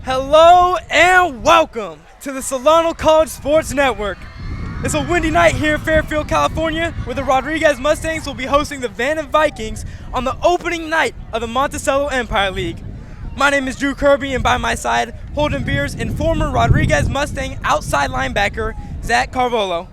Hello and welcome to the Solano College Sports Network. It's a windy night here in Fairfield, California, where the Rodriguez Mustangs will be hosting the Vanden Vikings on the opening night of the Monticello Empire League. My name is Drew Kirby, and by my side, holding beers and former Rodriguez Mustang outside linebacker, Zach Carvalho.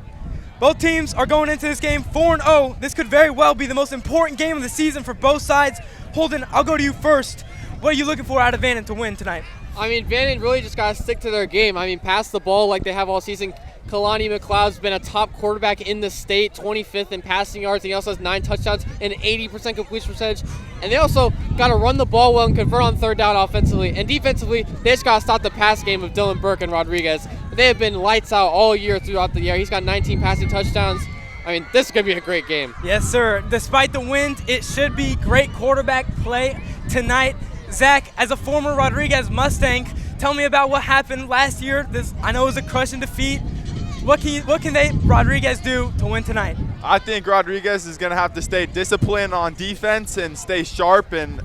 Both teams are going into this game 4-0. This could very well be the most important game of the season for both sides. Holden, I'll go to you first. What are you looking for out of Vanden to win tonight? I mean, Vanden really just got to stick to their game. I mean, pass the ball like they have all season. Kalani McLeod's been a top quarterback in the state, 25th in passing yards. He also has 9 touchdowns and 80% completion percentage. And they also got to run the ball well and convert on third down offensively. And defensively, they just got to stop the pass game of Dylan Burke and Rodriguez. They have been lights out all year throughout the year. He's got 19 passing touchdowns. I mean, this is going to be a great game. Yes, sir. Despite the wind, it should be great quarterback play tonight. Zach, as a former Rodriguez Mustang, tell me about what happened last year. I know it was a crushing defeat. What can Rodriguez do to win tonight? I think Rodriguez is going to have to stay disciplined on defense and stay sharp and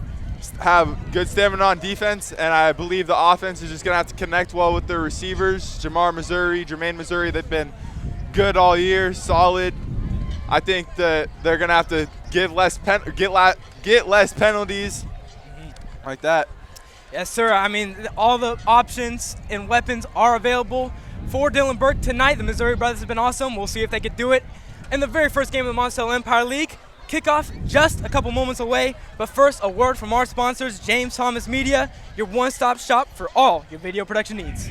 have good stamina on defense. And I believe the offense is just going to have to connect well with their receivers. Jermaine Missouri, they've been good all year, solid. I think that they're going to have to get less penalties. Like that. Yes, sir. I mean, all the options and weapons are available for Dylan Burke tonight. The Missouri brothers have been awesome. We'll see if they can do it in the very first game of the Monticello Empire League. Kickoff just a couple moments away. But first, a word from our sponsors, James Thomas Media, your one-stop shop for all your video production needs.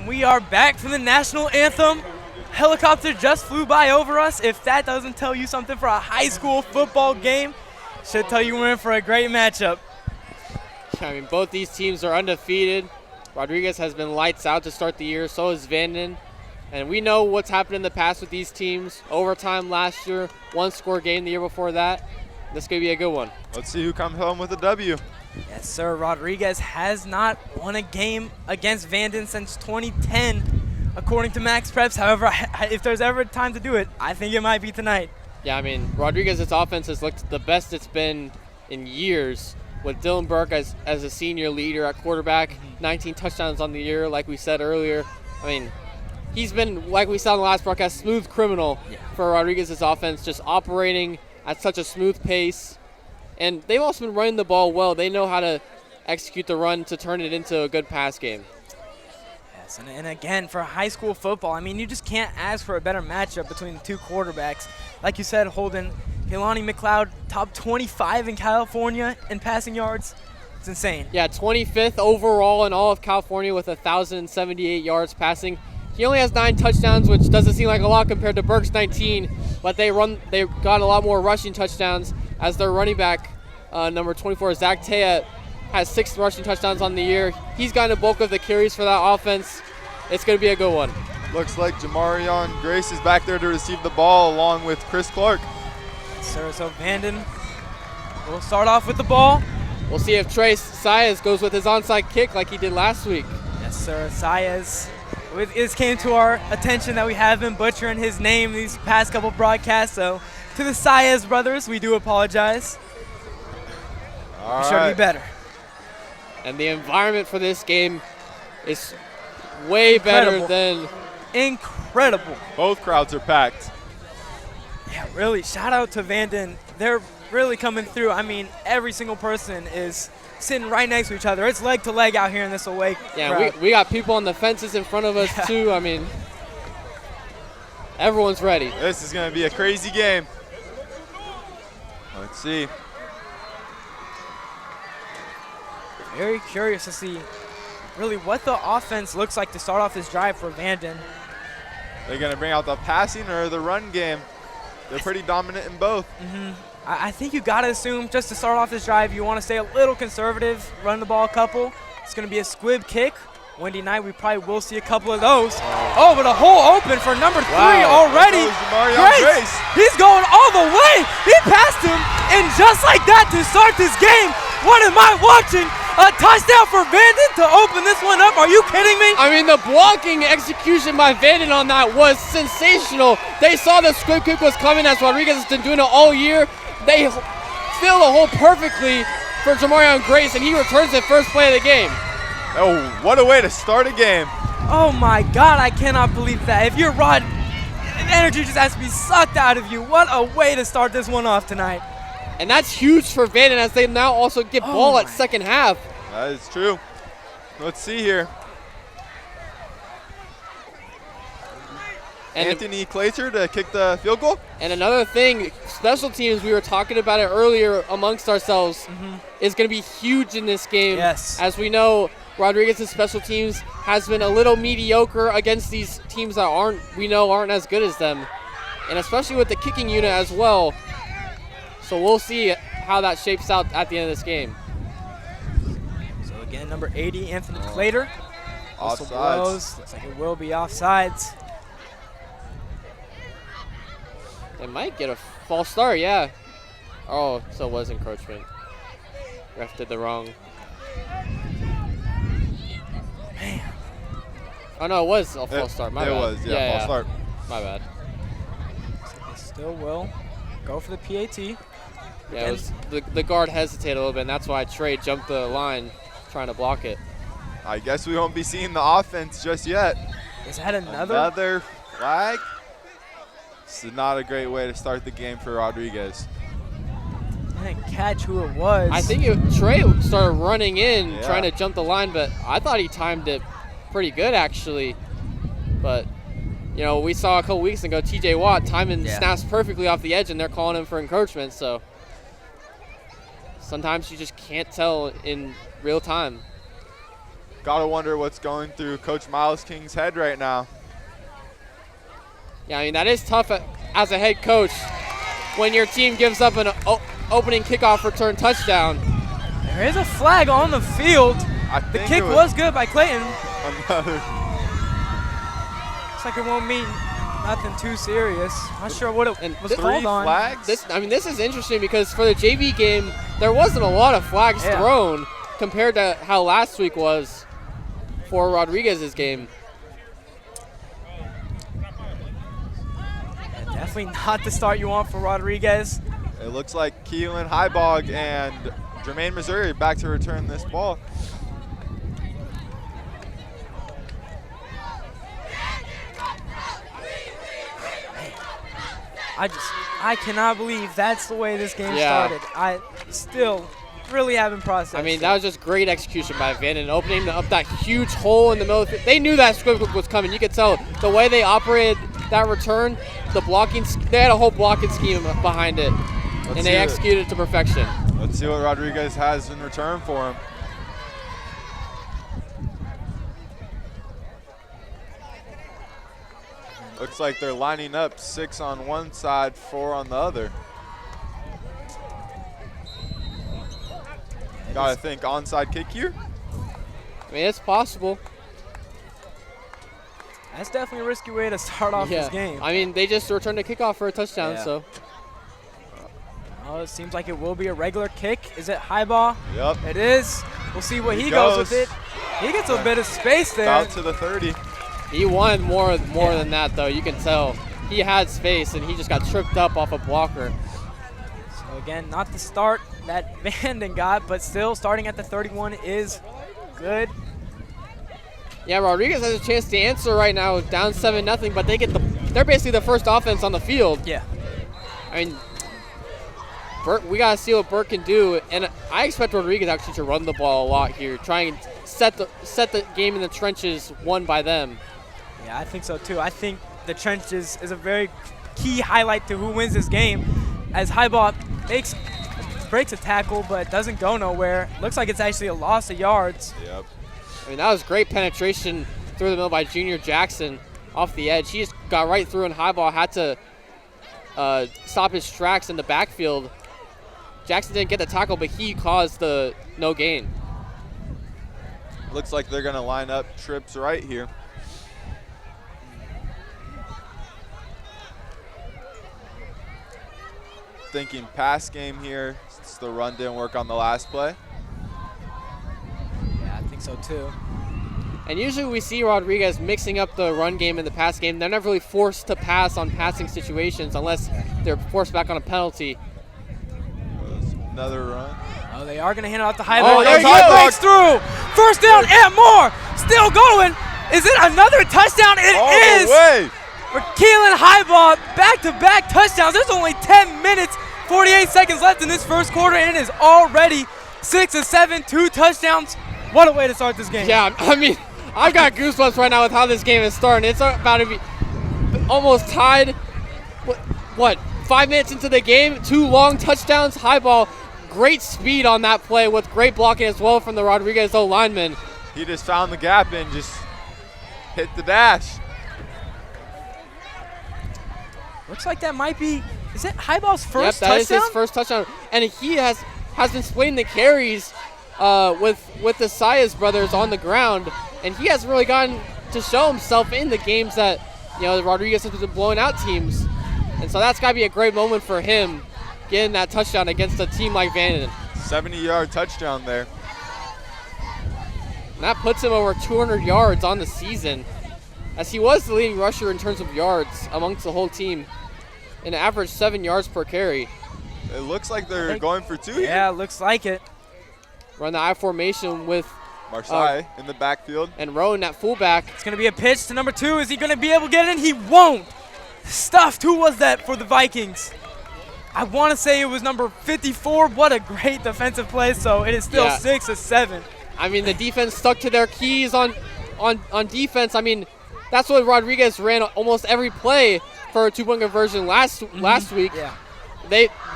We are back from the national anthem. Helicopter just flew by over us. If that doesn't tell you something for a high school football game, should tell you we're in for a great matchup. I mean, both these teams are undefeated. Rodriguez has been lights out to start the year. So is Vanden. And we know what's happened in the past with these teams. Overtime last year, one-score game the year before that. This could be a good one. Let's see who comes home with a W. Yes, sir. Rodriguez has not won a game against Vanden since 2010, according to Max Preps. However, if there's ever a time to do it, I think it might be tonight. Yeah, I mean, Rodriguez's offense has looked the best it's been in years, with Dylan Burke as a senior leader at quarterback, 19 touchdowns on the year, like we said earlier. I mean, he's been, like we saw in the last broadcast, smooth criminal for Rodriguez's offense, just operating at such a smooth pace. And they've also been running the ball well. They know how to execute the run to turn it into a good pass game. Yes, and again, for high school football, I mean, you just can't ask for a better matchup between the two quarterbacks. Like you said, Holden, Kalani McLeod, top 25 in California in passing yards. It's insane. Yeah, 25th overall in all of California with 1,078 yards passing. He only has 9 touchdowns, which doesn't seem like a lot compared to Burke's 19, but they got a lot more rushing touchdowns. As their running back, number 24, Zach Tea, has 6 rushing touchdowns on the year. He's gotten a bulk of the carries for that offense. It's going to be a good one. Looks like Jamarion Grace is back there to receive the ball along with Chris Clark. So Vanden will start off with the ball. We'll see if Trey Saez goes with his onside kick like he did last week. Yes, sir. Saez. It came to our attention that we have been butchering his name these past couple broadcasts, so to the Saez brothers, we do apologize. All right. Sure to be better. And the environment for this game is way better than... Incredible. Both crowds are packed. Yeah, really, shout out to Vanden. They're really coming through. I mean, every single person is sitting right next to each other. It's leg to leg out here in this away crowd. we got people on the fences in front of us too. I mean, everyone's ready. This is going to be a crazy game. Let's see. Very curious to see really what the offense looks like to start off this drive for Vanden. They're going to bring out the passing or the run game. They're pretty dominant in both. I think you got to assume just to start off this drive, you want to stay a little conservative, run the ball a couple. It's going to be a squib kick. Windy night, we probably will see a couple of those. Oh, but a hole open for number 3 already. Grace, he's going all the way. He passed him, and just like that to start this game, what am I watching? A touchdown for Vanden to open this one up. Are you kidding me? I mean, the blocking execution by Vanden on that was sensational. They saw the squib kick was coming as Rodriguez has been doing it all year. They filled the hole perfectly for Jamarion Grace, and he returns the first play of the game. Oh, what a way to start a game. Oh my God, I cannot believe that. If you're Rod, energy just has to be sucked out of you. What a way to start this one off tonight. And that's huge for Vanden as they now also get ball at second half. That is true. Let's see here. And Anthony Claytor to kick the field goal. And another thing, special teams, we were talking about it earlier amongst ourselves, is going to be huge in this game. Yes. As we know, Rodriguez's special teams has been a little mediocre against these teams that aren't as good as them. And especially with the kicking unit as well. So we'll see how that shapes out at the end of this game. So again, number 80, Anthony Claytor. Offsides. Looks like it will be offsides. They might get a false start, yeah. Oh, so it was encroachment. Ref did the wrong. Man. Oh, no, it was a false start. My bad. It was, false start. My bad. So they still will go for the PAT. Yeah, it was, the guard hesitated a little bit, and that's why Trey jumped the line trying to block it. I guess we won't be seeing the offense just yet. Is that another? Another flag? This is not a great way to start the game for Rodriguez. I didn't catch who it was. I think Trey started running in, trying to jump the line, but I thought he timed it pretty good, actually. But, you know, we saw a couple weeks ago TJ Watt timing snaps perfectly off the edge, and they're calling him for encroachment. So sometimes you just can't tell in real time. Gotta wonder what's going through Coach Miles King's head right now. Yeah, I mean, that is tough as a head coach when your team gives up an opening kickoff return touchdown. There is a flag on the field. The kick was good by Clayton. Another. Looks like it won't mean nothing too serious. Not sure what it was called on. Flags? This is interesting because for the JV game, there wasn't a lot of flags thrown compared to how last week was for Rodriguez's game. Definitely not the start you want for Rodriguez. It looks like Keelan Highbog and Jermaine Missouri back to return this ball. I cannot believe that's the way this game started. I still really haven't processed I mean, that was just great execution by Vanden, opening up that huge hole in the middle. They knew that squib was coming. You could tell the way they operated that return, the blocking, they had a whole blocking scheme behind it, and they executed it to perfection. Let's see what Rodriguez has in return for him. Looks like they're lining up 6 on one side, 4 on the other. Gotta think onside kick here. I mean, it's possible. That's definitely a risky way to start off this game. I mean, they just returned a kickoff for a touchdown, so. Oh, it seems like it will be a regular kick. Is it high ball? Yep. It is. We'll see what he goes with it. He gets a bit of space there. Out to the 30. He wanted more than that, though. You can tell he had space, and he just got tripped up off a blocker. So again, not the start that Vanden got, but still starting at the 31 is good. Yeah, Rodriguez has a chance to answer right now, down 7-0, but they're basically the first offense on the field. Yeah. I mean, We got to see what Burke can do, and I expect Rodriguez actually to run the ball a lot here, try and set the game in the trenches won by them. Yeah, I think so too. I think the trenches is a very key highlight to who wins this game, as Highball breaks a tackle but doesn't go nowhere. Looks like it's actually a loss of yards. Yep. I mean, that was great penetration through the middle by Junior Jackson off the edge. He just got right through, and Highball had to stop his tracks in the backfield. Jackson didn't get the tackle, but he caused the no gain. Looks like they're going to line up trips right here. Thinking pass game here since the run didn't work on the last play. Yeah, I think so too. And usually we see Rodriguez mixing up the run game and the pass game. They're never really forced to pass on passing situations unless they're forced back on a penalty. Another run. Oh, they are going to hand it off to Highball. Oh, There he Highball. breaks through. First down and more. Still going. Is it another touchdown? It All is. the way. For Keelan Highball, back-to-back touchdowns. There's only 10 minutes, 48 seconds left in this first quarter, and it is already 6-7, 2 touchdowns. What a way to start this game. Yeah, I mean, I've got goosebumps right now with how this game is starting. It's about to be almost tied. What, 5 minutes into the game, 2 long touchdowns. Highball, great speed on that play with great blocking as well from the Rodriguez O-lineman. He just found the gap and just hit the dash. Looks like that might be, is it Highball's first Yep, that is touchdown? his first touchdown. And he has been splitting the carries with the Sayas brothers on the ground. And he hasn't really gotten to show himself in the games that, Rodriguez has been blowing out teams. And so that's got to be a great moment for him, getting that touchdown against a team like Vanden. 70-yard touchdown there. And that puts him over 200 yards on the season, as he was the leading rusher in terms of yards amongst the whole team, an average 7 yards per carry. It looks like they're going for 2 here. Yeah, looks like it. Run the I formation with Marseille in the backfield. and Rowan at fullback. It's going to be a pitch to number 2. Is he going to be able to get it in? He won't. Stuffed. Who was that for the Vikings? I want to say it was number 54. What a great defensive play. So it is still 6-7. I mean, the defense stuck to their keys on defense. I mean, that's what Rodriguez ran almost every play for a 2-point conversion last week. Yeah.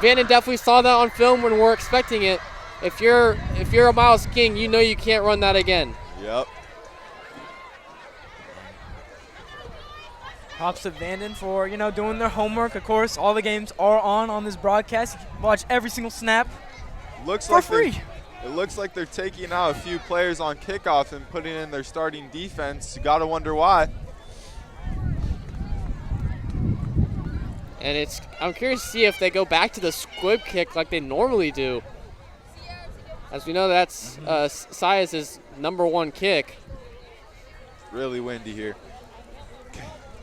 Vanden definitely saw that on film when we're expecting it. If you're a Miles King, you know you can't run that again. Yep. Props to Vanden for, doing their homework. Of course, all the games are on this broadcast. You can watch every single snap Looks for like free. It looks like they're taking out a few players on kickoff and putting in their starting defense. You got to wonder why. And I'm curious to see if they go back to the squib kick like they normally do. As we know, that's Sayas' #1 kick. Really windy here.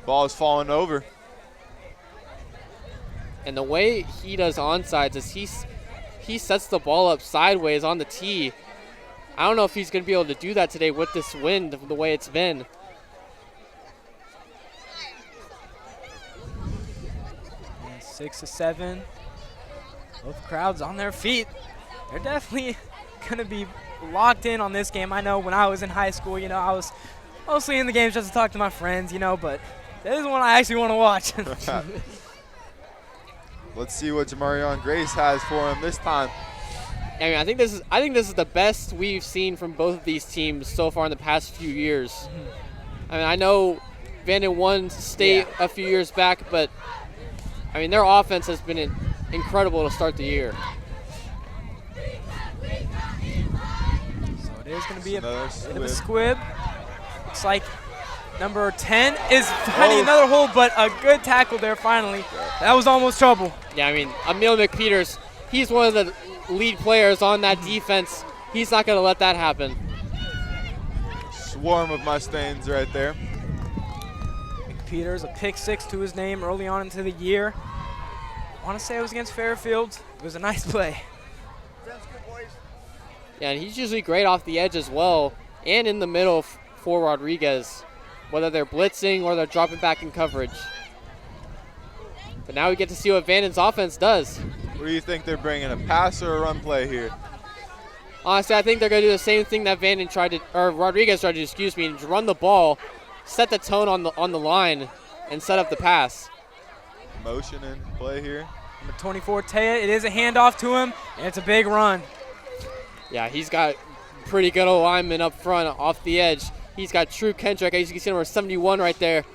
Ball is falling over. And the way he does onsides is he sets the ball up sideways on the tee. I don't know if he's going to be able to do that today with this wind the way it's been. 6-7. Both crowds on their feet. They're definitely going to be locked in on this game. I know when I was in high school, I was mostly in the games just to talk to my friends, but this is one I actually want to watch. Let's see what Jamarion Grace has for him this time. I mean, I think this is the best we've seen from both of these teams so far in the past few years. I mean, I know Vanden won state a few years back, but I mean, their offense has been incredible to start the year. So it is going to be a Another bit of a squib. squib. Looks like number 10 is finding another hole, but a good tackle there finally. That was almost trouble. Yeah, I mean, Emil McPeters, he's one of the lead players on that defense. He's not going to let that happen. Swarm of Mustangs right there. Peters, a pick 6 to his name early on into the year. I want to say it was against Fairfield. It was a nice play. Yeah, and he's usually great off the edge as well and in the middle for Rodriguez, whether they're blitzing or they're dropping back in coverage. But now we get to see what Vanden's offense does. What do you think they're bringing, a pass or a run play here? Honestly, I think they're going to do the same thing that Rodriguez tried to, excuse me, and run the ball, set the tone on the line, and set up the pass. Motion in play here. Number 24, Taya, it is a handoff to him, and it's a big run. Yeah, he's got pretty good alignment up front off the edge. He's got true Kendrick. As you can see, number 71 right there.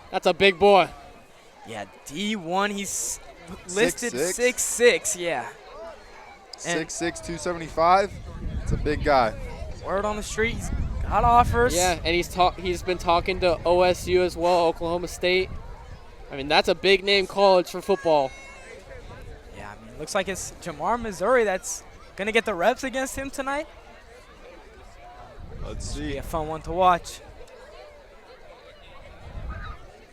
That's a big boy. Yeah, D1, he's listed 6'6". 6'6", yeah. 6'6", 275. It's a big guy. Word on the street, he's got offers. Yeah, and he's been talking to OSU as well, Oklahoma State. I mean, that's a big name college for football. Yeah, I mean, looks like it's Jamar Missouri that's going to get the reps against him tonight. Let's Be see. a fun one to watch.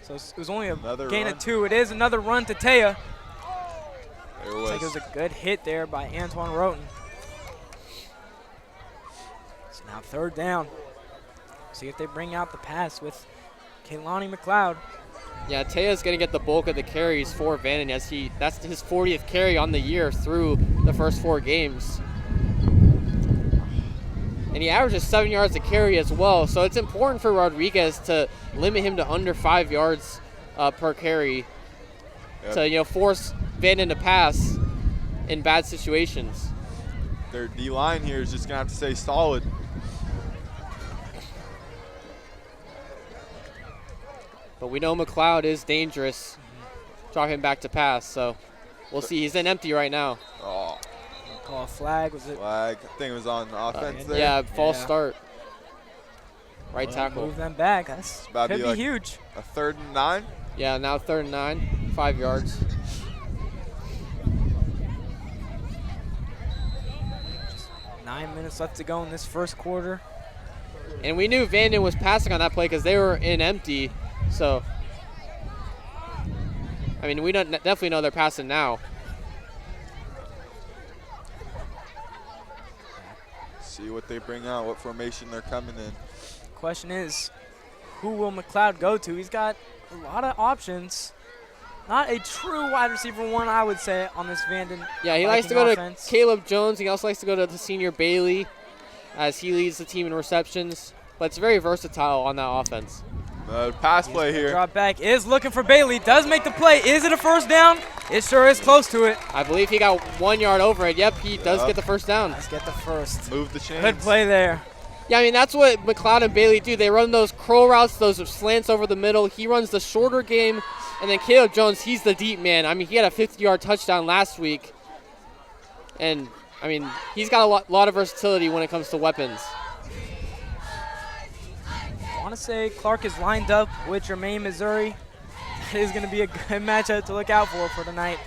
So it was only Another gain run. of 2. It is another run to Taya. There Looks like it was a good hit there by Antoine Roten. So now 3rd down. See if they bring out the pass with Kaylani McLeod. Yeah, Taya's going to get the bulk of the carries for Vanden as that's his 40th carry on the year through the first 4 games. And he averages 7 yards a carry as well, so it's important for Rodriguez to limit him to under 5 yards per carry to force Vanden to pass in bad situations. Their D-line here is just going to have to stay solid. But we know McLeod is dangerous. Draw him back to pass, so we'll see. He's in empty right now. Oh, Call a flag, was it? flag. I think it was on offense there. Yeah, false Yeah. start. Right Well, tackle. Move them back. That's about to could be be like- huge. A 3rd and 9. Yeah, now 3rd and 9, 5 yards. Just 9 minutes left to go in this first quarter. And we knew Vanden was passing on that play because they were in empty. So, I mean, we definitely know they're passing now. See what they bring out, what formation they're coming in. Question is, who will McLeod go to? He's got a lot of options. Not a true wide receiver one, I would say, on this Vanden. Yeah, he likes to Viking go offense. to Caleb Jones. He also likes to go to the senior Bailey as he leads the team in receptions. But it's very versatile on that offense. Pass play here. Drop back is looking for Bailey. Does make the play. Is it a first down? It sure is close to it. I believe he got 1 yard over it. Yep, he does get the first down. Let's get the first. Move the chains. Good play there. Yeah, I mean, that's what McLeod and Bailey do. They run those curl routes, those slants over the middle. He runs the shorter game. And then Caleb Jones, he's the deep man. I mean, he had a 50-yard touchdown last week. And, I mean, he's got a lot of versatility when it comes to weapons. I want to say Clark is lined up with Jermaine Missouri. That is going to be a good matchup to look out for tonight.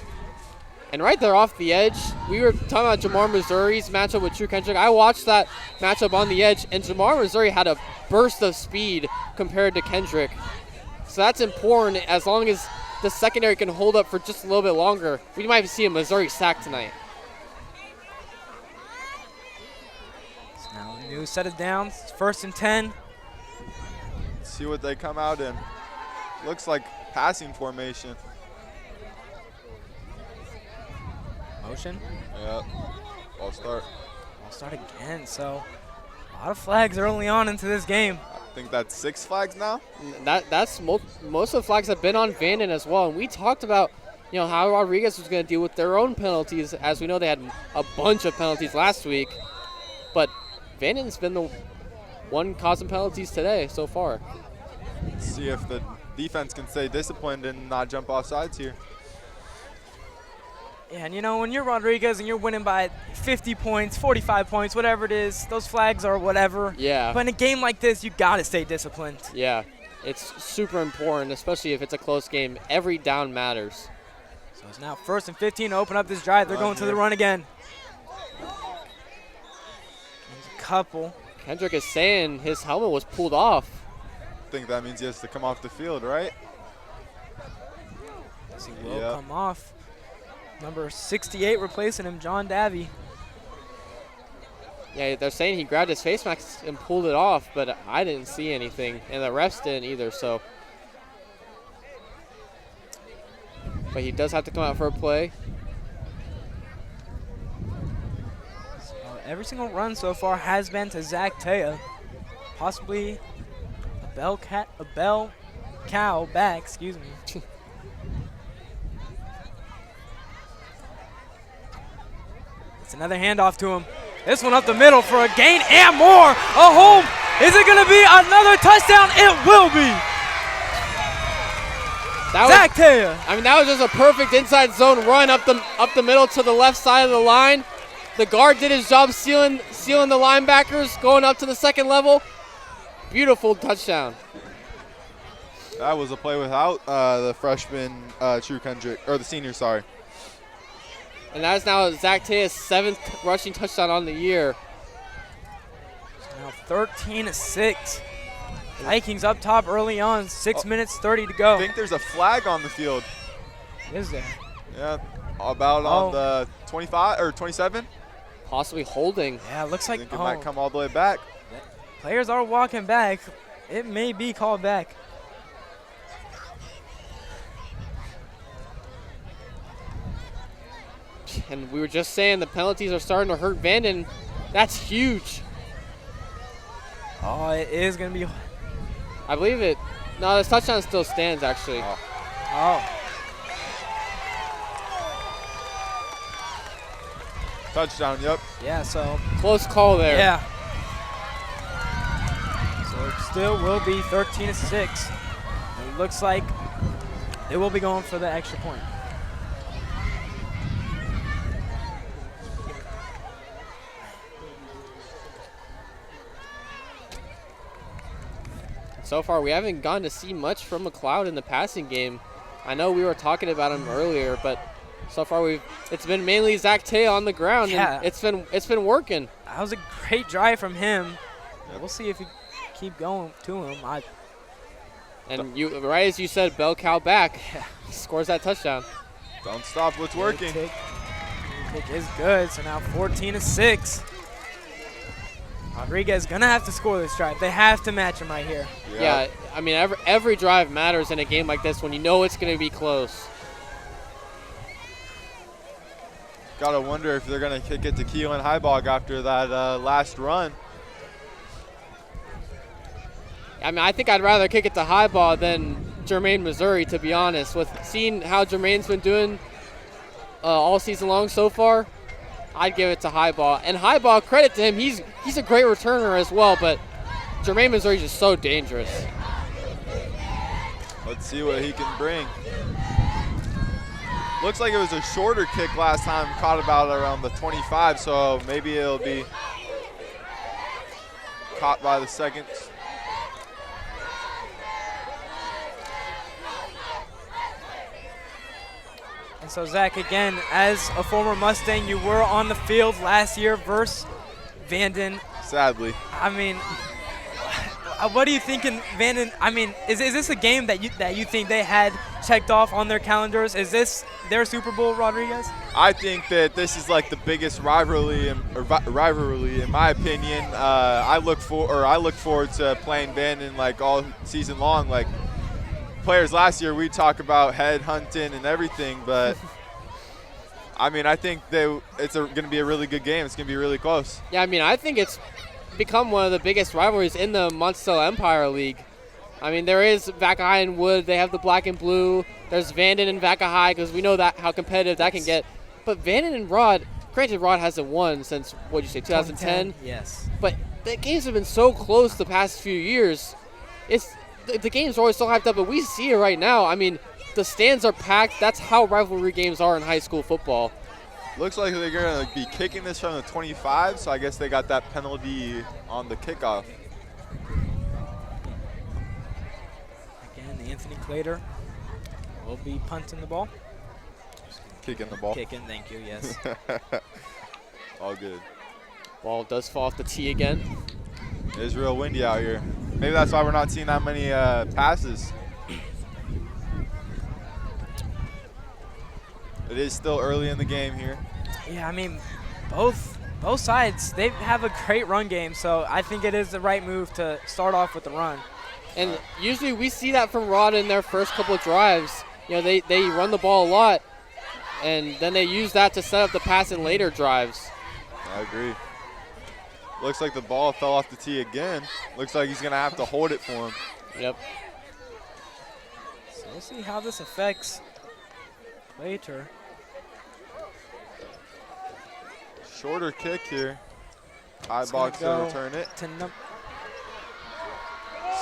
And right there off the edge, we were talking about Jamar Missouri's matchup with True Kendrick. I watched that matchup on the edge, and Jamar Missouri had a burst of speed compared to Kendrick. So that's important as long as the secondary can hold up for just a little bit longer. We might see a Missouri sack tonight. So now a new set of downs. It's 1st and 10. See what they come out in. Looks like passing formation. Motion. Yeah. I'll start. I'll start again. So a lot of flags early on into this game. I think that's 6 flags now. That's most of the flags have been on Vanden as well. And we talked about, how Rodriguez was going to deal with their own penalties, as we know they had a bunch of penalties last week. But Vanden's been the one causing penalties today so far. See if the defense can stay disciplined and not jump off sides here. Yeah, and when you're Rodriguez and you're winning by 50 points, 45 points, whatever it is, those flags are whatever. Yeah. But in a game like this, you got to stay disciplined. Yeah, it's super important, especially if it's a close game. Every down matters. So it's now 1st and 15 to open up this drive. They're going to the run again. There's a couple. Kendrick is saying his helmet was pulled off. I think that means he has to come off the field, right? He will come off. Number 68 replacing him, John Davy. Yeah, they're saying he grabbed his face mask and pulled it off, but I didn't see anything, and the refs didn't either, so. But he does have to come out for a play. every single run so far has been to Zach Tea. Possibly a bell cow back, excuse me. It's another handoff to him. This one up the middle for a gain and more. A home. Is it going to be another touchdown? It will be. Zach Tea. I mean, that was just a perfect inside zone run up the middle to the left side of the line. The guard did his job sealing the linebackers, going up to the second level. Beautiful touchdown. That was a play without the freshman, True Kendrick, or the senior, sorry. And that is now Zach Tea's 7th rushing touchdown on the year. Now 13-6. Vikings up top early on. 6 minutes 30 to go. I think there's a flag on the field. Is there? Yeah, about on the 25 or 27. Possibly holding. Yeah, it looks I like think it might come all the way back. Players are walking back. It may be called back. And we were just saying the penalties are starting to hurt Vanden. That's huge. Oh, it is going to be. I believe it. No, this touchdown still stands, actually. Oh. Touchdown, yep. Yeah, so. Close call there. Yeah. So it still will be 13-6. It looks like they will be going for the extra point. So far, we haven't gotten to see much from McLeod in the passing game. I know we were talking about him earlier, but so far it's been mainly Zach Tea on the ground, yeah. and it's been working. That was a great drive from him. We'll see if we keep going to him. And you, right as you said, bell cow back. He scores that touchdown. Don't stop what's working. Kick is good. So now 14-6. Rodriguez gonna have to score this drive. They have to match him right here. Yeah, I mean every drive matters in a game like this when you know it's gonna be close. Gotta wonder if they're gonna kick it to Keelan Highbog after that last run. I mean, I think I'd rather kick it to Highball than Jermaine, Missouri, to be honest. With seeing how Jermaine's been doing all season long so far, I'd give it to Highball. And Highball, credit to him, he's a great returner as well, but Jermaine, Missouri is just so dangerous. Let's see what he can bring. Looks like it was a shorter kick last time, caught about around the 25, so maybe it'll be caught by the seconds. And so, Zach, again, as a former Mustang, you were on the field last year versus Vanden. Sadly. I mean, what are you thinking, Vanden? I mean, is this a game that you think they had checked off on their calendars? Is this their Super Bowl, Rodriguez? I think that this is like the biggest rivalry in my opinion. I look forward to playing Vanden like all season long. Like players last year, we talk about head hunting and everything, but I mean, I think it's going to be a really good game. It's going to be really close. Yeah, I mean, I think it's become one of the biggest rivalries in the Monticello Empire League. I mean, there is Vaca High and Wood. They have the black and blue. There's Vanden and Vaca High because we know that how competitive that can get. But Vanden and Rod, granted, Rod hasn't won since, what'd you say, 2010? Yes. But the games have been so close the past few years. The games are always so hyped up, but we see it right now. I mean, the stands are packed. That's how rivalry games are in high school football. Looks like they're going to be kicking this from the 25, so I guess they got that penalty on the kickoff. Again, Anthony Clater will be punting the ball. Kicking the ball. Kicking, thank you, yes. All good. Ball does fall off the tee again. It is real windy out here. Maybe that's why we're not seeing that many passes. It is still early in the game here. Yeah, I mean, both sides, they have a great run game, so I think it is the right move to start off with the run. And usually we see that from Rod in their first couple of drives. You know, they run the ball a lot, and then they use that to set up the pass in later drives. I agree. Looks like the ball fell off the tee again. Looks like he's going to have to hold it for him. Yep. So we'll see how this affects later. Shorter kick here. High box to return it.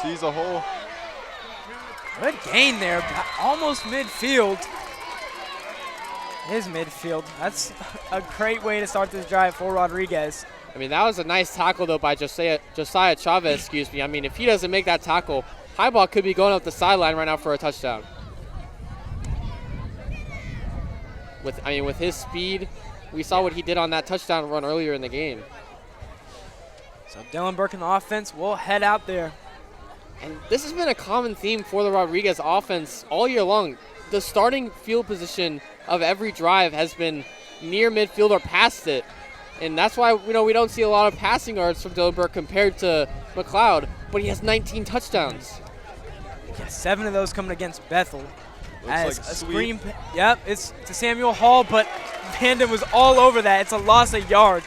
Sees a hole. Good gain there, almost midfield. His midfield. That's a great way to start this drive for Rodriguez. I mean, that was a nice tackle, though, by Josiah Chavez, excuse me. I mean, if he doesn't make that tackle, high ball could be going up the sideline right now for a touchdown. With his speed, we saw what he did on that touchdown run earlier in the game. So Dylan Burke in the offense will head out there. And this has been a common theme for the Rodriguez offense all year long. The starting field position of every drive has been near midfield or past it. And that's why we don't see a lot of passing yards from Dylan Burke compared to McLeod, but he has 19 touchdowns. Yeah, 7 of those coming against Bethel. Looks As like a sweep. screen, yep, it's to Samuel Hall, but Vanden was all over that. It's a loss of yards.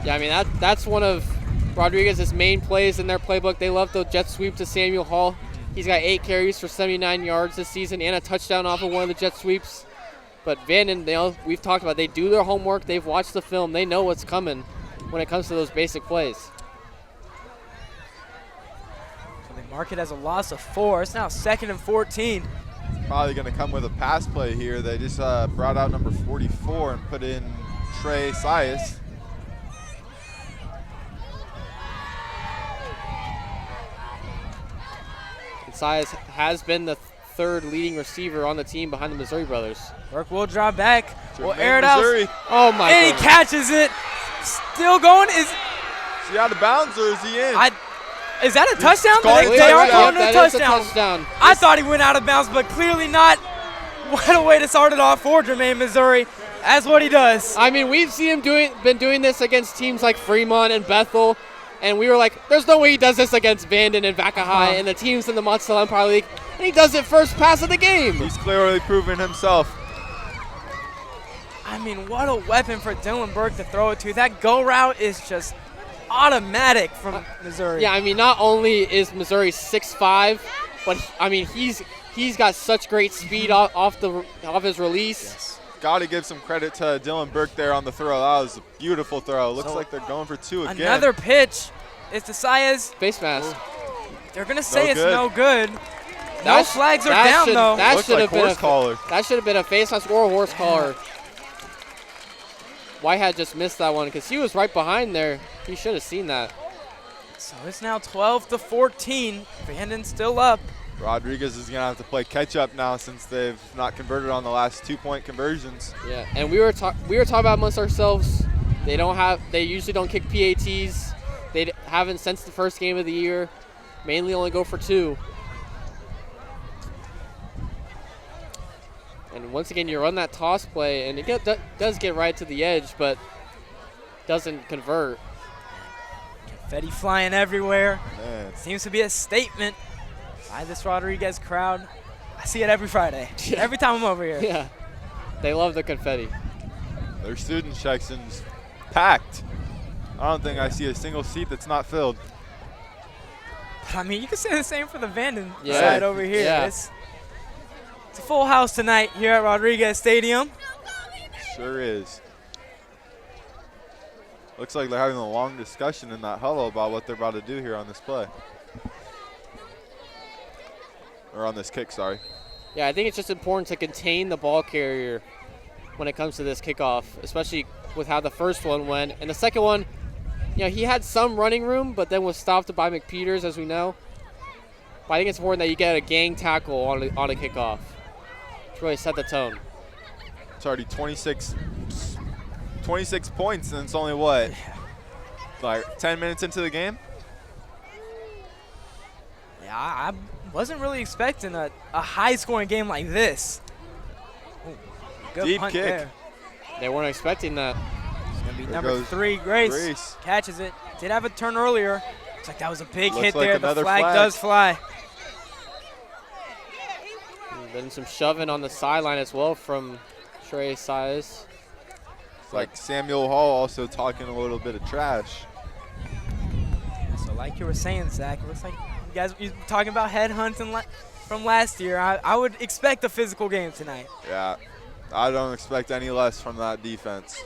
Yeah, I mean, that's one of Rodriguez's main plays in their playbook. They love the jet sweep to Samuel Hall. He's got 8 carries for 79 yards this season and a touchdown off of one of the jet sweeps. But Vanden, we've talked about, they do their homework. They've watched the film. They know what's coming when it comes to those basic plays. So they mark it as a loss of 4. It's now 2nd and 14. Probably going to come with a pass play here. They just brought out number 44 and put in Trey Sias. Sias has been the 3rd leading receiver on the team behind the Missouri brothers. Burke will drop back. Will Jermaine air it out. Missouri. Oh, my And he goodness. catches it. Still going. Is he out of bounds or is he in? Is that a touchdown? called a They are touchdown. calling it a That is touchdown. I thought he went out of bounds, but clearly not. What a way to start it off for Jermaine Missouri. That's what he does. I mean, we've seen him been doing this against teams like Fremont and Bethel, and we were like, there's no way he does this against Vanden and Vaca High and the teams in the Monticello Empire League, and he does it first pass of the game. He's clearly proven himself. I mean, what a weapon for Dylan Burke to throw it to. That go route is just automatic from Missouri. Yeah, I mean, not only is Missouri 6'5", but I mean, he's got such great speed off his release. Yes. Got to give some credit to Dylan Burke there on the throw. That was a beautiful throw. Looks like they're going for 2 again. Another pitch. It's to Sias. Face mask. They're going to say it's good. no good. No flags are that down, should- though. That Looks should like have been horse collar. That should have been a face mask or a horse collar. Whitehead just missed that one because he was right behind there. He should have seen that. So it's now 12-14. Vanden still up. Rodriguez is going to have to play catch up now since they've not converted on the last 2-point conversions. Yeah, and we were talking about amongst ourselves. They usually don't kick PATs. They haven't since the first game of the year. Mainly only go for 2. And once again, you run that toss play, and it does get right to the edge, but doesn't convert. Confetti flying everywhere. Man. Seems to be a statement by this Rodriguez crowd. I see it every Friday. Yeah. Every time I'm over here. Yeah, they love the confetti. Their student section's packed. I don't think I see a single seat that's not filled. But I mean, you can say the same for the Vanden Yeah. side over here. Yeah. It's a full house tonight here at Rodriguez Stadium. Sure is. Looks like they're having a long discussion in that huddle about what they're about to do here on this play. Or on this kick, sorry. Yeah, I think it's just important to contain the ball carrier when it comes to this kickoff, especially with how the first one went. And the second one, he had some running room, but then was stopped by McPeters, as we know. But I think it's important that you get a gang tackle on a kickoff to really set the tone. It's already 26 points, and it's only what? Like 10 minutes into the game? Yeah, I wasn't really expecting a high-scoring game like this. Ooh, good Deep punt kick. there. They weren't expecting that. It's going to be There number goes 3, Grace. Grace. Catches it. Did have a turn earlier. Looks like that was a big Looks hit like there. The another flag flag. does fly. And then some shoving on the sideline as well from Trey Sias. It's like Samuel Hall also talking a little bit of trash. So like you were saying, Zach, it looks like you guys you're talking about headhunting from last year. I would expect a physical game tonight. Yeah, I don't expect any less from that defense.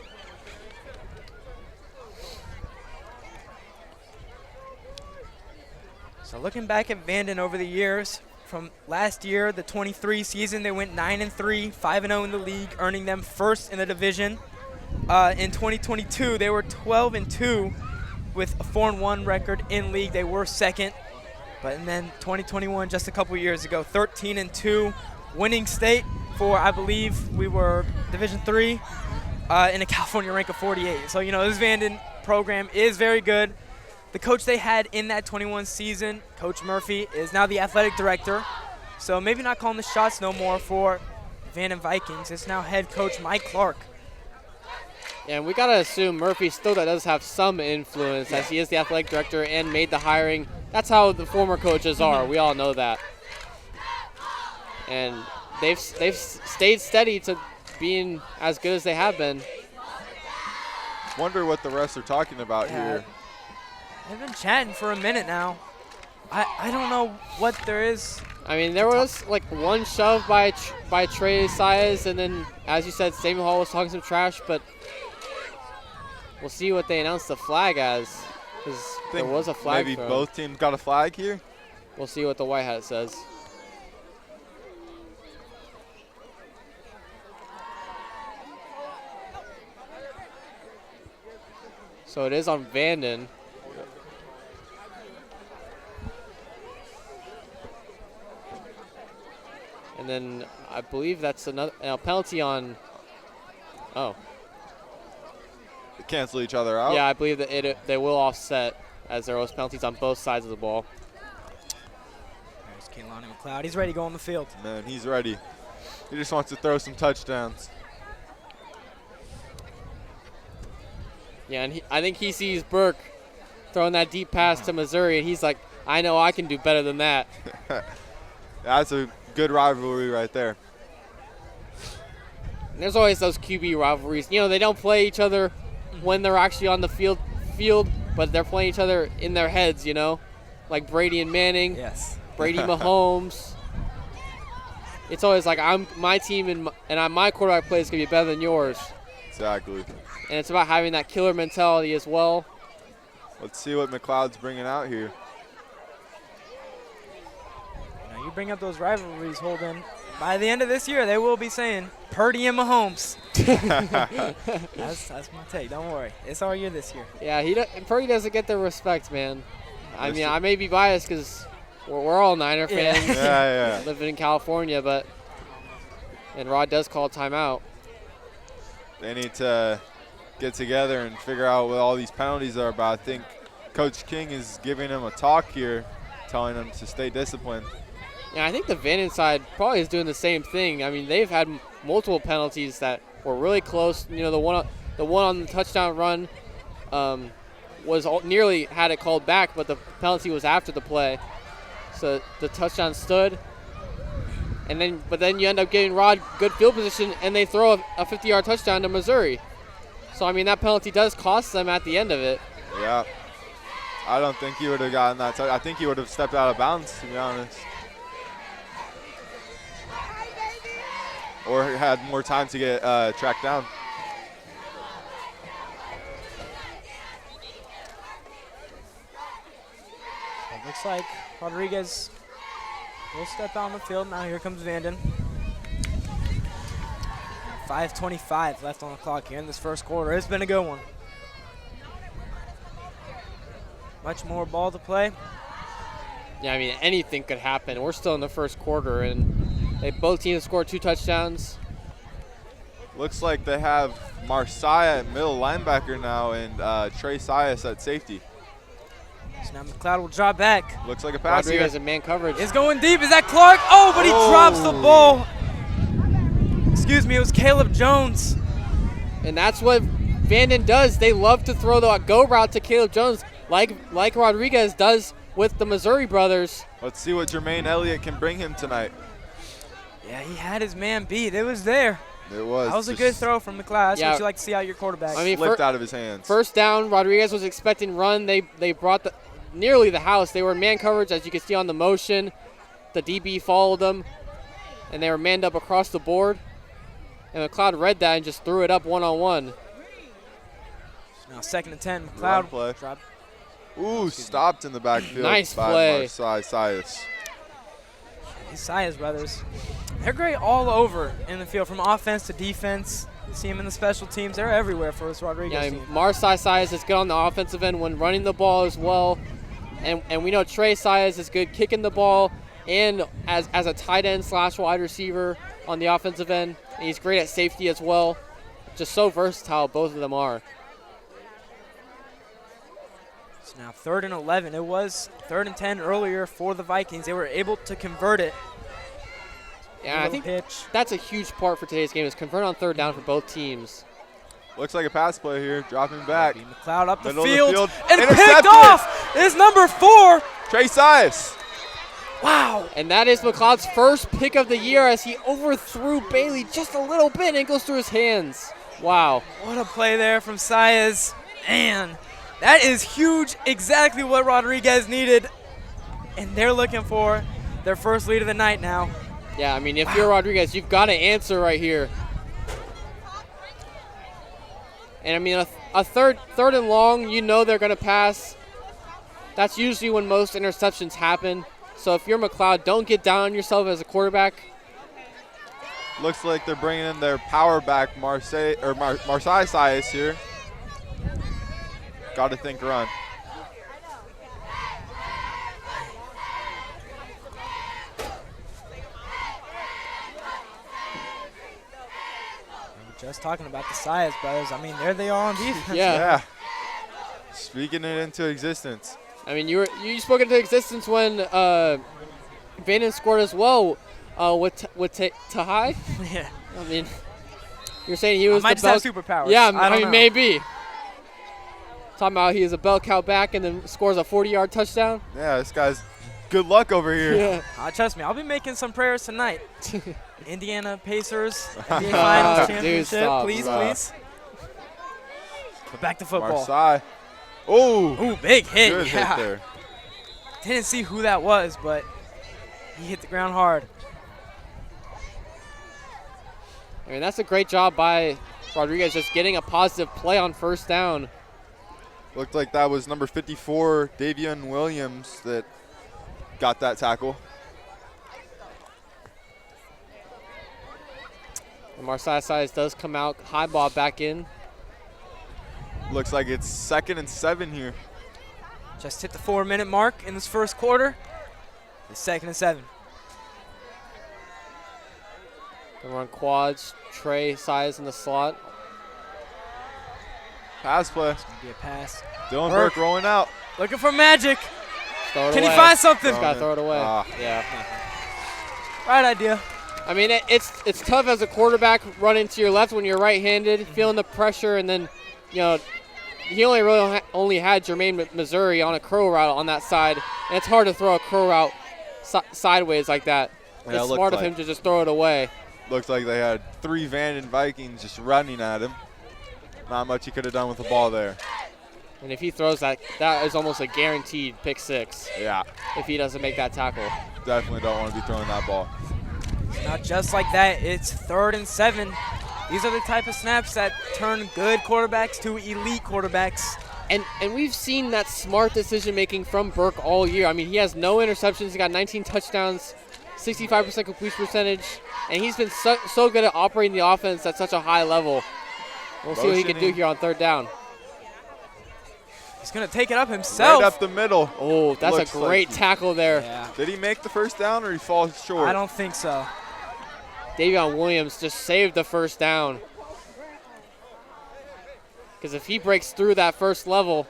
So looking back at Vanden over the years, from last year, the 23 season, they went 9-3, 5-0 in the league, earning them first in the division. In 2022, they were 12-2 with a 4-1 record in league. They were second. But and then 2021, just a couple years ago, 13-2, winning state for, I believe, we were Division III in a California rank of 48. So, this Vanden program is very good. The coach they had in that 21 season, Coach Murphy, is now the athletic director. So maybe not calling the shots no more for Vanden Vikings. It's now head coach Mike Clark. Yeah, and we got to assume Murphy still does have some influence as he is the athletic director and made the hiring. That's how the former coaches are. We all know that. And they've stayed steady to being as good as they have been. Wonder what the rest are talking about here. They've been chatting for a minute now. I don't know what there is. I mean, there was like one shove by Trey Sias, and then, as you said, Samuel Hall was talking some trash, but we'll see what they announced the flag as, because there was a flag. Maybe both teams got a flag here? We'll see what the white hat says. So it is on Vanden. And then I believe that's another penalty on. Oh. They cancel each other out? Yeah, I believe that they will offset, as there was penalties on both sides of the ball. There's Solano McLeod. He's ready to go on the field. Man, he's ready. He just wants to throw some touchdowns. Yeah, and I think he sees Burke throwing that deep pass to Missouri, and he's like, I know I can do better than that. That's a good rivalry right there. And there's always those QB rivalries. They don't play each other when they're actually on the field, but they're playing each other in their heads, like Brady and Manning. Yes. Brady Mahomes. It's always like my team and my quarterback play is going to be better than yours. Exactly. And it's about having that killer mentality as well. Let's see what McLeod's bringing out here. You bring up those rivalries, Holden. By the end of this year, they will be saying Purdy and Mahomes. That's my take. Don't worry. It's all year this year. Yeah, Purdy doesn't get the respect, man. I mean, I may be biased because we're all Niner fans living in California, and Rod does call timeout. They need to get together and figure out what all these penalties are about. I think Coach King is giving them a talk here, telling them to stay disciplined. Yeah, I think the Vanden side probably is doing the same thing. I mean, they've had multiple penalties that were really close. The one on the touchdown run was nearly had it called back, but the penalty was after the play, so the touchdown stood. But then you end up giving Rod good field position, and they throw a 50-yard touchdown to Missouri. So I mean, that penalty does cost them at the end of it. Yeah, I don't think he would have gotten that. I think he would have stepped out of bounds, to be honest. Or had more time to get tracked down. It looks like Rodriguez will step out on the field. Now here comes Vanden. 5:25 left on the clock here in this first quarter. It's been a good one. Much more ball to play. Yeah, I mean, anything could happen. We're still in the first quarter, and both teams scored 2 touchdowns. Looks like they have Marsiah at middle linebacker now and Trey Sias at safety. So now McLeod will drop back. Looks like a pass here. Rodriguez in man coverage. It's going deep. Is that Clark? Oh, but he drops the ball. Excuse me, it was Caleb Jones. And that's what Vanden does. They love to throw the go route to Caleb Jones, like Rodriguez does with the Missouri brothers. Let's see what Jermaine Elliott can bring him tonight. Yeah, he had his man beat. It was there. It was. That was a good throw from McLeod. That's Yeah. what you like to see out of your quarterback. I mean, Slipped out of his hands. First down, Rodriguez was expecting run. They brought nearly the house. They were man coverage, as you can see on the motion. The DB followed them, and they were manned up across the board. And McLeod read that and just threw it up one-on-one. Now 2nd and 10. Run McLeod play. drop. Ooh, stopped in the backfield Nice by play. Sias. These Sias brothers, they're great all over in the field, from offense to defense. You see them in the special teams. They're everywhere for this Rodriguez team. Marsai Sias is good on the offensive end when running the ball as well. And we know Trey Sias is good kicking the ball and as a tight end / wide receiver on the offensive end. And he's great at safety as well. Just so versatile, both of them are. It's now 3rd and 11. It was 3rd and 10 earlier for the Vikings. They were able to convert it. Yeah, I think that's a huge part for today's game is convert on 3rd down for both teams. Looks like a pass play here, dropping back. McLeod up the Middle of field, and Intercepted. picked off is number 4. Trey Sias. Wow. And that is McLeod's first pick of the year as he overthrew Bailey just a little bit and it goes through his hands. Wow. What a play there from Sias. Man, that is huge. Exactly what Rodriguez needed. And they're looking for their first lead of the night now. Yeah, I mean, if you're Rodriguez, you've got to answer right here. And I mean, a third and long, you know they're going to pass. That's usually when most interceptions happen. So if you're McLeod, don't get down on yourself as a quarterback. Looks like they're bringing in their power back, Marsai Sias here. Got to think run. Just talking about the Sias brothers. I mean, there they are on defense. Yeah. Speaking it into existence. I mean, you spoke into existence when Vanden scored as well with Tahai. Yeah. I mean, you're saying he was might the just bell. have superpowers. Yeah, I don't know. maybe. Talking about he is a bell cow back and then scores a 40-yard touchdown. Yeah, this guy's good luck over here. Yeah. Trust me, I'll be making some prayers tonight. Indiana Pacers, NBA Finals Championship, stop. please. But back to football. Marsai. Oh, Ooh, big hit. good hit there. Didn't see who that was, but he hit the ground hard. I mean, that's a great job by Rodriguez just getting a positive play on 1st down. Looked like that was number 54, Davion Williams, that got that tackle. And Marsai Sias does come out, high ball back in. Looks like it's 2nd and 7 here. Just hit the 4-minute mark in this first quarter. It's 2nd and 7. They run quads, Trey Sias in the slot. Pass play. It's going to be a pass. Dylan Burke rolling out. Looking for magic. Throw it Can away. he find something? Just gotta throw it away. Yeah. Right idea. I mean, it's tough as a quarterback running to your left when you're right-handed, feeling the pressure, and then, you know, he only had Jermaine Missouri on a curl route on that side, and it's hard to throw a curl route sideways like that. Yeah, it's smart of him to just throw it away. Looks like they had 3 Vanden Vikings just running at him. Not much he could have done with the ball there. And if he throws that, that is almost a guaranteed pick 6. Yeah. If he doesn't make that tackle. Definitely don't want to be throwing that ball. Now just like that, it's 3rd and 7. These are the type of snaps that turn good quarterbacks to elite quarterbacks. And we've seen that smart decision-making from Burke all year. I mean, he has no interceptions. He got 19 touchdowns, 65% completion percentage, and he's been so good at operating the offense at such a high level. We'll see what he can do here on 3rd down. He's going to take it up himself. Right up the middle. Oh, that's a great tackle there. Yeah. Did he make the 1st down or he falls short? I don't think so. Davion Williams just saved the 1st down. Because if he breaks through that first level,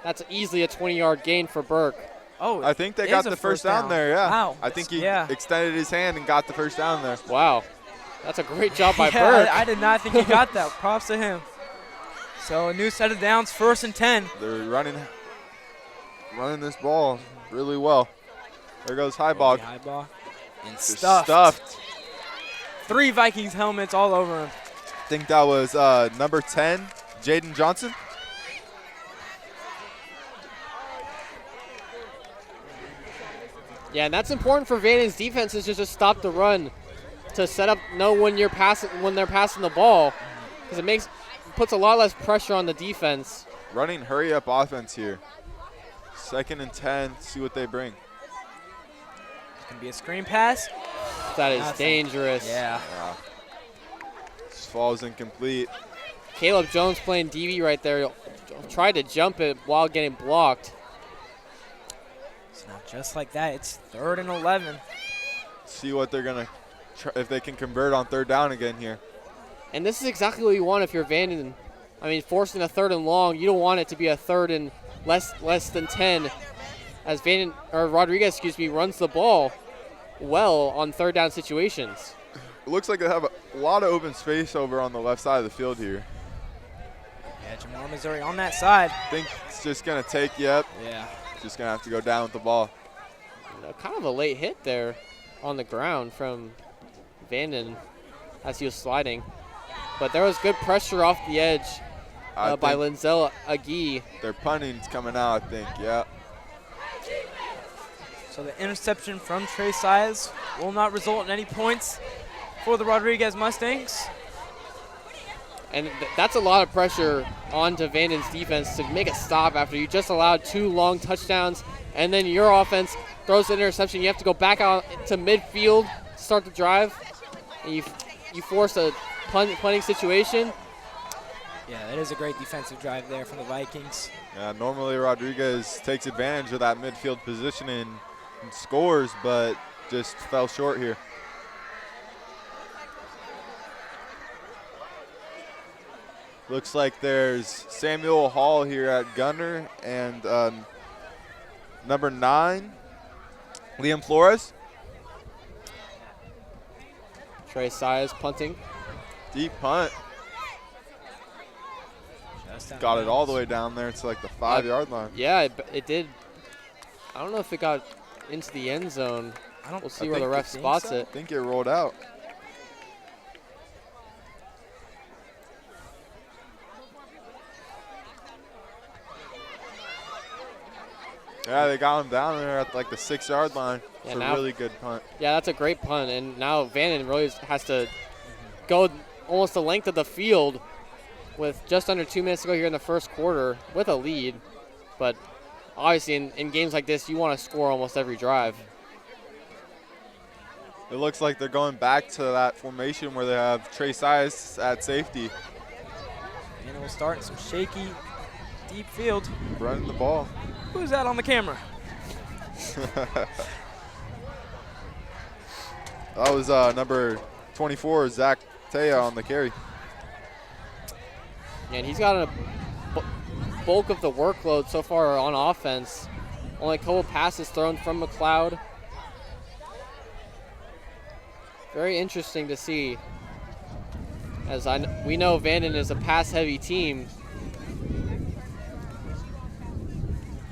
that's easily a 20-yard gain for Burke. Oh, I think they got the first down there, yeah. Wow. I think he extended his hand and got the 1st down there. Wow. That's a great job by Burke. I did not think he got that. Props to him. So a new set of downs, 1st and 10. They're running this ball really well. There goes Highbog. High ball. And Just stuffed. stuffed. 3 Vikings helmets all over him. I think that was number 10, Jaden Johnson. Yeah, and that's important for Vanden's defense is just to stop the run, to set up, know when they're passing the ball, because it puts a lot less pressure on the defense. Running hurry up offense here. 2nd and 10. See what they bring. It's gonna be a screen pass. That is dangerous. Yeah. Just falls incomplete. Caleb Jones playing DB right there. Tried to jump it while getting blocked. So now just like that, it's 3rd and 11. See what they're gonna try, if they can convert on 3rd down again here. And this is exactly what you want if you're Vanden. I mean, forcing a 3rd and long, you don't want it to be a 3rd and less than 10, as Rodriguez, runs the ball well on 3rd down situations. It looks like they have a lot of open space over on the left side of the field here. Yeah, Jamar Missouri on that side. I think it's just gonna take you up. Yeah. Just gonna have to go down with the ball. Kind of a late hit there on the ground from Vanden as he was sliding. But there was good pressure off the edge by Linzel Agee. Their punting's coming out, I think, yeah. So the interception from Trey Size will not result in any points for the Rodriguez Mustangs. And that's a lot of pressure onto Vanden's defense to make a stop after you just allowed 2 long touchdowns, and then your offense throws the interception. You have to go back out to midfield to start the drive, and you force a punting situation. Yeah, that is a great defensive drive there from the Vikings. Yeah, normally Rodriguez takes advantage of that midfield positioning and scores, but just fell short here. Looks like there's Samuel Hall here at gunner and number 9, Liam Flores. Trey Size punting. Deep punt. Got it all the way down there to like the 5-yard line. Yeah, it did. I don't know if it got into the end zone. We'll see where the ref spots it. I think it rolled out. Yeah, they got him down there at like the 6-yard line. It's a really good punt. Yeah, that's a great punt. And now Vanden really has to go almost the length of the field with just under 2 minutes to go here in the first quarter with a lead. But obviously in games like this, you want to score almost every drive. It looks like they're going back to that formation where they have Trey Size at safety. And we'll start in some shaky, deep field. Running the ball. Who's that on the camera? That was number 24, Zach Taya, on the carry. And he's got a bulk of the workload so far on offense. Only a couple passes thrown from McLeod. Very interesting to see, as we know Vanden is a pass-heavy team.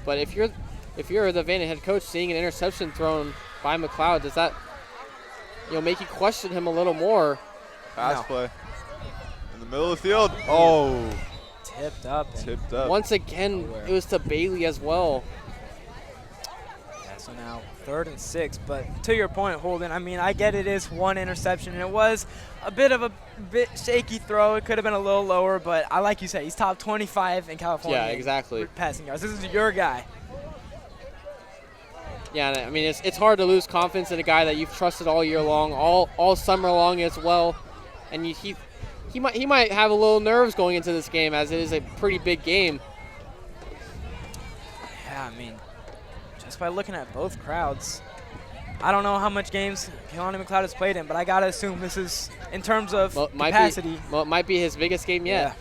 But if you're the Vanden head coach, seeing an interception thrown by McLeod, does that make you question him a little more? Pass play in the middle of the field. Oh, tipped up. Tipped up. Once again, it was to Bailey as well. Yeah, so now 3rd and 6. But to your point, Holden, I mean, I get it is 1 interception, and it was a bit shaky throw. It could have been a little lower, but I like you said, he's top 25 in California. Yeah, exactly. Passing yards. This is your guy. Yeah, I mean, it's hard to lose confidence in a guy that you've trusted all year long, all summer long as well. And he might have a little nerves going into this game, as it is a pretty big game. Yeah, I mean, just by looking at both crowds, I don't know how much games Kehlani McLeod has played in, but I got to assume this is, in terms of capacity. It might be his biggest game yet.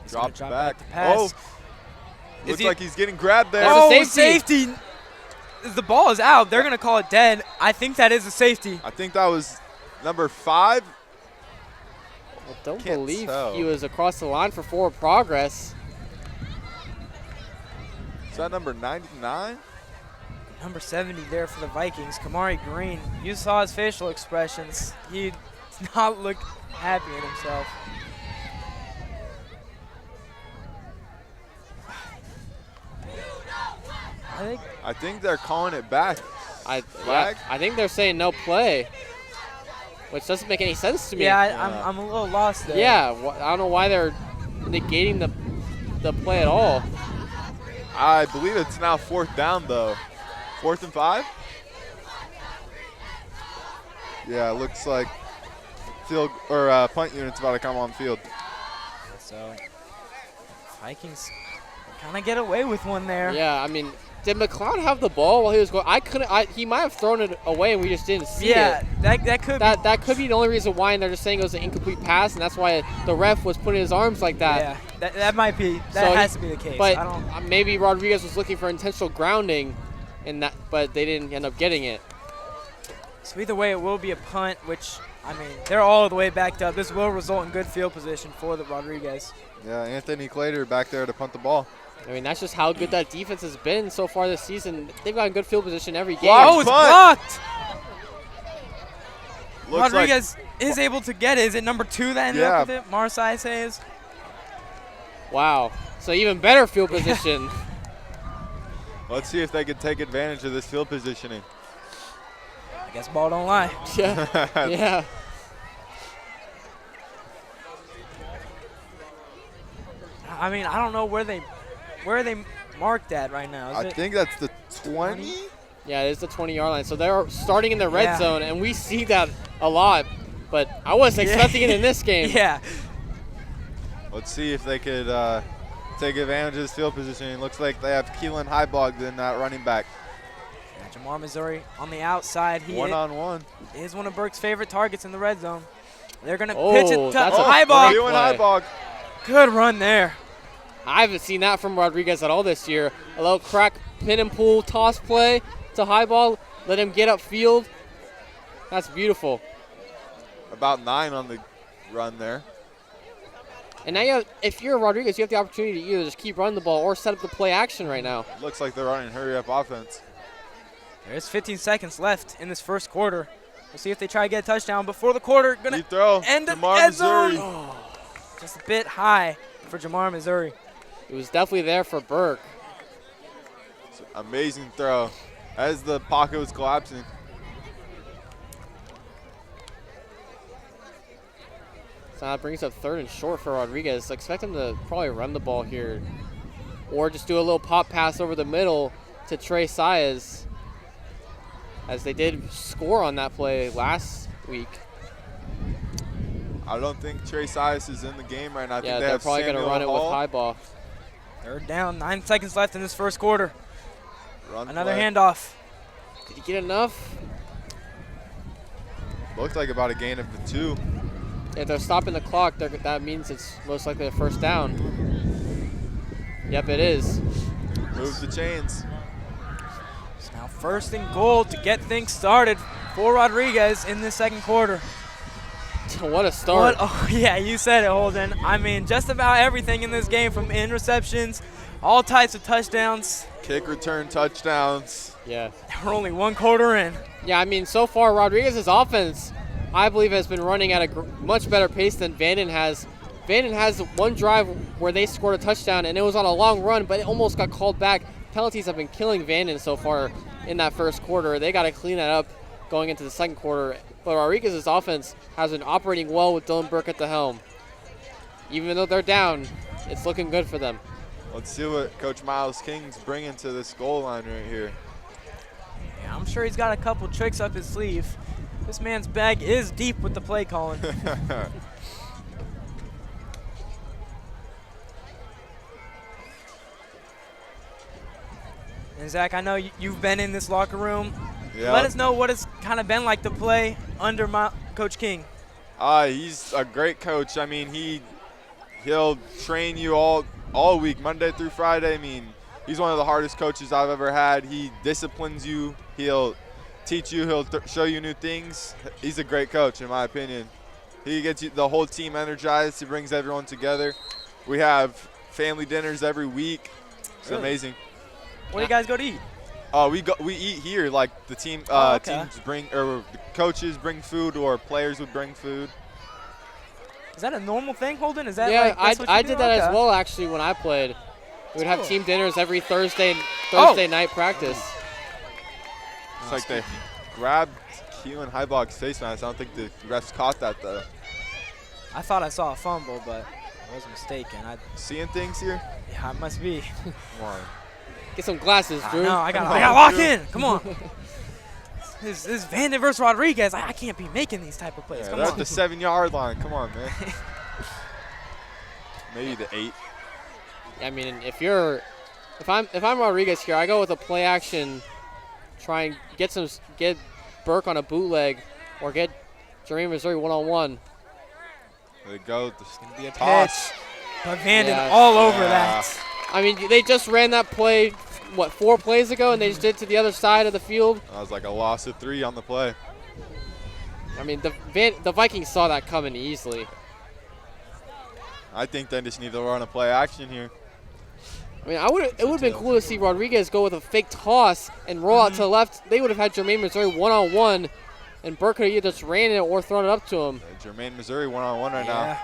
Yeah. Drops back. Oh. Looks like he's getting grabbed there. Oh, safety. The ball is out. They're going to call it dead. I think that is a safety. I think that was number 5. I don't believe he was across the line for forward progress. Is that number 99? Number 70 there for the Vikings, Kamari Green. You saw his facial expressions. He did not look happy in himself. I think they're calling it back. I think they're saying no play, which doesn't make any sense to me. Yeah, I'm a little lost there. Yeah, I don't know why they're negating the play at all. I believe it's now 4th down, though. 4th and 5? Yeah, it looks like punt unit's about to come on field. So, Vikings kind of get away with one there. Yeah, I mean, did McLeod have the ball while he was going? He might have thrown it away and we just didn't see it. Yeah, that could be. That could be the only reason why, and they're just saying it was an incomplete pass, and that's why the ref was putting his arms like that. Yeah, that might be. That has to be the case. But maybe Rodriguez was looking for intentional grounding, but they didn't end up getting it. So either way, it will be a punt, which, I mean, they're all the way backed up. This will result in good field position for the Rodriguez. Yeah, Anthony Clater back there to punt the ball. I mean, that's just how good that defense has been so far this season. They've got a good field position every game. Oh, it's blocked! Looks Rodriguez is able to get it. Is it number 2 that ended up with it? Marsai says. Wow. So even better field position. Let's see if they can take advantage of this field positioning. I guess ball don't lie. Yeah. Yeah. I mean, I don't know where they marked at right now. I think that's the 20? Yeah, it is the 20-yard line. So they're starting in the red zone, and we see that a lot. But I wasn't expecting it in this game. Yeah. Let's see if they could take advantage of this field positioning. Looks like they have Keelan Heiblog in that running back. Yeah, Jamar Missouri on the outside. One-on-one. He is one of Burke's favorite targets in the red zone. They're going to pitch it to Heiblog. Heiblog. Good run there. I haven't seen that from Rodriguez at all this year. A little crack, pin and pull, toss play to high ball. Let him get upfield. That's beautiful. About 9 on the run there. And now, if you're Rodriguez, you have the opportunity to either just keep running the ball or set up the play action right now. Looks like they're running hurry-up offense. There's 15 seconds left in this first quarter. We'll see if they try to get a touchdown before the quarter. Gonna end the end zone. Oh, just a bit high for Jamar Missouri. It was definitely there for Burke. Amazing throw as the pocket was collapsing. So that brings up 3rd and short for Rodriguez. I expect him to probably run the ball here or just do a little pop pass over the middle to Trey Saez, as they did score on that play last week. I don't think Trey Saez is in the game right now. I think they're probably going to run it with high ball. They're down. 9 seconds left in this first quarter. Another play. handoff. Did he get enough? Looks like about a gain of 2. If they're stopping the clock, that means it's most likely a first down. Yep, it is. Move the chains. It's now 1st and goal to get things started for Rodriguez in the second quarter. What a start. Yeah, you said it, Holden. I mean, just about everything in this game, from interceptions, all types of touchdowns. Kick return touchdowns. Yeah. We're only 1 quarter in. Yeah, I mean, so far Rodriguez's offense, I believe, has been running at a much better pace than Vanden has. Vanden has one drive where they scored a touchdown, and it was on a long run, but it almost got called back. Penalties have been killing Vanden so far in that first quarter. They got to clean that up going into the second quarter. But Rodriguez's offense has been operating well with Dylan Burke at the helm. Even though they're down, it's looking good for them. Let's see what Coach Miles King's bringing to this goal line right here. Yeah, I'm sure he's got a couple tricks up his sleeve. This man's bag is deep with the play calling. And Zach, I know you've been in this locker room. Yeah. Let us know what it's kind of been like to play under Coach King. He's a great coach. I mean, he'll train you all week, Monday through Friday. I mean, he's one of the hardest coaches I've ever had. He disciplines you. He'll teach you. He'll show you new things. He's a great coach, in my opinion. He gets the whole team energized. He brings everyone together. We have family dinners every week. It's Really? amazing. Where do you guys go to eat? We eat here. Like the team okay. teams bring, or the coaches bring food, or players would bring food. Is that a normal thing, Holden? Is that Yeah, like, that's what you I do? did that as Okay. well actually when I played. We would have Cool. team dinners every Thursday Oh. night practice. It's like they grabbed Keelan Heibach's face mask. I don't think the refs caught that though. I thought I saw a fumble, but I was mistaken. Seeing things here? Yeah, it must be. Come on. Get some glasses, Drew. No, I got Come to on, lock Drew. in. Come on. This is Vanden versus Rodriguez. I can't be making these type of plays. Yeah, Come they're on. at the 7-yard line. Come on, man. Maybe the 8. I mean, if I'm Rodriguez here, I go with a play action, try and get Burke on a bootleg, or get Jermaine Missouri 1-on-1. There they go. Gonna be a Toss. pitch. But Vanden Yeah. all over Yeah. that. I mean, they just ran that play, 4 plays ago, and they just did it to the other side of the field. That was like a loss of 3 on the play. I mean, the Vikings saw that coming easily. I think they just need to run a play action here. I mean, it would have been cool to see Rodriguez go with a fake toss and roll out to the left. They would have had Jermaine Missouri 1-on-1, and Burke could have either just ran it or thrown it up to him. Jermaine Missouri 1-on-1 right now.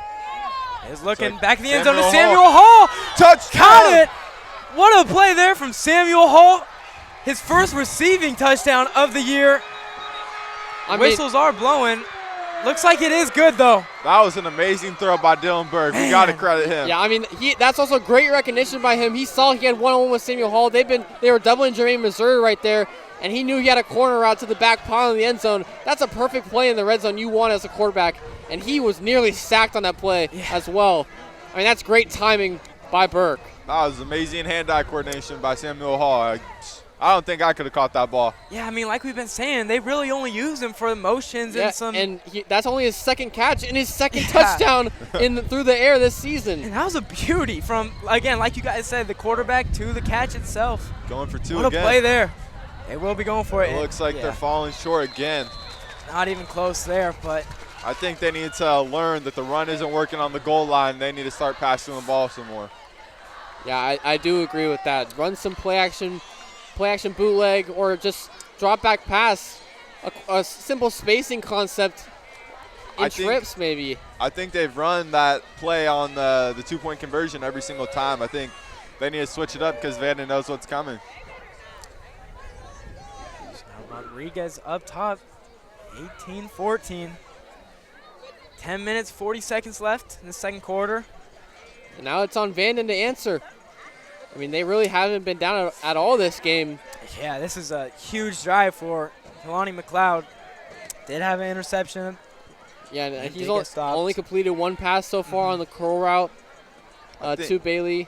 He's looking like back in the end zone to Samuel Samuel Hall. Touchdown! Caught it. What a play there from Samuel Hall. His first receiving touchdown of the year. Whistles are blowing. Looks like it is good, though. That was an amazing throw by Dylan Berg. We got to credit him. Yeah, I mean, that's also great recognition by him. He saw he had 1-on-1 with Samuel Hall. They were doubling Jermaine Missouri right there, and he knew he had a corner route to the back pile in the end zone. That's a perfect play in the red zone you want as a quarterback, and he was nearly sacked on that play as well. I mean, that's great timing by Burke. That was amazing hand-eye coordination by Samuel Hall. I don't think I could have caught that ball. Yeah, I mean, like we've been saying, they really only use him for the motions and some. And that's only his second catch and his second touchdown through the air this season. And that was a beauty from, again, like you guys said, the quarterback to the catch itself. Going for 2 What again. a play there. They will be going for it. It looks like they're falling short again. Not even close there, but I think they need to learn that the run isn't working on the goal line. They need to start passing the ball some more. Yeah, I do agree with that. Run some play action bootleg, or just drop back pass, a simple spacing concept in trips maybe. I think they've run that play on the 2-point conversion every single time. I think they need to switch it up because Vanden knows what's coming. now Rodriguez up top, 18-14. 10 minutes, 40 seconds left in the second quarter. And now it's on Vanden to answer. I mean, they really haven't been down at all this game. Yeah, this is a huge drive for Kalani McLeod. Did have an interception. Yeah, and Did he's get stopped. only completed 1 pass so far on the curl route to Bailey.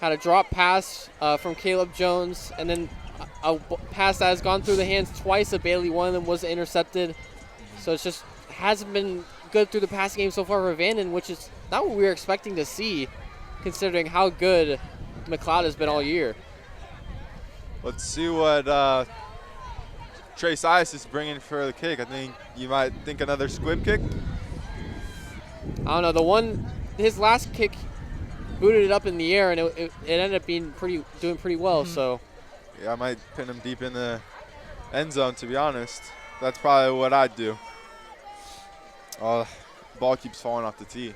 Had a drop pass from Caleb Jones, and then a pass that has gone through the hands twice of Bailey. One of them was intercepted. So it's just hasn't been good through the passing game so far for Vanden, which is not what we were expecting to see, considering how good McLeod has been all year. Let's see what Trey Sias is bringing for the kick. I think you might think another squib kick. I don't know. His last kick booted it up in the air, and it ended up being doing pretty well. So, yeah, I might pin him deep in the end zone, to be honest. That's probably what I'd do. Oh, ball keeps falling off the tee.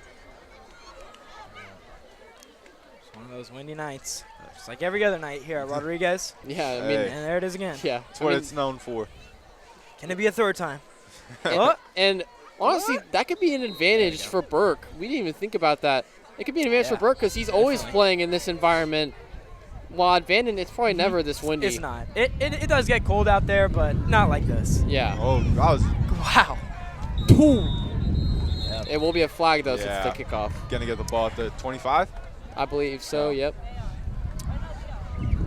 It's one of those windy nights, just like every other night here at Rodriguez. yeah, I mean, Hey. And there it is again. yeah. That's what it's known for. Can it be a third time? And honestly, that could be an advantage for Burke. We didn't even think about that. It could be an advantage for Burke because he's always playing in this environment. While at Vanden, it's probably never this windy. It's not. It does get cold out there, but not like this. Yeah. Oh, that was Wow. It will be a flag, though, Yeah. since the kickoff. going to get the ball at the 25. I believe so, yep.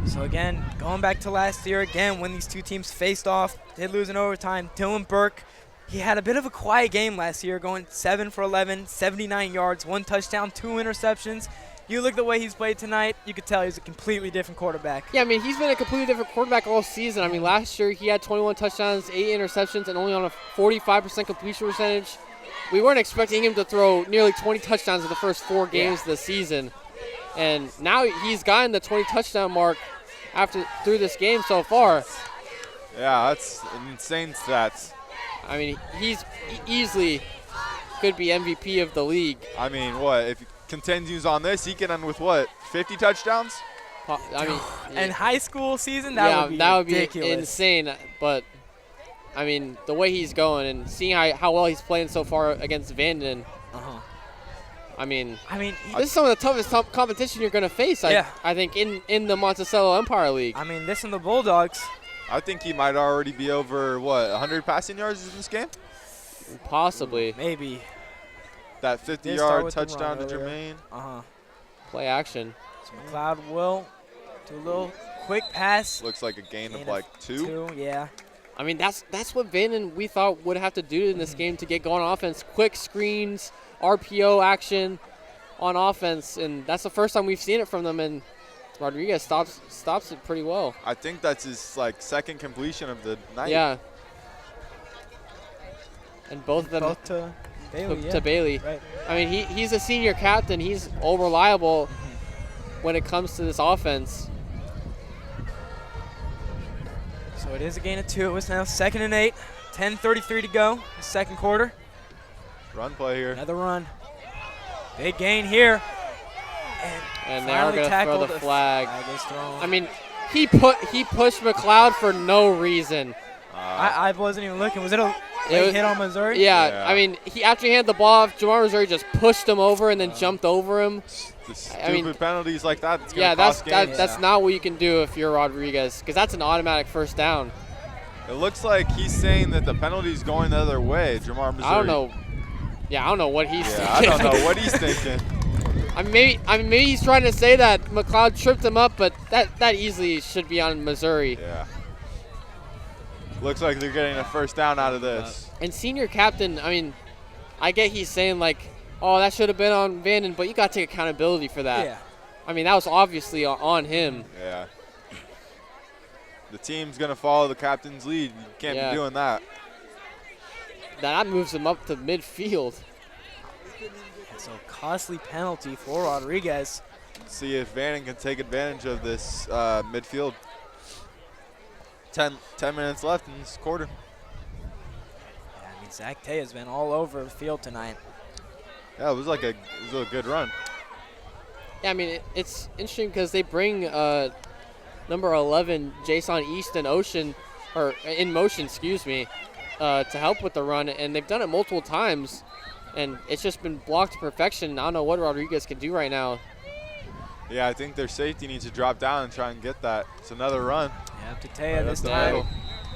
So again, going back to last year, again, when these two teams faced off, did lose in overtime. Dylan Burke, he had a bit of a quiet game last year, going 7 for 11, 79 yards, 1 touchdown, 2 interceptions. You look at the way he's played tonight, you could tell he's a completely different quarterback. Yeah, I mean, he's been a completely different quarterback all season. I mean, last year he had 21 touchdowns, 8 interceptions, and only on a 45% completion percentage. We weren't expecting him to throw nearly 20 touchdowns in the first 4 games of the season. And now he's gotten the 20 touchdown mark through this game so far. Yeah, that's insane stats. I mean, he's easily could be MVP of the league. I mean, what? If he continues on this, he can end with what? 50 touchdowns? I mean, And high school season, that would be ridiculous. Insane. But I mean, the way he's going and seeing how well he's playing so far against Vanden. I mean, this is some of the toughest competition you're going to face. I think in the Monticello Empire League. I mean, this and the Bulldogs. I think he might already be over, 100 passing yards in this game? Possibly. Maybe. That 50-yard touchdown to Jermaine. Play action. So McLeod will do a little quick pass. Looks like a gain of like 2. Yeah. I mean, that's what Vanden we thought would have to do in this game to get going on offense. Quick screens, RPO action on offense, and that's the first time we've seen it from them, and Rodriguez stops it pretty well. I think that's his second completion of the night. Yeah. And both of them to Bailey. to Bailey. Right. I mean, he's a senior captain. He's all reliable when it comes to this offense. So it is a gain of 2. It's now 2nd and 8. 10:33 to go. The second quarter. Run play here. Another run. Big gain here. And they are going to throw the flag. Flag is thrown. I mean, he pushed McLeod for no reason. I wasn't even looking. Was it a late hit on Missouri? Yeah. I mean, after he handed the ball off, Jamar Missouri just pushed him over and then jumped over him. The stupid penalties like that. It's that's not what you can do if you're Rodriguez, because that's an automatic first down. It looks like he's saying that the penalty's going the other way, Jamar Missouri. I don't know. Yeah, I don't know what he's thinking. I don't know what he's thinking. Maybe he's trying to say that McLeod tripped him up, but that easily should be on Missouri. Yeah. Looks like they're getting a first down out of this. And senior captain, I mean, I get he's saying like, oh, that should have been on Vanden, but you got to take accountability for that. Yeah. I mean, that was obviously on him. Yeah. The team's going to follow the captain's lead. You can't be doing that. That moves him up to midfield. So costly penalty for Rodriguez. See if Vanden can take advantage of this midfield. 10 minutes left in this quarter. Yeah, I mean, Zach Tay has been all over the field tonight. Yeah, it was a good run. Yeah, I mean, it's interesting because they bring number 11, Jason East in motion, excuse me, to help with the run, and they've done it multiple times, and it's just been blocked to perfection. I don't know what Rodriguez can do right now. Yeah, I think their safety needs to drop down and try and get that. It's another run. Yeah, Tatea this time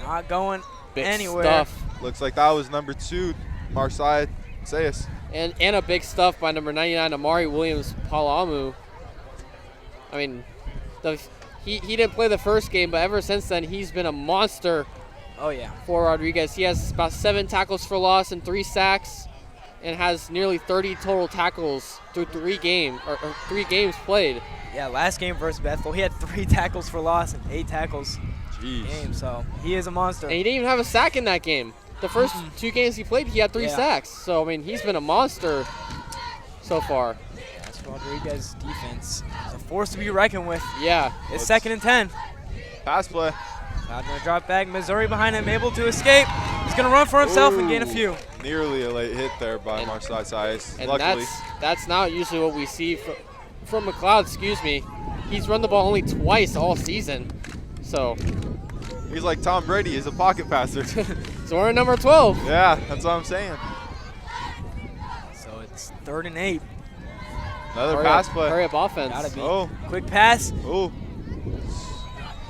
not going anywhere. Stuff. Looks like that was number 2, Marseille Sayas. And a big stuff by number 99, Amari Williams-Palamu. I mean, he didn't play the first game, but ever since then, he's been a monster. Oh, yeah. For Rodriguez. He has about 7 tackles for loss and 3 sacks, and has nearly 30 total tackles through 3 games played. Yeah, last game versus Bethel, he had 3 tackles for loss and 8 tackles game, so he is a monster. And he didn't even have a sack in that game. The first 2 games he played, he had 3 sacks. So, I mean, he's been a monster so far. That's Rodriguez's defense. It's a force to be reckoned with. Yeah. It's 2nd and 10. Pass play. Not going to drop back. Missouri behind him, able to escape. He's going to run for himself and gain a few. Nearly a late hit there by Marseille Sayas. And luckily. that's not usually what we see from McLeod, excuse me. He's run the ball only twice all season. So he's like Tom Brady. He's a pocket passer. So we're at number 12. Yeah, that's what I'm saying. So it's 3rd and 8. Another pass play. Hurry up offense. Gotta be. Quick pass. Oh.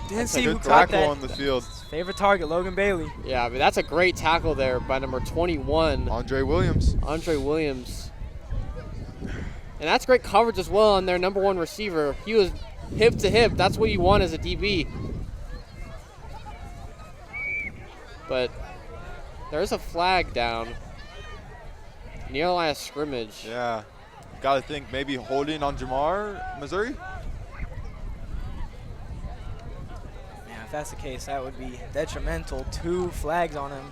Didn't see who caught that. On the field. Favorite target, Logan Bailey. Yeah, I mean, that's a great tackle there by number 21. Andre Williams. And that's great coverage as well on their number 1 receiver. He was hip to hip. That's what you want as a DB. But there's a flag down near the line of scrimmage. Yeah. Got to think maybe holding on Jamar Missouri. Yeah, if that's the case, that would be detrimental. 2 flags on him.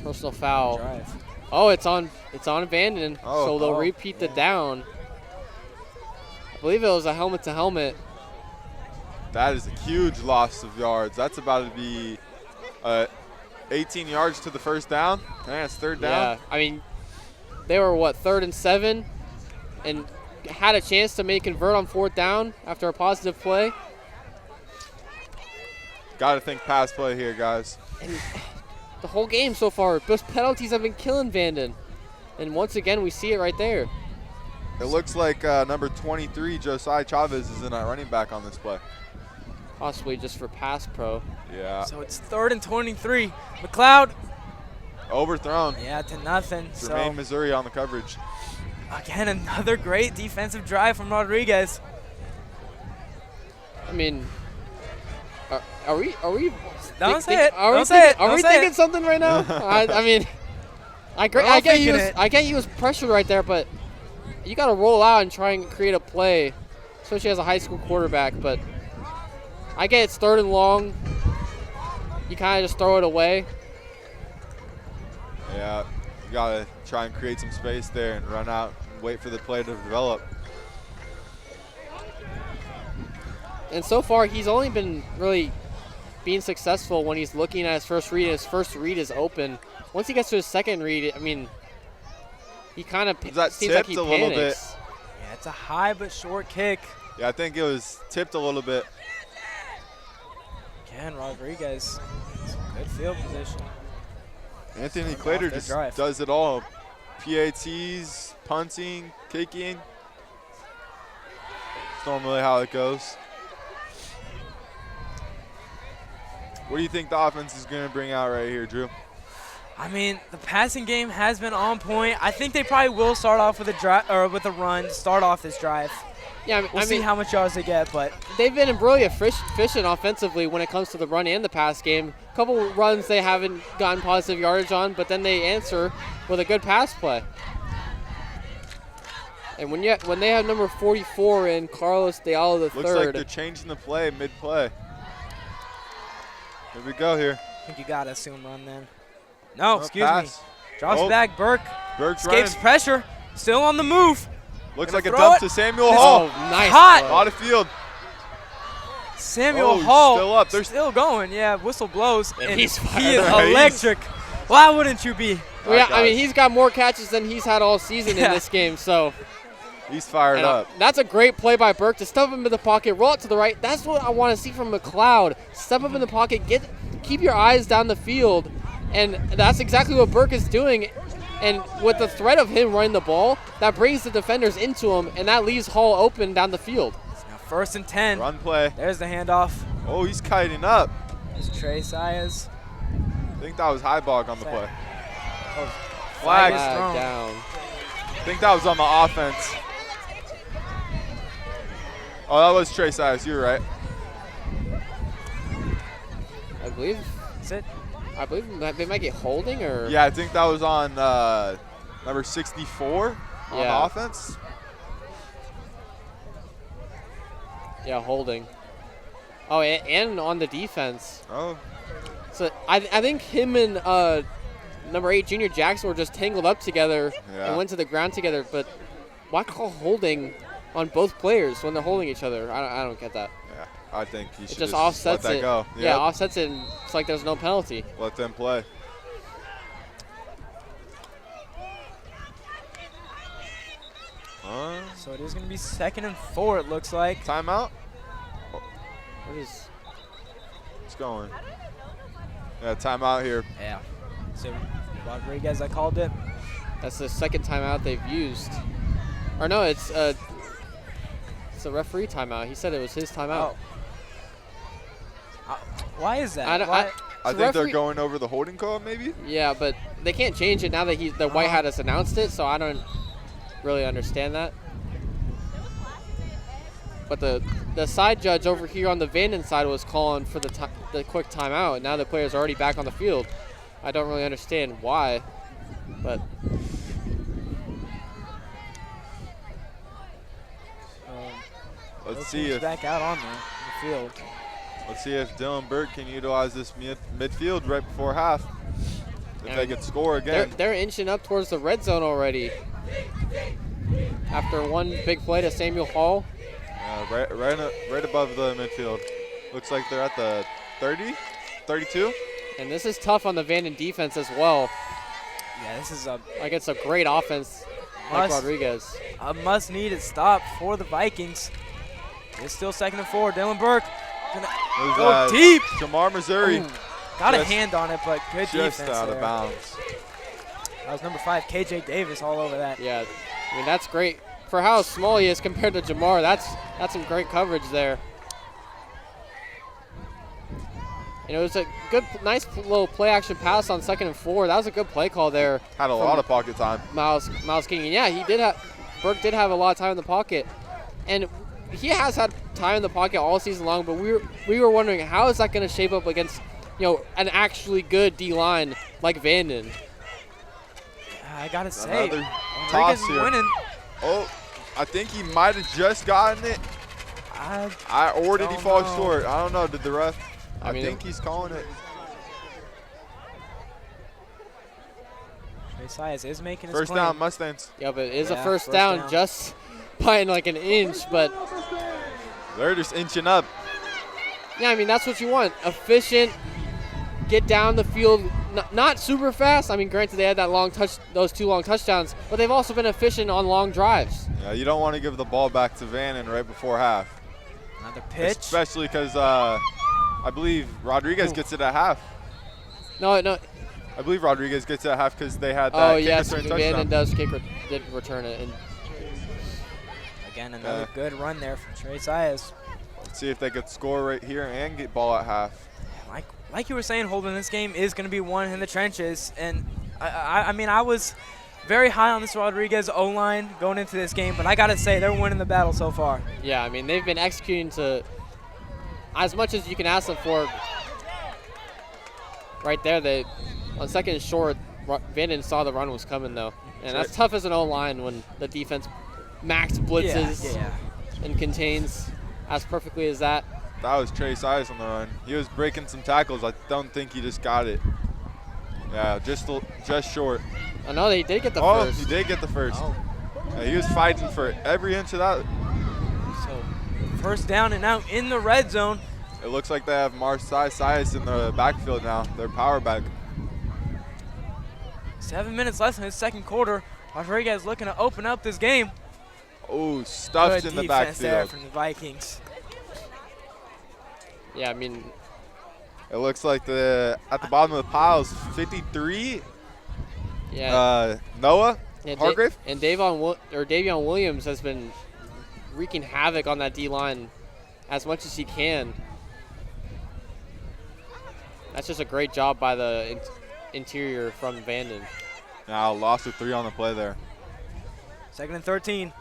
Personal foul. Drive. Oh, it's on Vanden, so they'll repeat the down. I believe it was a helmet to helmet. That is a huge loss of yards. That's about to be 18 yards to the first down. And it's third down. Yeah, I mean, they were, what, 3rd and 7? And had a chance to maybe convert on 4th down after a positive play. Got to think pass play here, guys. And the whole game so far, those penalties have been killing Vanden. And once again, we see it right there. It looks like number 23, Josiah Chavez, is in at running back on this play. Possibly just for pass pro. Yeah. So it's 3rd and 23. McLeod. Overthrown. Yeah, to nothing. Jermaine, So Missouri on the coverage. again, another great defensive drive from Rodriguez. I mean, are we Don't say it. Are we Don't say it. Are Don't we say thinking it. something right now? I mean, I We're all get thinking it. I get he was pressured right there, but you got to roll out and try and create a play, especially as a high school quarterback. But I get it's 3rd and long. You kind of just throw it away. Yeah, you got to try and create some space there and run out and wait for the play to develop. And so far, he's only been really being successful when he's looking at his first read. His first read is open. Once he gets to his second read, I mean, he kind of seems like he tipped a little bit? panics. Yeah, it's a high but short kick. Yeah, I think it was tipped a little bit. Again, Rodriguez. Good field position. Anthony Starting off Clater their just drive. does it all. PATs, punting, kicking. It's normally how it goes. What do you think the offense is going to bring out right here, Drew? I mean, the passing game has been on point. I think they probably will start off with a drive or with a run to start off this drive. Yeah, We'll see how much yards they get, but they've been really efficient offensively when it comes to the run and the pass game. A couple runs they haven't gotten positive yardage on, but then they answer with a good pass play. And when they have number 44 in Carlos Diallo the Looks like third, they're changing the play mid-play. Here we go here. I think you got to assume run then. No, No, excuse pass. me. Drops Oh. back. Burke Burke's escapes running. pressure. Still on the move. Looks Gonna like a throw dump it. to Samuel Oh, Hall. nice hot. play. A lot of field. Samuel Oh, he's Hall still up. There's- still going. Yeah, whistle blows. And And he's he fired is up. electric. Why wouldn't you be? Well, yeah, That I mean, guy's- he's got more catches than he's had all season in Yeah. this game. So He's fired and, up. that's a great play by Burke to step up into the pocket, roll it to the right. That's what I want to see from McLeod. Step up in the pocket, keep your eyes down the field, and that's exactly what Burke is doing. And with the threat of him running the ball, that brings the defenders into him, and that leaves Hall open down the field. Now 1st and 10. Run play. There's the handoff. Oh, he's kiting up. There's Trey Saez. I think that was Highbog on the play. Flag is Flag thrown. down. I think that was on the offense. Oh, that was Trey Size. You were right. I believe That's it. they might get holding or Yeah, I think that was on number 64 on Yeah. the offense. yeah, holding. Oh, and on the defense. Oh, So I think him and number 8 Junior Jackson were just tangled up together Yeah. and went to the ground together. But why call holding on both players when they're holding each other? I don't get that. yeah. I think he It should just let offsets that it. go. Yeah, Yep. offsets it. And it's like there's no penalty. Let them play. So it is going to be 2nd and 4, it looks like. Timeout. What is? It's going. Yeah, timeout here. Yeah. So Rodriguez, I called it. That's the second timeout they've used. Or no, it's a referee timeout. He said it was his timeout. Why is that? I don't- Why- I So think they're referee- going over the holding call, maybe. Yeah, but they can't change it now that the White Hat has announced it, so I don't really understand that. But the side judge over here on the Vanden side was calling for the quick timeout, and now the player's already back on the field. I don't really understand why, but Let's both see teams if back out on the field. Dylan Burke can utilize this midfield right before half. If Yeah. they can score again. they're inching up towards the red zone already. After one big play to Samuel Hall. Right above the midfield. Looks like they're at the 30, 32. And this is tough on the Vanden defense as well. Yeah, this is Like, it's a great offense like Rodriguez. a must-needed stop for the Vikings. It's still 2nd and 4. Dylan Burke gonna go deep. Jamar, Missouri. Ooh, got a hand on it, but good defense Just out there. of bounds. That was number 5, KJ Davis, all over that. Yeah, I mean, that's great. For how small he is compared to Jamar, that's some great coverage there. And it was a good, nice little play-action pass on 2nd and 4. That was a good play call there. Had a lot of pocket time. Miles King. And yeah, Burke did have a lot of time in the pocket. And he has had time in the pocket all season long, but we were wondering, how is that going to shape up against, an actually good D-line like Vanden? I got to say, Another Rodriguez toss is here. winning. Oh, I think he might have just gotten it. Or did he fall short? I don't know. Did the ref? I think he's calling it. Trey Sias is making his First claim. down, Mustangs. Yeah, but it is a first down just by like an inch, but They're just inching up. yeah, I mean, that's what you want. Efficient, get down the field, not super fast. I mean, granted, they had those 2 long touchdowns, but they've also been efficient on long drives. Yeah, you don't want to give the ball back to Vanden right before half. Another pitch. Especially because I believe Rodriguez gets it at half. No. I believe Rodriguez gets it at half because they had that Oh, kick yes, return Vanden touchdown. did return it. And Again, another good run there from Trey Sias. Let's see if they could score right here and get ball at half. Like you were saying, Holden, this game is going to be won in the trenches. And, I mean, I was very high on this Rodriguez O-line going into this game, but I got to say, they're winning the battle so far. yeah, I mean, they've been executing to as much as you can ask them for. Right there, on 2nd and short, Vanden saw the run was coming, though. And that's tough as an O-line when the defense max blitzes and contains as perfectly as that. That was Trey Sias on the run. He was breaking some tackles. I don't think he just got it. Yeah, just short. I know they did get the first. Oh, he did get the first. Oh. Yeah, he was fighting for every inch of that. So, first down and out in the red zone. It looks like they have Sias in the backfield now. Their power back. 7 minutes left in the 2nd quarter. Rodriguez looking to open up this game. Oh, stuffed Good in the defense there backfield. from the Vikings. Yeah, I mean, It looks like at the bottom of the pile is 53. yeah. Noah Yeah, Hargrave. And Davion Williams has been wreaking havoc on that D-line as much as he can. That's just a great job by the interior from Vanden. Now lost of 3 on the play there. 2nd and 13.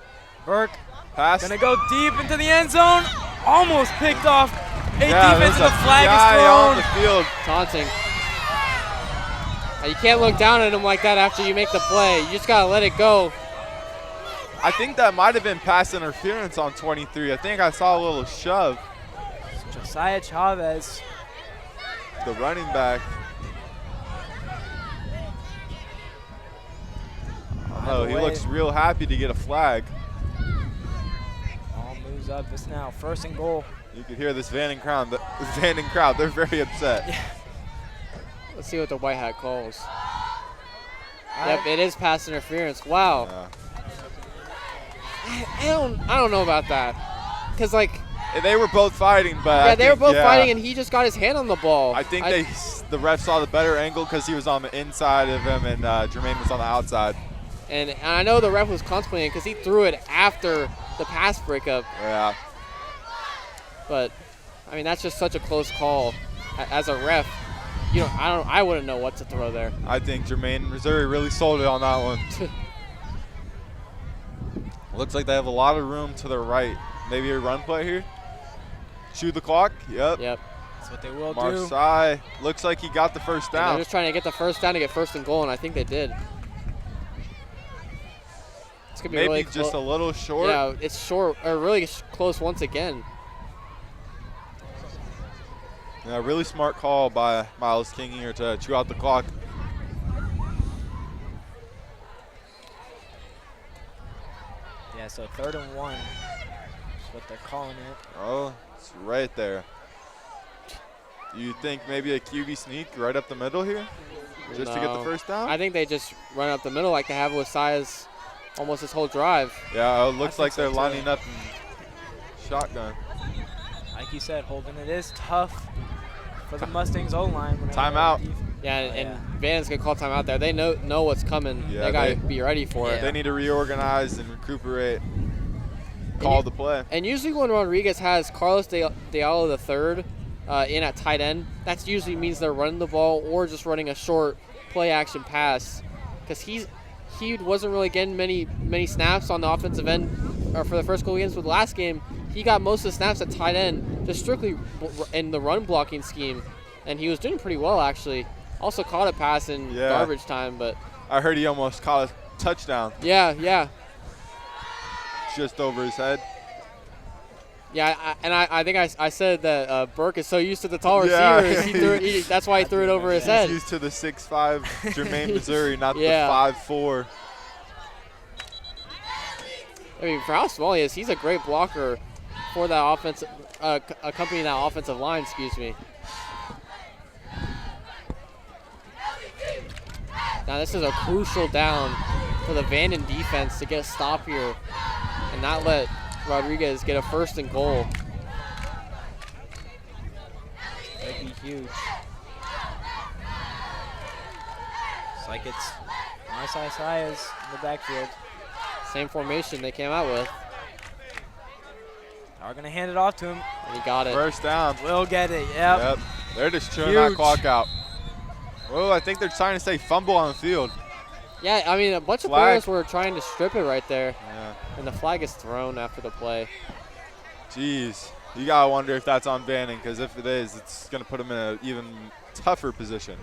Burke Pass. gonna go deep into the end zone. Almost picked off. There's Defensive flag guy is on the thrown. field. Taunting. Now, you can't look down at him like that after you make the play. You just got to let it go. I think that might have been pass interference on 23. I think I saw a little shove. Josiah Chavez. The running back. Oh, he looks real happy to get a flag. Ball moves up. It's now 1st and goal. You can hear this Vanden crowd. They're very upset. Yeah. Let's see what the white hat calls. Yep, it is pass interference. Wow. Yeah. I don't know about that. Because, like, They were both fighting, but yeah, they were both fighting, and he just got his hand on the ball. I think the ref saw the better angle because he was on the inside of him and Jermaine was on the outside. And I know the ref was contemplating because he threw it after the pass breakup. Yeah. But, I mean, that's just such a close call. As a ref, I wouldn't know what to throw there. I think Jermaine Missouri really sold it on that one. Looks like they have a lot of room to their right. Maybe a run play here. Shoot the clock. Yep. That's what they will do. Marseille looks like he got the first And down. they're just trying to get the first down to get 1st and goal, and I think they did. It's gonna be Maybe really just a little short. Yeah, it's short, or really close once again. Yeah, really smart call by Miles King here to chew out the clock. Yeah, so 3rd and 1 is what they're calling it. Oh, it's right there. You think maybe a QB sneak right up the middle here? Just to get the first down? I think they just run up the middle like they have with Sias almost this whole drive. Yeah, it looks like they're lining up in shotgun. Like you said, Holden, it is tough for the Mustangs O-line. Timeout. Yeah, and Vanden's going to call timeout there. They know what's coming. Yeah, they got to be ready for it. They need to reorganize and recuperate. Call the play. And usually when Rodriguez has Carlos Diallo III in at tight end, that usually means they're running the ball or just running a short play-action pass, because he wasn't really getting many snaps on the offensive end for the first couple games. With the last game, he got most of the snaps at tight end, just strictly in the run blocking scheme, and he was doing pretty well actually. Also caught a pass in garbage time, but I heard he almost caught a touchdown. Yeah. Just over his head. Yeah, I think I said that Burke is so used to the tall receivers. That's why he threw it over his head. He's used to the 6'5" Jermaine Missouri, not the 5'4". I mean, for how small he is, he's a great blocker for that offense, accompanying that offensive line. Excuse me. Now this is a crucial down for the Vanden defense to get a stop here and not let Rodriguez get a 1st and goal. That'd be huge. It's like it's Sias in the backfield. Same formation they came out with. Are going to hand it off to him. And he got it. First down. Will get it, yep. They're just chewing that clock out. Oh, I think they're trying to say fumble on the field. Yeah, I mean, a bunch of players were trying to strip it right there. Yeah. And the flag is thrown after the play. Jeez. You got to wonder if that's on Vanden, because if it is, it's going to put them in an even tougher position.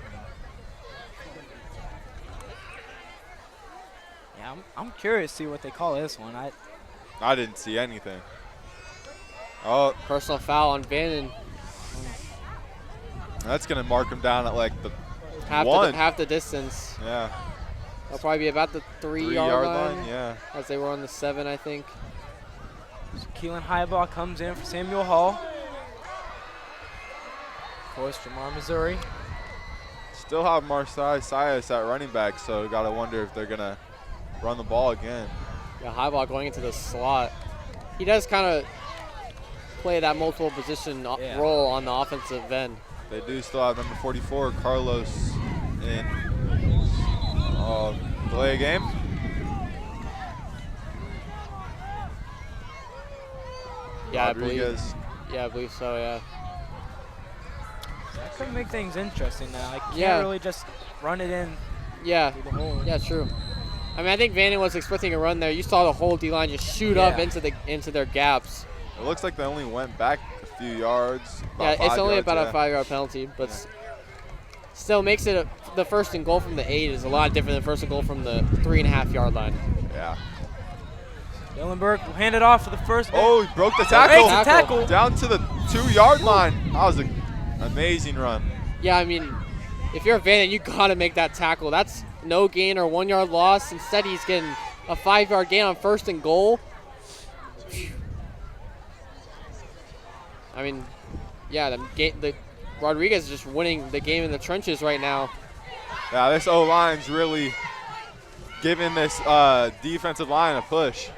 Yeah, I'm curious to see what they call this one. I didn't see anything. Oh. Personal foul on Vanden. That's going to mark him down at like the half the distance. Yeah. They'll probably be about the 3-yard line. Yeah. As they were on the 7, I think. So Keelan Highball comes in for Samuel Hall. Of course, Jamar Missouri. Still have Marcel Sias at running back, so got to wonder if they're going to run the ball again. Yeah, Highball going into the slot. He does kind of play that multiple position role on the offensive end. They do still have number 44, Carlos, in delay a game. Yeah, Rodriguez. I believe so, yeah. That could make things interesting now. I can't really just run it in. Yeah, true. I mean, I think Vanden was expecting a run there. You saw the whole D-line just shoot up into their gaps. It looks like they only went back a few yards. Yeah, it's only about a 5-yard penalty, but still makes it the 1st and goal from the 8 is a lot different than 1st and goal from the 3.5-yard line. Yeah. Dylan Burke will hand it off for the first down. Oh, he broke the tackle. Breaks the tackle. Down to the 2-yard line. That was an amazing run. Yeah, I mean, if you're a Vanden, you got to make that tackle. That's no gain or 1-yard loss. Instead, he's getting a 5-yard gain on 1st and goal. I mean, yeah, the Rodriguez is just winning the game in the trenches right now. Yeah, this O-line's really giving this defensive line a push.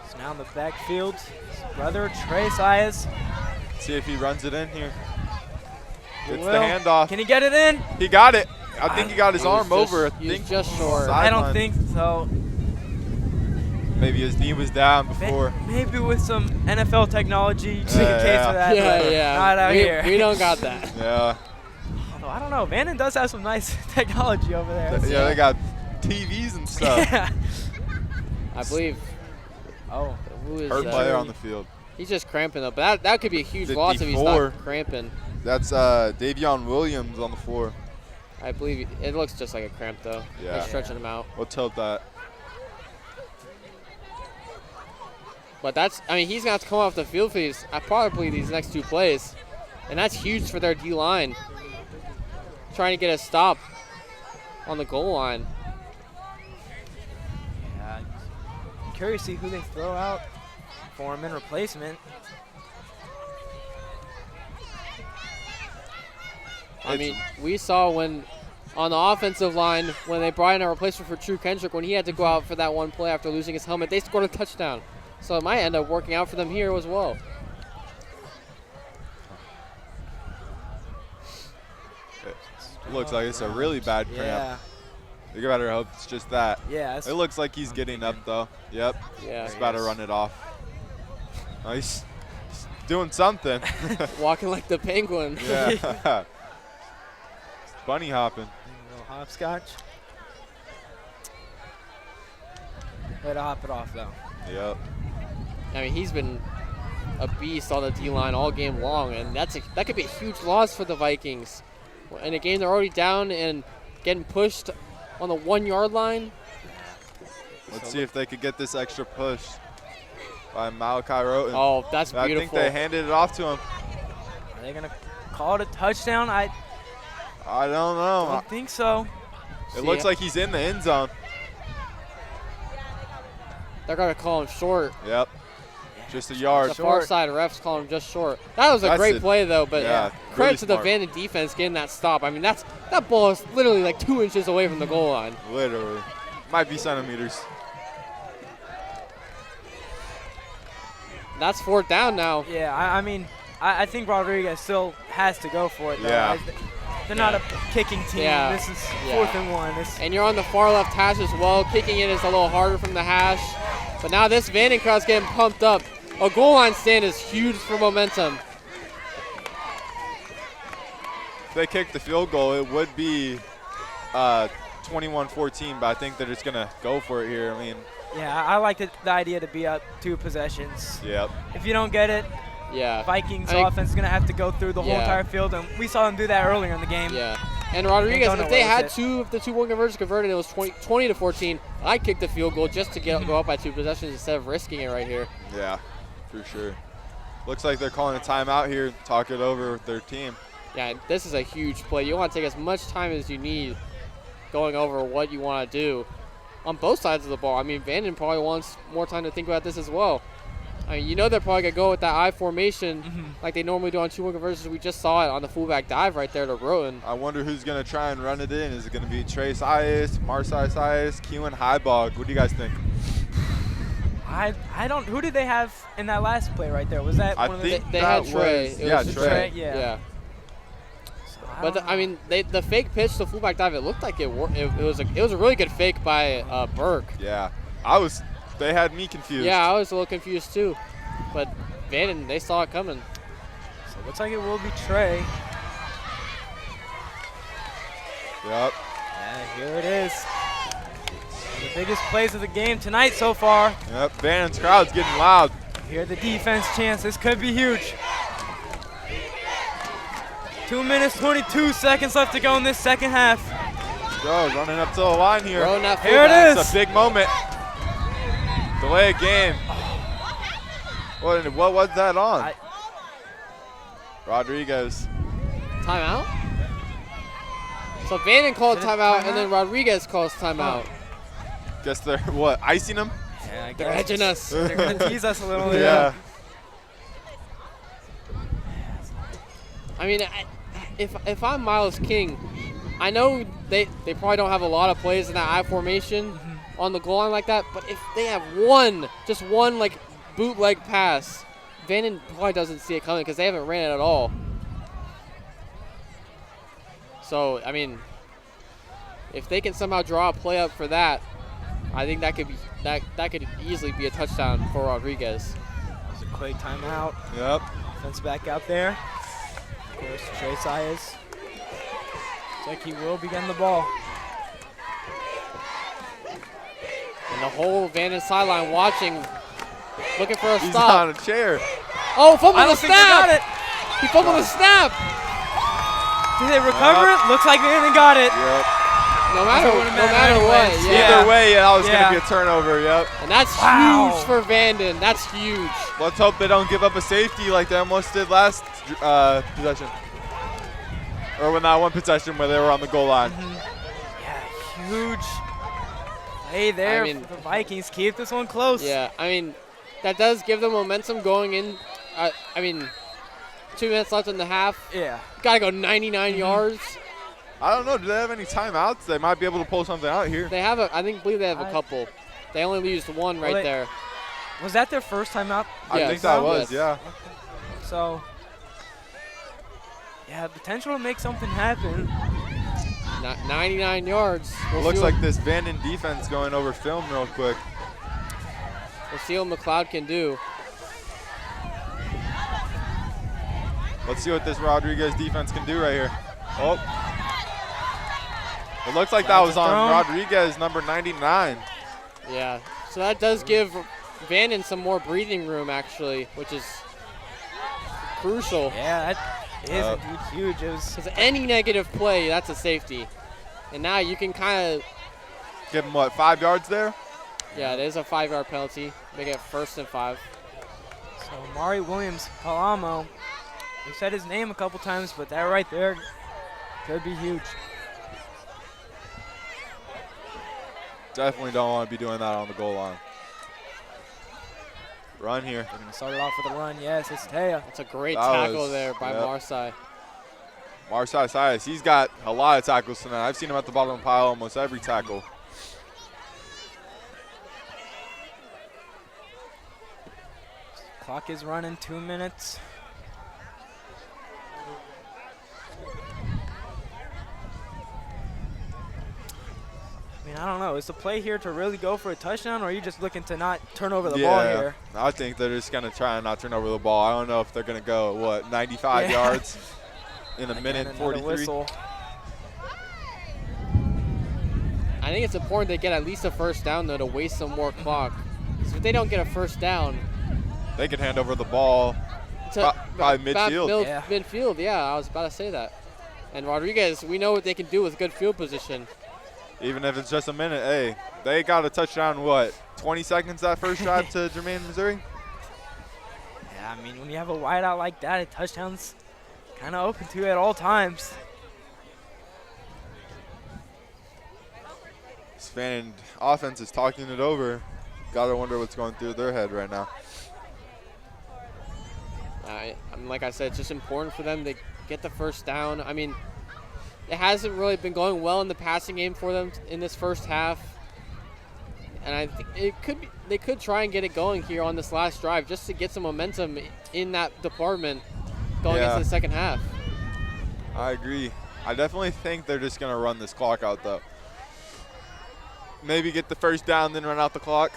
So now in the backfield, his brother Trey Sias. See if he runs it in here. It's the Well, handoff. Can he get it in? He got it. I think he got his arm over. He was just short. I don't think so. Maybe his knee was down before. Maybe with some NFL technology, just in case of that. Yeah. Not out here. We don't got that. Yeah. Although, I don't know. Vanden does have some nice technology over there. Yeah, they got TVs and stuff. Yeah. I believe. Oh. Who is Hurt that? player on the field. He's just cramping up. But that could be a huge loss if he's not cramping. That's Davion Williams on the floor. I believe it looks just like a cramp, though. Yeah. They're stretching him out. Let's hope that. But he's going to have to come off the field for probably these next 2 plays. And that's huge for their D-line. Trying to get a stop on the goal line. Yeah. I'm curious to see who they throw out for him in replacement. I mean, we saw when on the offensive line, when they brought in a replacement for True Kendrick, when he had to go out for that one play after losing his helmet, they scored a touchdown. So it might end up working out for them here as well. It looks like it's a really bad cramp. Yeah. You better hope it's just that. Yeah. It looks like he's getting up, though. Yep. Yeah. He's about to run it off. Nice. He's doing something. Walking like the penguin. Yeah. Bunny hopping. A little hopscotch. Way to hop it off, though. Yep. I mean, he's been a beast on the D-line all game long, and that could be a huge loss for the Vikings. In a game they're already down and getting pushed on the 1 yard line. Let's see if they could get this extra push by Malachi Roten. Oh, that's beautiful. I think they handed it off to him. Are they going to call it a touchdown? I don't know. don't think so. It looks like he's in the end zone. They're going to call him short. Yep. Just a yard. The far side refs call him just short. That was a great play, though, but credit really to the smart. Vanden defense getting that stop. I mean, that ball is literally like 2 inches away from the goal line. Literally. Might be centimeters. That's 4th down now. Yeah, I mean, I think Rodriguez still has to go for it, though. Yeah. They're not a kicking team. Yeah. This is 4th and 1. And you're on the far left hash as well. Kicking it is a little harder from the hash. But now this Vanden crowd's getting pumped up. A goal line stand is huge for momentum. If they kick the field goal, it would be 21-14, but I think they're just going to go for it here. I mean, yeah, I like the idea to be up 2 possessions. yep. If you don't get it, Yeah. Vikings offense is going to have to go through the whole entire field, and we saw them do that earlier in the game. Yeah. And Rodriguez, if they had it. the 2-point conversions converted, it was 20-14. I kicked the field goal just to go up by 2 possessions instead of risking it right here. Yeah, for sure. Looks like they're calling a timeout here, talk it over with their team. Yeah, this is a huge play. You want to take as much time as you need going over what you want to do on both sides of the ball. I mean, Vanden probably wants more time to think about this as well. I mean, you know they're probably going to go with that I formation like they normally do on 2-point conversions. We just saw it on the fullback dive right there to Roten. I wonder who's going to try and run it in. Is it going to be Trace Ias, Marsai Sias, Kewen Highbog? What do you guys think? I don't. Who did they have in that last play right there? Was that I one of think the? They had Trey. Was, It was Trey. Yeah. So But I mean, the fake pitch, the fullback dive, it looked like it worked. It was a really good fake by Burke. Yeah, they had me confused. Yeah, I was a little confused too, but Vanden, they saw it coming. So it looks like it will be Trey. Yep. Yeah, here it is. One of the biggest plays of the game tonight so far. Yep. Vanden's crowd's getting loud. Here the defense chance. This could be huge. 2 minutes, 22 seconds left to go in this second half. Go, running up to the line here. Throwing that Here it fullback. is. It's a big moment. Delay a game. What was that on? Rodriguez. Timeout? So Vanden called timeout, and then Rodriguez calls timeout. Guess they're, what, icing him? Yeah, I They're guess. edging us. They're going to tease us a little. Yeah. I mean, if I'm Miles King, I know they probably don't have a lot of plays in that I formation on the goal line like that, but if they have just one like bootleg pass, Vanden probably doesn't see it coming because they haven't ran it at all. So, I mean, if they can somehow draw a play up for that, I think that could easily be a touchdown for Rodriguez. There's a quick timeout. Yep. Defense back out there. Of course, Trey Sias. Looks like he will be getting the ball. And the whole Vanden sideline watching, looking for a He's stop. on a chair. Oh, fumbled I the don't think they got snap! it. He fumbled the snap! Did they recover it? Looks like they got it. Yep. No matter what, anyways. yeah. Either way, that was going Yeah. to be a turnover, yep. And that's Wow. huge for Vanden. That's huge. Let's hope they don't give up a safety like they almost did last possession. Or when that one possession where they were on the goal line. Yeah, huge play there I mean- for the Vikings. Keep this one close. Yeah, I mean, that does give them momentum going in. I mean, 2 minutes left in the half. Yeah. Got to go 99 yards. I don't know. Do they have any timeouts? They might be able to pull something out here. They have believe they have a couple. They only used one right there. Was that their first timeout? I think that was, yeah. So, yeah, potential to make something happen. 99 yards. Looks like this Vanden defense going over film real quick. We'll see what McLeod can do. Let's see what this Rodriguez defense can do right here. Oh. It looks like that was on Rodriguez, number 99. Yeah, so that does give Vanden some more breathing room, actually, which is crucial. Yeah, that is huge. Because any negative play, that's a safety. And now you can kind of give him, what, 5 yards there? Yeah, it is a 5-yard penalty. Make it 1st and 5. So Mari Williams Palamo, we said his name a couple times, but that right there could be huge. Definitely don't want to be doing that on the goal line. Run here. They're going to start it off with a run. Yes, it's Taya. That's a great tackle there by Marsai. Marsai Sias, he's got a lot of tackles tonight. I've seen him at the bottom of the pile almost every tackle. Clock is running, 2 minutes. I mean, I don't know. Is the play here to really go for a touchdown, or are you just looking to not turn over the ball here? I think they're just going to try and not turn over the ball. I don't know if they're going to go, 95 yards in a minute 43. Whistle. I think it's important they get at least a first down, though, to waste some more clock. So if they don't get a first down, they can hand over the ball by midfield. Midfield, yeah, I was about to say that. And Rodriguez, we know what they can do with good field position. Even if it's just a minute, hey, they got a touchdown, 20 seconds that first drive to Jermaine, Missouri? Yeah, I mean, when you have a wideout like that, a touchdown's kind of open to you at all times. This Vanden offense is talking it over. Gotta wonder what's going through their head right now. Like I said, it's just important for them to get the first down. I mean, it hasn't really been going well in the passing game for them in this first half. And I think they could try and get it going here on this last drive just to get some momentum in that department going into the second half. I agree. I definitely think they're just going to run this clock out, though. Maybe get the first down, then run out the clock.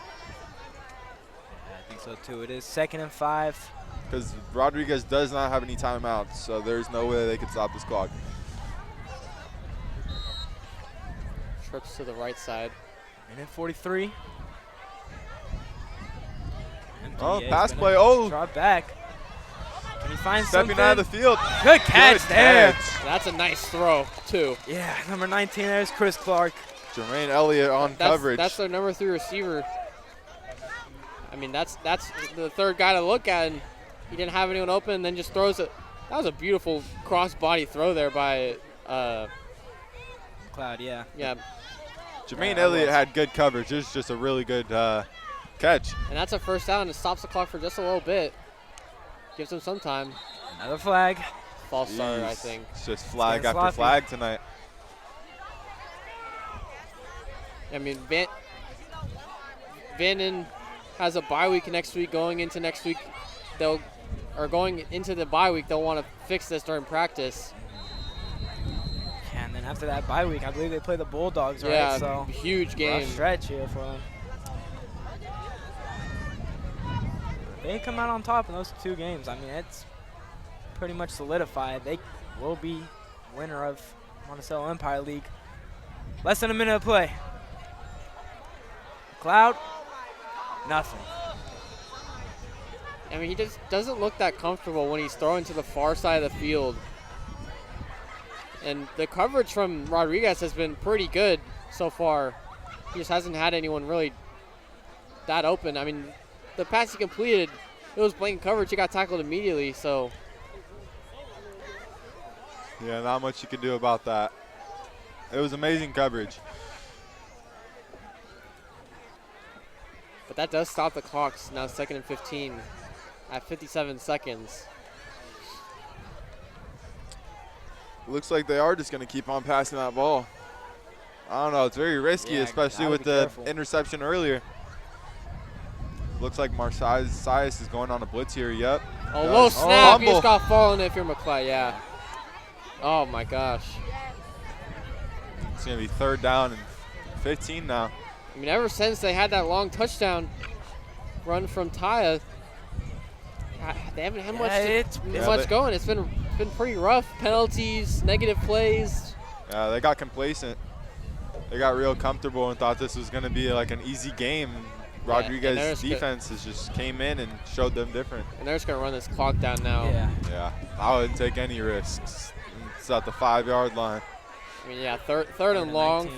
Yeah, I think so, too. It is 2nd and 5. Because Rodriguez does not have any timeouts, so there's no way they can stop this clock. Trips to the right side. Minute 43. Oh, pass play. Oh. Drop back. Can he find something? Stepping out of the field. Good catch there. That's a nice throw, too. Yeah, number 19 there's Chris Clark. Jermaine Elliott on coverage. That's their number 3 receiver. I mean, that's the third guy to look at, and he didn't have anyone open, and then just throws it. That was a beautiful cross-body throw there by Cloud, yeah. Yeah. Jermaine Elliott had good coverage. It was just a really good catch. And that's a first down. It stops the clock for just a little bit. Gives them some time. Another flag. False start, I think. It's just flag after flag tonight. I mean, Vanden has a bye week next week. Going into next week, going into the bye week, they'll want to fix this during practice. Yeah, and then after that bye week, I believe they play the Bulldogs, right? Yeah, so huge game. Rough stretch here for them. They come out on top in those 2 games. I mean, it's pretty much solidified. They will be winner of Monticello Empire League. Less than a minute of play. Cloud, nothing. I mean, he just doesn't look that comfortable when he's throwing to the far side of the field. And the coverage from Rodriguez has been pretty good so far. He just hasn't had anyone really that open. I mean, the pass he completed, it was blatant coverage. He got tackled immediately, so. Yeah, not much you can do about that. It was amazing coverage. But that does stop the clock. Now 2nd and 15 at 57 seconds. looks like they are just going to keep on passing that ball. I don't know. It's very risky, especially with the interception earlier. Looks like Marcias is going on a blitz here. Yep. Oh, low snap. You just got fallen if you're McClay. Yeah. Oh, my gosh. It's going to be 3rd down and 15 now. I mean, ever since they had that long touchdown run from Taya, they haven't had much going. It's been pretty rough. Penalties, negative plays. Yeah, they got complacent. They got real comfortable and thought this was going to be like an easy game. Rodriguez defense just came in and showed them different. And they're just going to run this clock down now. Yeah. I wouldn't take any risks. It's at the 5-yard line. I mean, yeah, third and long,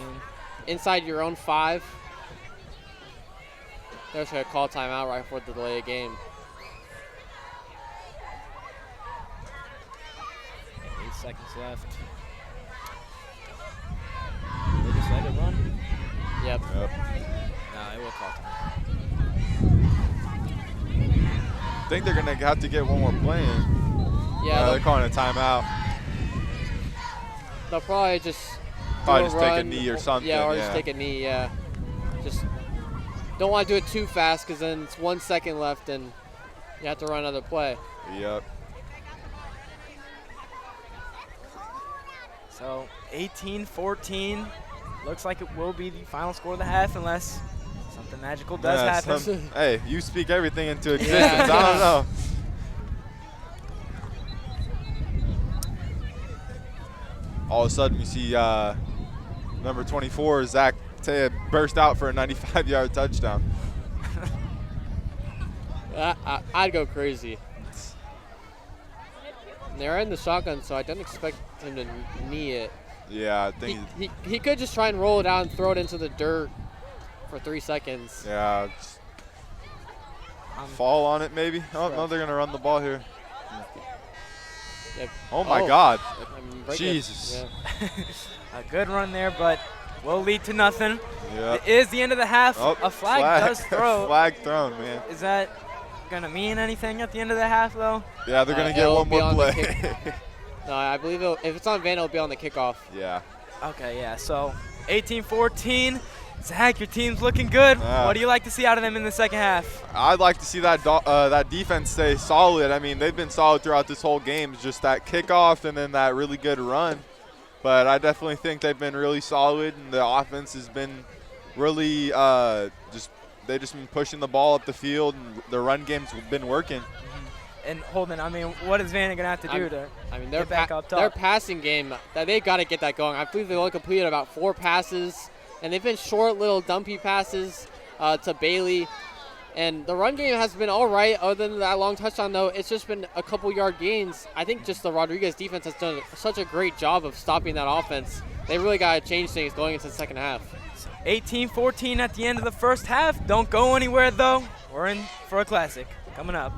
inside your own 5. They're just going to call timeout right before the delay of game. 8 seconds left. They just let it run? Yep. No, it will call timeout. I think they're going to have to get one more play in. Yeah. They're calling a timeout. They'll probably just take a knee or something. Yeah, or just take a knee, Just don't want to do it too fast because then it's 1 second left and you have to run another play. Yep. So 18-14. Looks like it will be the final score of the half unless something magical does happen. Hey, you speak everything into existence. I don't know. All of a sudden, we see number 24, Zach Taya, burst out for a 95-yard touchdown. I'd go crazy. And they're in the shotgun, so I don't expect him to knee it. Yeah, I think he could just try and roll it out and throw it into the dirt for 3 seconds. Yeah. Fall on it, maybe. Oh, no, they're going to run the ball here. Yep. Oh, my God. Jesus. Yeah. A good run there, but will lead to nothing. Yep. It is the end of the half. Oh, a flag does throw. Flag thrown, man. Is that going to mean anything at the end of the half, though? Yeah, they're going to get one more play. No, I believe if it's on Van, it'll be on the kickoff. Yeah. Okay, yeah. So 18-14. Zach, your team's looking good. What do you like to see out of them in the second half? I'd like to see that that defense stay solid. I mean, they've been solid throughout this whole game. It's just that kickoff and then that really good run. But I definitely think they've been really solid, and the offense has been really they've just been pushing the ball up the field, and the run game's been working. And Holden, I mean, what is Vanna going to have to do to get back up top? Their passing game, they've got to get that going. I believe they only completed about 4 passes, and they've been short little dumpy passes to Bailey. And the run game has been all right other than that long touchdown, though. It's just been a couple yard gains. I think just the Rodriguez defense has done such a great job of stopping that offense. They really got to change things going into the second half. 18-14 at the end of the first half. Don't go anywhere, though. We're in for a classic coming up.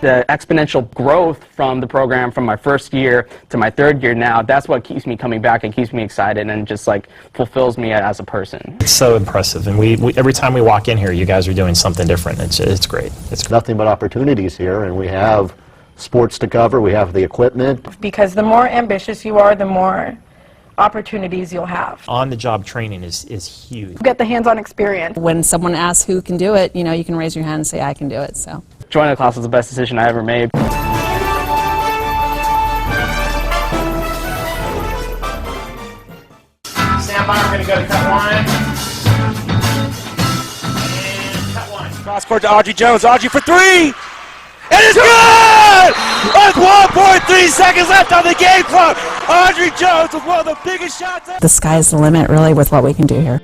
The exponential growth from the program from my first year to my 3rd year now, that's what keeps me coming back and keeps me excited and just like fulfills me as a person. It's so impressive, and we every time we walk in here, you guys are doing something different. It's great. It's nothing but opportunities here, and we have sports to cover, we have the equipment. Because the more ambitious you are, the more opportunities you'll have. On-the-job training is huge. Get the hands-on experience. When someone asks who can do it, you can raise your hand and say, I can do it. So joining the class was the best decision I ever made. Stand by, we're going to go to cut 1. And cut 1. Cross court to Audrey Jones. Audrey for 3! It is good! With 1.3 seconds left on the game clock, Audrey Jones with one of the biggest shots. the sky's the limit, really, with what we can do here.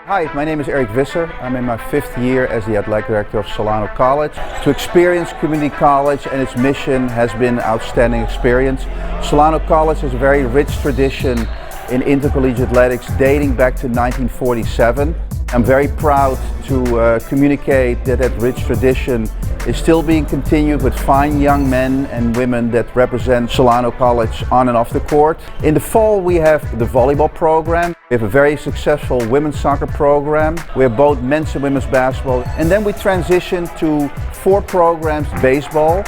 Hi, my name is Eric Visser. I'm in my 5th year as the athletic director of Solano College. To experience community college and its mission has been an outstanding experience. Solano College has a very rich tradition in intercollegiate athletics dating back to 1947. I'm very proud to communicate that that rich tradition is still being continued with fine young men and women that represent Solano College on and off the court. In the fall we have the volleyball program. We have a very successful women's soccer program. We have both men's and women's basketball. And then we transition to 4 programs: baseball,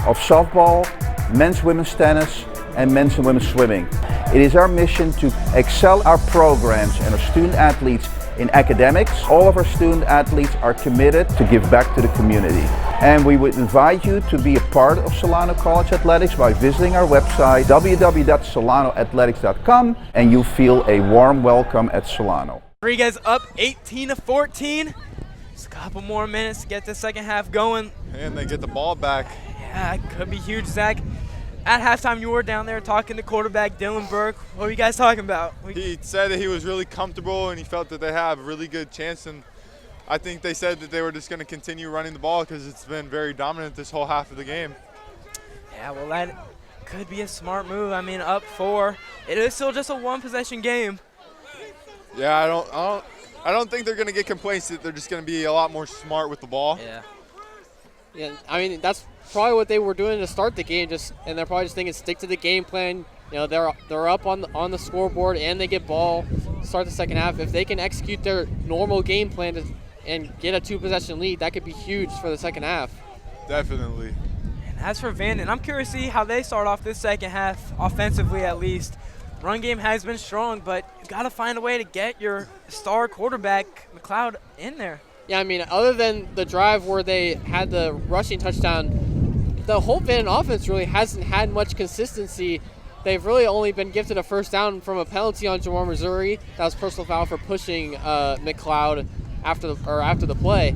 of softball, men's women's tennis, and men's and women's swimming. It is our mission to excel our programs and our student athletes in academics. All of our student athletes are committed to give back to the community. And we would invite you to be a part of Solano College Athletics by visiting our website www.solanoathletics.com, and you feel a warm welcome at Solano. Rodriguez up 18-14. Just a couple more minutes to get the second half going. And they get the ball back. Yeah, it could be huge, Zach. At halftime, you were down there talking to quarterback Dylan Burke. What were you guys talking about? He said that he was really comfortable and he felt that they have a really good chance. And I think they said that they were just going to continue running the ball because it's been very dominant this whole half of the game. Yeah, well, that could be a smart move. I mean, up 4. It is still just a 1-possession game. Yeah, I don't think they're going to get complacent. They're just going to be a lot more smart with the ball. Yeah. Yeah, I mean, that's probably what they were doing to start the game, and they're probably just thinking stick to the game plan. You know, they're up on the scoreboard and they get ball, start the second half. If they can execute their normal game plan and get a 2-possession lead, that could be huge for the second half. Definitely. And as for Vanden, I'm curious to see how they start off this second half, offensively at least. Run game has been strong, but you got to find a way to get your star quarterback, McLeod, in there. Yeah, I mean, other than the drive where they had the rushing touchdown, the whole Vanden offense really hasn't had much consistency. They've really only been gifted a first down from a penalty on Jamar Missouri. That was personal foul for pushing McLeod after the play.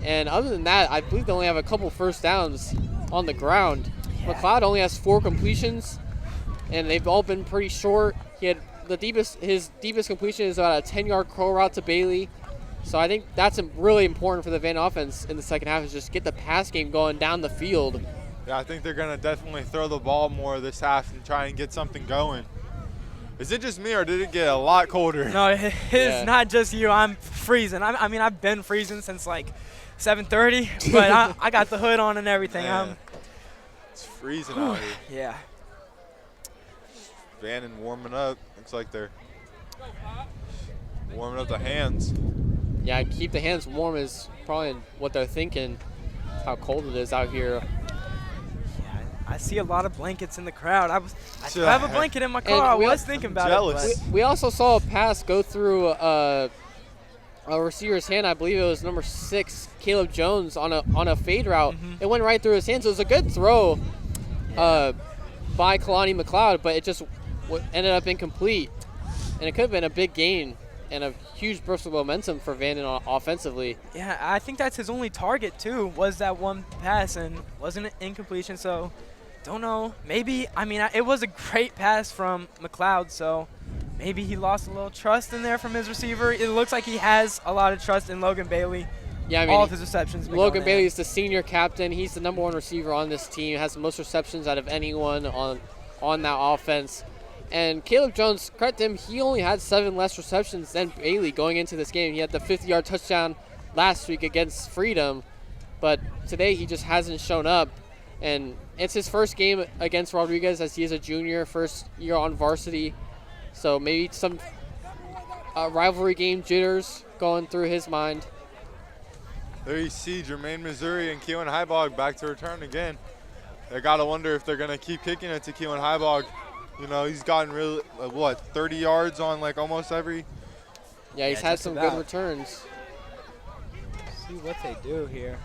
And other than that, I believe they only have a couple first downs on the ground. Yeah. McLeod only has 4 completions, and they've all been pretty short. His deepest completion is about a 10-yard curl route to Bailey. So I think that's really important for the Vanden offense in the second half, is just get the pass game going down the field. Yeah, I think they're going to definitely throw the ball more this half and try and get something going. Is it just me, or did it get a lot colder? No, it's not just you. I'm freezing. I mean, I've been freezing since like 7:30, but I got the hood on and everything. It's freezing out here. Yeah. Vanden warming up. Looks like they're warming up the hands. Yeah, keep the hands warm is probably what they're thinking, how cold it is out here. Yeah, I see a lot of blankets in the crowd. I have a blanket in my car. I was thinking about it. We also saw a pass go through a receiver's hand. I believe it was number 6, Caleb Jones, on a fade route. It went right through his hands. So it was a good throw by Kalani McLeod, but it just ended up incomplete. And it could have been a big gain and a huge burst of momentum for Vanden offensively. Yeah, I think that's his only target too, was that one pass, and wasn't an incompletion, so don't know. Maybe, I mean, it was a great pass from McLeod, so maybe he lost a little trust in there from his receiver. It looks like he has a lot of trust in Logan Bailey. Yeah, I mean, all of his receptions. Logan Bailey is the senior captain. He's the #1 receiver on this team, has the most receptions out of anyone on that offense. And Caleb Jones, credit him, he only had 7 less receptions than Bailey going into this game. He had the 50-yard touchdown last week against Freedom, but today he just hasn't shown up. And it's his first game against Rodriguez, as he is a junior, first year on varsity. So maybe some rivalry game jitters going through his mind. There you see Jermaine Missouri and Keelan Highbog back to return again. They got to wonder if they're going to keep kicking it to Keelan Highbog. You know, he's gotten really, 30 yards on almost every. Yeah, he's had some good returns. Let's see what they do here.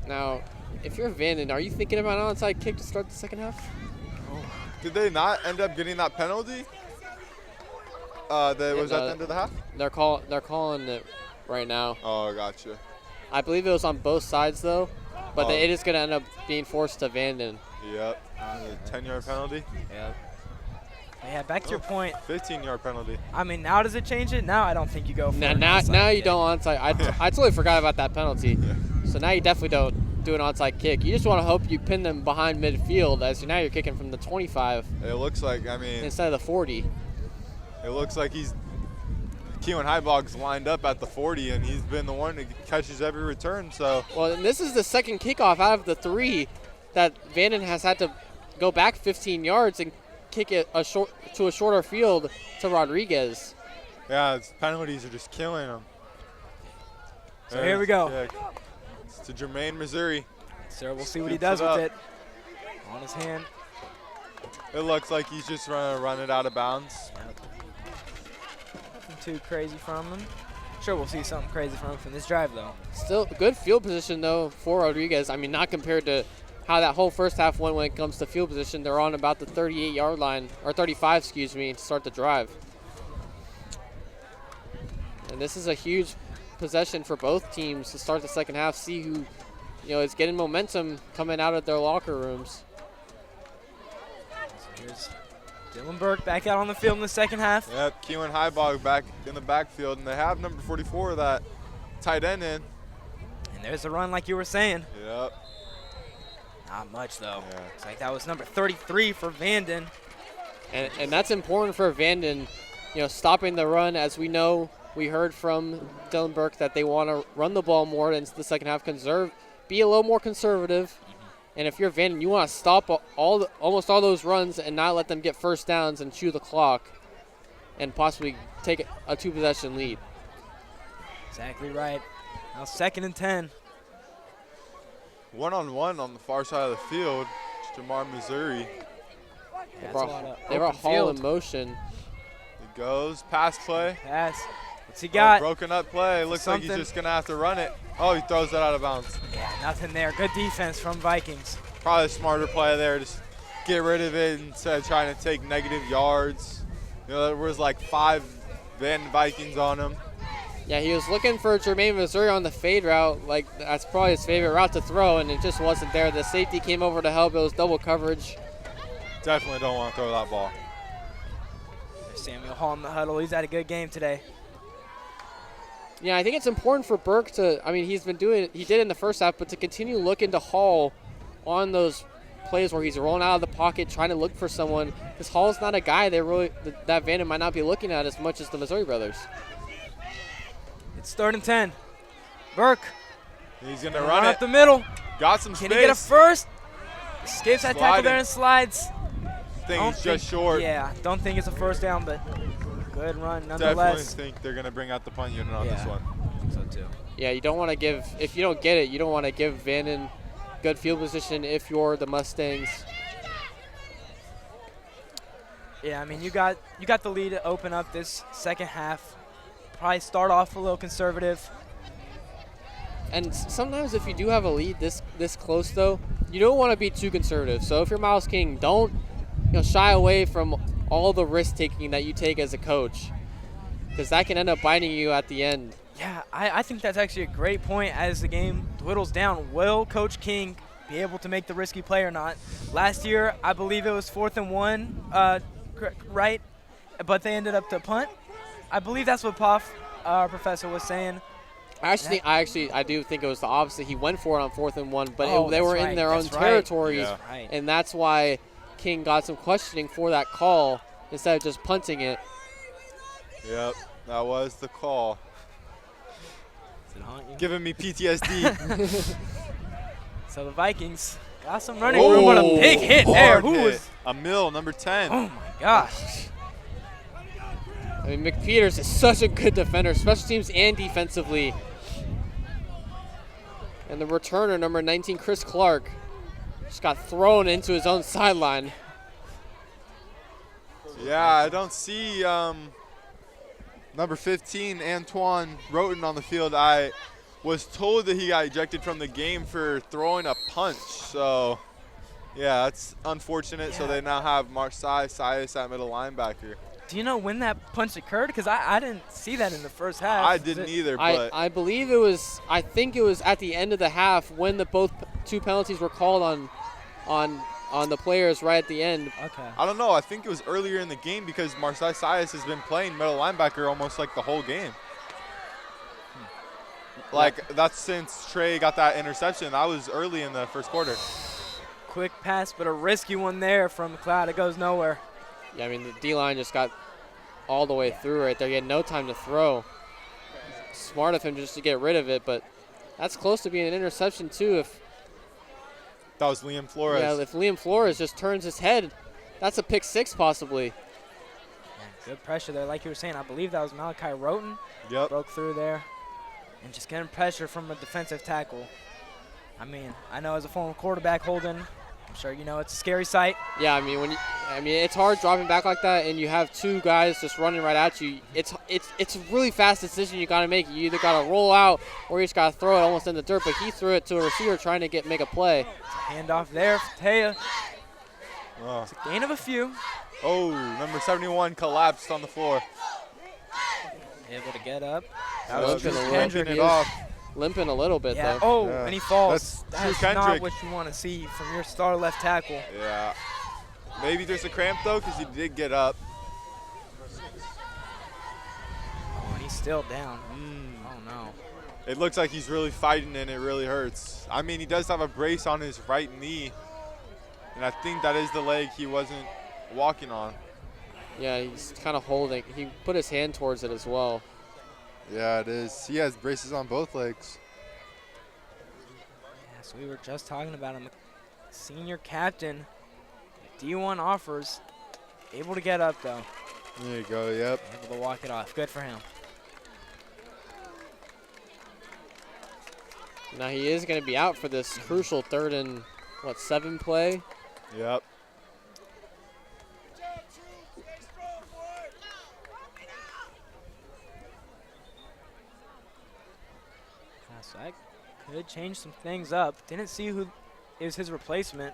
Now, if you're Vanden, are you thinking about an onside kick to start the second half? Oh. Did they not end up getting that penalty? Was at the end of the half? They're calling it right now. Oh, gotcha. I believe it was on both sides though, but it is going to end up being forced to Vanden. Yep. The 10-yard penalty. Yep. Yeah, back to your point. 15-yard penalty. I mean, now does it change it? Now I don't think you go for it. Now you don't onside. I totally forgot about that penalty. Yeah. So now you definitely don't do an onside kick. You just want to hope you pin them behind midfield, as now you're kicking from the 25. It looks like, instead of the 40. It looks like he's Keelan Heibog's lined up at the 40, and he's been the one that catches every return. So, well, and this is the second kickoff out of the 3 that Vanden has had to go back 15 yards and kick it to a shorter field to Rodriguez. Yeah, his penalties are just killing him. So here we go. It's to Jermaine, Missouri. So we'll see what he does with it. On his hand. It looks like he's just trying to run it out of bounds. Nothing too crazy from him. Sure, we'll see something crazy from him from this drive, though. Still good field position, though, for Rodriguez. I mean, not compared to how that whole first half went when it comes to field position. They're on about the 38-yard line, or 35, excuse me, to start the drive. And this is a huge possession for both teams to start the second half, see who is getting momentum coming out of their locker rooms. So here's Dylan Burke back out on the field in the second half. Yep, Keelan Heibog back in the backfield, and they have number 44, that tight end in. And there's a run like you were saying. Yep. Not much, though. Yeah. Looks like that was number 33 for Vanden. And that's important for Vanden, stopping the run. As we know, we heard from Dylan Burke that they want to run the ball more in the second half, be a little more conservative. And if you're Vanden, you want to stop almost all those runs and not let them get first downs and chew the clock and possibly take a 2-possession lead. Exactly right. Now 2nd and 10. One-on-one on the far side of the field. Jamar, Missouri. They brought Hall in motion. It goes. Pass play. Pass. What's he got? Broken up play. Looks like he's just going to have to run it. Oh, he throws that out of bounds. Yeah, nothing there. Good defense from Vikings. Probably a smarter play there. Just get rid of it instead of trying to take negative yards. There was like 5 Vanden Vikings on him. Yeah, he was looking for Jermaine, Missouri on the fade route. Like, that's probably his favorite route to throw, and it just wasn't there. The safety came over to help. It was double coverage. Definitely don't want to throw that ball. There's Samuel Hall in the huddle. He's had a good game today. Yeah, I think it's important for Burke to, he did in the first half, but to continue looking to Hall on those plays where he's rolling out of the pocket, trying to look for someone, because Hall's not a guy that Vanden might not be looking at as much as the Missouri brothers. It's 3rd and 10. Burke. He's going to run it. Up the middle. Got some space. Can he get a first? Escapes that tackle there and slides. I think he's just short. Yeah, don't think it's a first down, but good run nonetheless. Definitely think they're going to bring out the punt unit on this one. I think so too. Yeah, you don't want to give, if you don't get it, you don't want to give Vanden good field position if you're the Mustangs. Yeah, you got the lead to open up this second half. Probably start off a little conservative. And sometimes if you do have a lead this close, though, you don't want to be too conservative. So if you're Miles King, don't shy away from all the risk-taking that you take as a coach, because that can end up biting you at the end. Yeah, I think that's actually a great point as the game dwindles down. Will Coach King be able to make the risky play or not? Last year, I believe it was 4th and 1, right? But they ended up to punt. I believe that's what Poff, our professor, was saying. I do think it was the opposite. He went for it on 4th and 1, but they were in their own territory, and that's why King got some questioning for that call instead of just punting it. Yep, that was the call. Giving me PTSD. So the Vikings got some running room, but a big hit there. Who was? Emil, number 10. Oh, my gosh. McPeters is such a good defender, special teams and defensively. And the returner, number 19, Chris Clark, just got thrown into his own sideline. Yeah, I don't see number 15, Antoine Roten, on the field. I was told that he got ejected from the game for throwing a punch. So, yeah, that's unfortunate. Yeah. So they now have Marseille Sias at middle linebacker. Do you know when that punch occurred? Because I didn't see that in the first half. I didn't either. But I believe it was. I think it was at the end of the half when both 2 penalties were called on the players right at the end. Okay. I don't know. I think it was earlier in the game because Marseille Sias has been playing middle linebacker almost like the whole game. Like, that's since Trey got that interception. That was early in the first quarter. Quick pass, but a risky one there from McLeod. It goes nowhere. Yeah, the D-line just got all the way through right there. He had no time to throw. Smart of him just to get rid of it, but that's close to being an interception too. If that was Liam Flores. Yeah, if Liam Flores just turns his head, that's a pick 6 possibly. Good pressure there, like you were saying. I believe that was Malachi Roten. Yep. Broke through there. And just getting pressure from a defensive tackle. I mean, I know as a former quarterback, Holden, I'm sure you know it's a scary sight. Yeah, I mean it's hard dropping back like that, and you have 2 guys just running right at you. It's a really fast decision you got to make. You either got to roll out or you just got to throw it almost in the dirt. But he threw it to a receiver trying to make a play. Handoff there for Taya. Oh. It's a gain of a few. Oh, number 71 collapsed on the floor. Able to get up. That was limping a little bit though. Oh, yeah. And he falls. That's not what you want to see from your star left tackle. Yeah. Maybe there's a cramp though, because he did get up. Oh, and he's still down. Oh no. It looks like he's really fighting and it really hurts. I mean, he does have a brace on his right knee, and I think that is the leg he wasn't walking on. Yeah, he's kind of holding. He put his hand towards it as well. Yeah, it is. He has braces on both legs. Yeah, so we were just talking about him. Senior captain, D1 offers. Able to get up, though. There you go, yep. Able to walk it off. Good for him. Now he is going to be out for this crucial 3rd and, 7 play? Yep. So that could change some things up. Didn't see who is his replacement.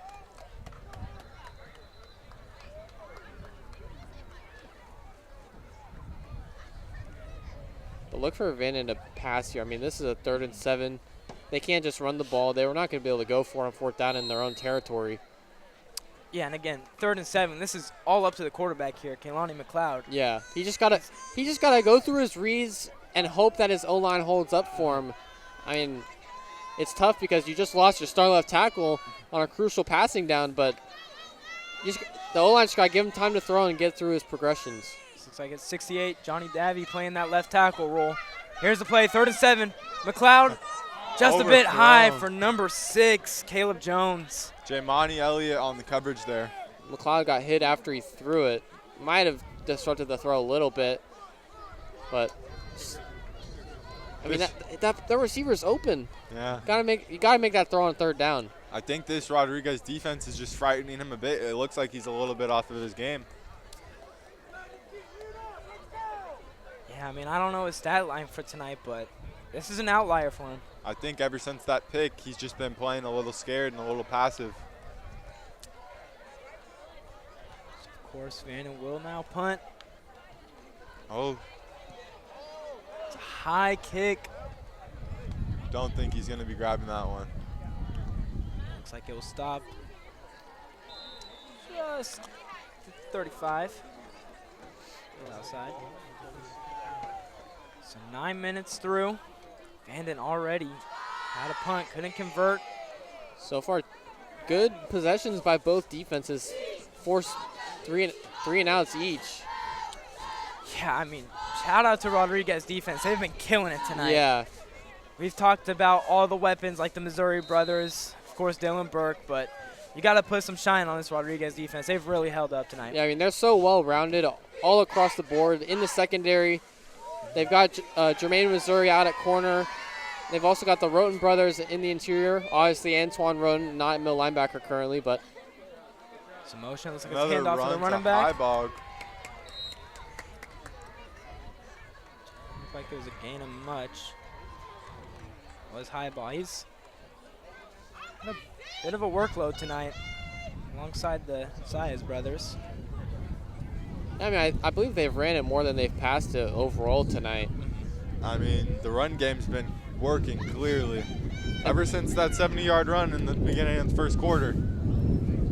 But look for Vanden to pass here. I mean, this is a 3rd and 7. They can't just run the ball. They were not going to be able to go for it on 4th down in their own territory. Yeah, and again, 3rd and 7. This is all up to the quarterback here, Kaylani McLeod. Yeah, he just gotta go through his reads and hope that his O-line holds up for him. I mean, it's tough because you just lost your star left tackle on a crucial passing down, but the O-line just got to give him time to throw and get through his progressions. Looks like it's 68. Johnny Davy playing that left tackle role. Here's the play, 3rd and 7. McLeod just a bit high for number 6, Caleb Jones. Jamani Elliott on the coverage there. McLeod got hit after he threw it. Might have disrupted the throw a little bit, but I mean that receiver's open. Yeah. You gotta make that throw on 3rd down. I think this Rodriguez defense is just frightening him a bit. It looks like he's a little bit off of his game. Yeah, I mean, I don't know his stat line for tonight, but this is an outlier for him. I think ever since that pick, he's just been playing a little scared and a little passive. Of course, Vanden will now punt. Oh. It's a high kick. Don't think he's going to be grabbing that one. Looks like it will stop just 35. Outside. So 9 minutes through. Vanden already had a punt, couldn't convert. So far, good possessions by both defenses. Forced three and outs each. Yeah, I mean, shout out to Rodriguez defense. They've been killing it tonight. Yeah. We've talked about all the weapons like the Missouri brothers, of course Dylan Burke, but you got to put some shine on this Rodriguez defense. They've really held up tonight. Yeah, I mean, they're so well-rounded all across the board. In the secondary, they've got Jermaine Missouri out at corner. They've also got the Roten brothers in the interior. Obviously, Antoine Roten, not middle linebacker currently, but. Some motion. Looks like it's a handoff for the running back. High bog. Looked like it was a gain of much. Was high ball. He's had a bit of a workload tonight alongside the Sias brothers. I mean, I believe they've ran it more than they've passed it overall tonight. I mean, the run game's been working clearly ever since that 70-yard run in the beginning of the first quarter.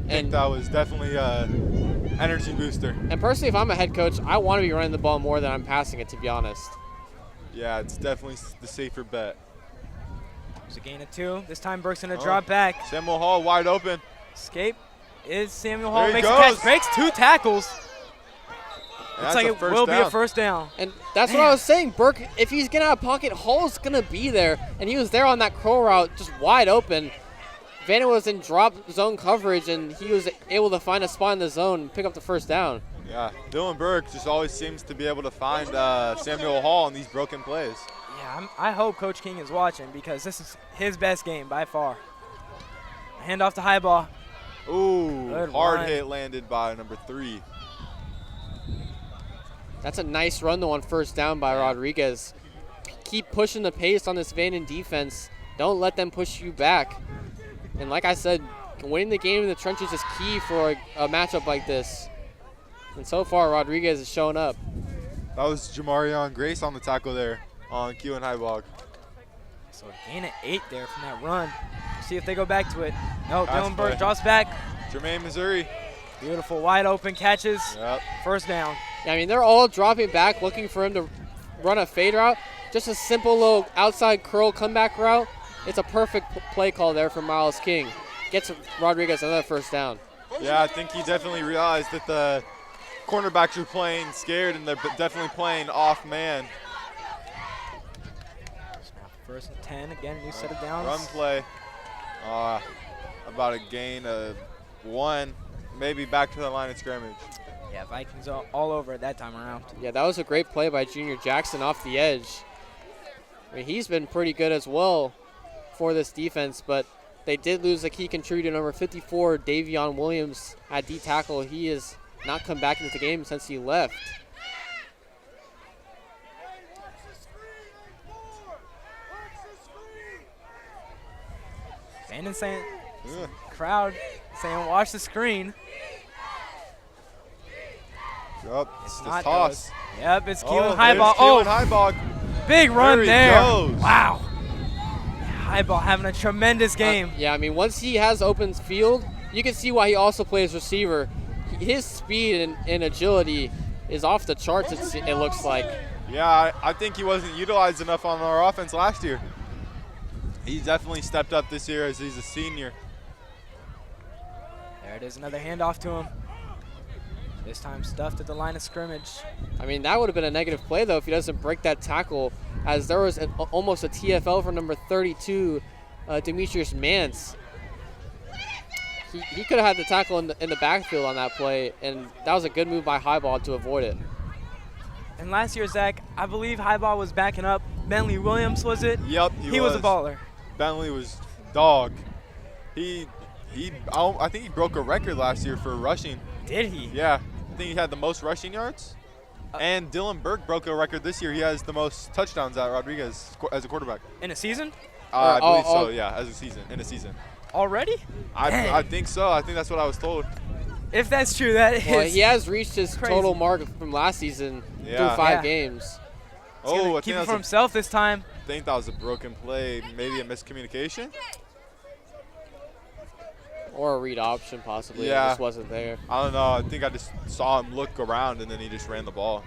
I think that was definitely an energy booster. And personally, if I'm a head coach, I want to be running the ball more than I'm passing it, to be honest. Yeah, it's definitely the safer bet. There's a gain of 2. This time Burke's going to drop back. Samuel Hall wide open. Escape is Samuel Hall. There Makes he a goes. catch. Breaks 2 tackles. Looks like it will be a first down. And that's what I was saying. Burke, if he's getting out of pocket, Hall's going to be there. And he was there on that curl route, just wide open. Vanden was in drop zone coverage, and he was able to find a spot in the zone and pick up the first down. Yeah, Dylan Burke just always seems to be able to find Samuel Hall in these broken plays. Yeah, I hope Coach King is watching because this is his best game by far. Hand off to Highball. Ooh, Good hard run. hit landed by number 3. That's a nice run, though, on first down by Rodriguez. Keep pushing the pace on this Vanden defense. Don't let them push you back. And like I said, winning the game in the trenches is key for a matchup like this. And so far, Rodriguez is showing up. That was Jamarion Grace on the tackle there on Q and Highbog. So a gain of 8 there from that run. See if they go back to it. No, Pass Dylan Burke play. drops back. Jermaine, Missouri. Beautiful, wide open catches. Yep. First down. Yeah, I mean, they're all dropping back, looking for him to run a fade route. Just a simple little outside curl comeback route. It's a perfect play call there from Miles King. Gets Rodriguez another first down. Yeah, I think he definitely realized that the cornerbacks are playing scared and they're definitely playing off man. First and 10, again, new set of downs. Run play. About a gain of 1, maybe back to the line of scrimmage. Yeah, Vikings all over it that time around. Yeah, that was a great play by Junior Jackson off the edge. I mean, he's been pretty good as well for this defense, but they did lose a key contributor, number 54, Davion Williams, at D tackle. He has not come back into the game since he left. Vanden saying, crowd saying, watch the screen. Yep, It's it's not toss. Yep, it's Keelan Oh, Highball. Keelan Highball. Big run There he there. goes. Wow. Highball having a tremendous game. Yeah, I mean, once he has open field, you can see why he also plays receiver. His speed and agility is off the charts, it looks like. Yeah, I think he wasn't utilized enough on our offense last year. He's definitely stepped up this year as he's a senior. There it is, another handoff to him. This time stuffed at the line of scrimmage. I mean, that would have been a negative play, though, if he doesn't break that tackle, as there was almost a TFL for number 32, Demetrius Mance. He could have had the tackle in the backfield on that play, and that was a good move by Highball to avoid it. And last year, Zach, I believe Highball was backing up Bentley Williams, was it? Yep, he was a baller. Bentley was dog. I think he broke a record last year for rushing. Did he? Yeah, I think he had the most rushing yards. And Dylan Burke broke a record this year. He has the most touchdowns at Rodriguez as a quarterback. In a season? I believe so, yeah, in a season. Already? I think so. I think that's what I was told. If that's true, that is. Well, he has reached his crazy. total mark from last season through 5 Yeah. games. Oh, I keep think it for himself this time. I think that was a broken play, maybe a miscommunication. Or a read option, possibly. Yeah. It just wasn't there. I don't know. I think I just saw him look around and then he just ran the ball.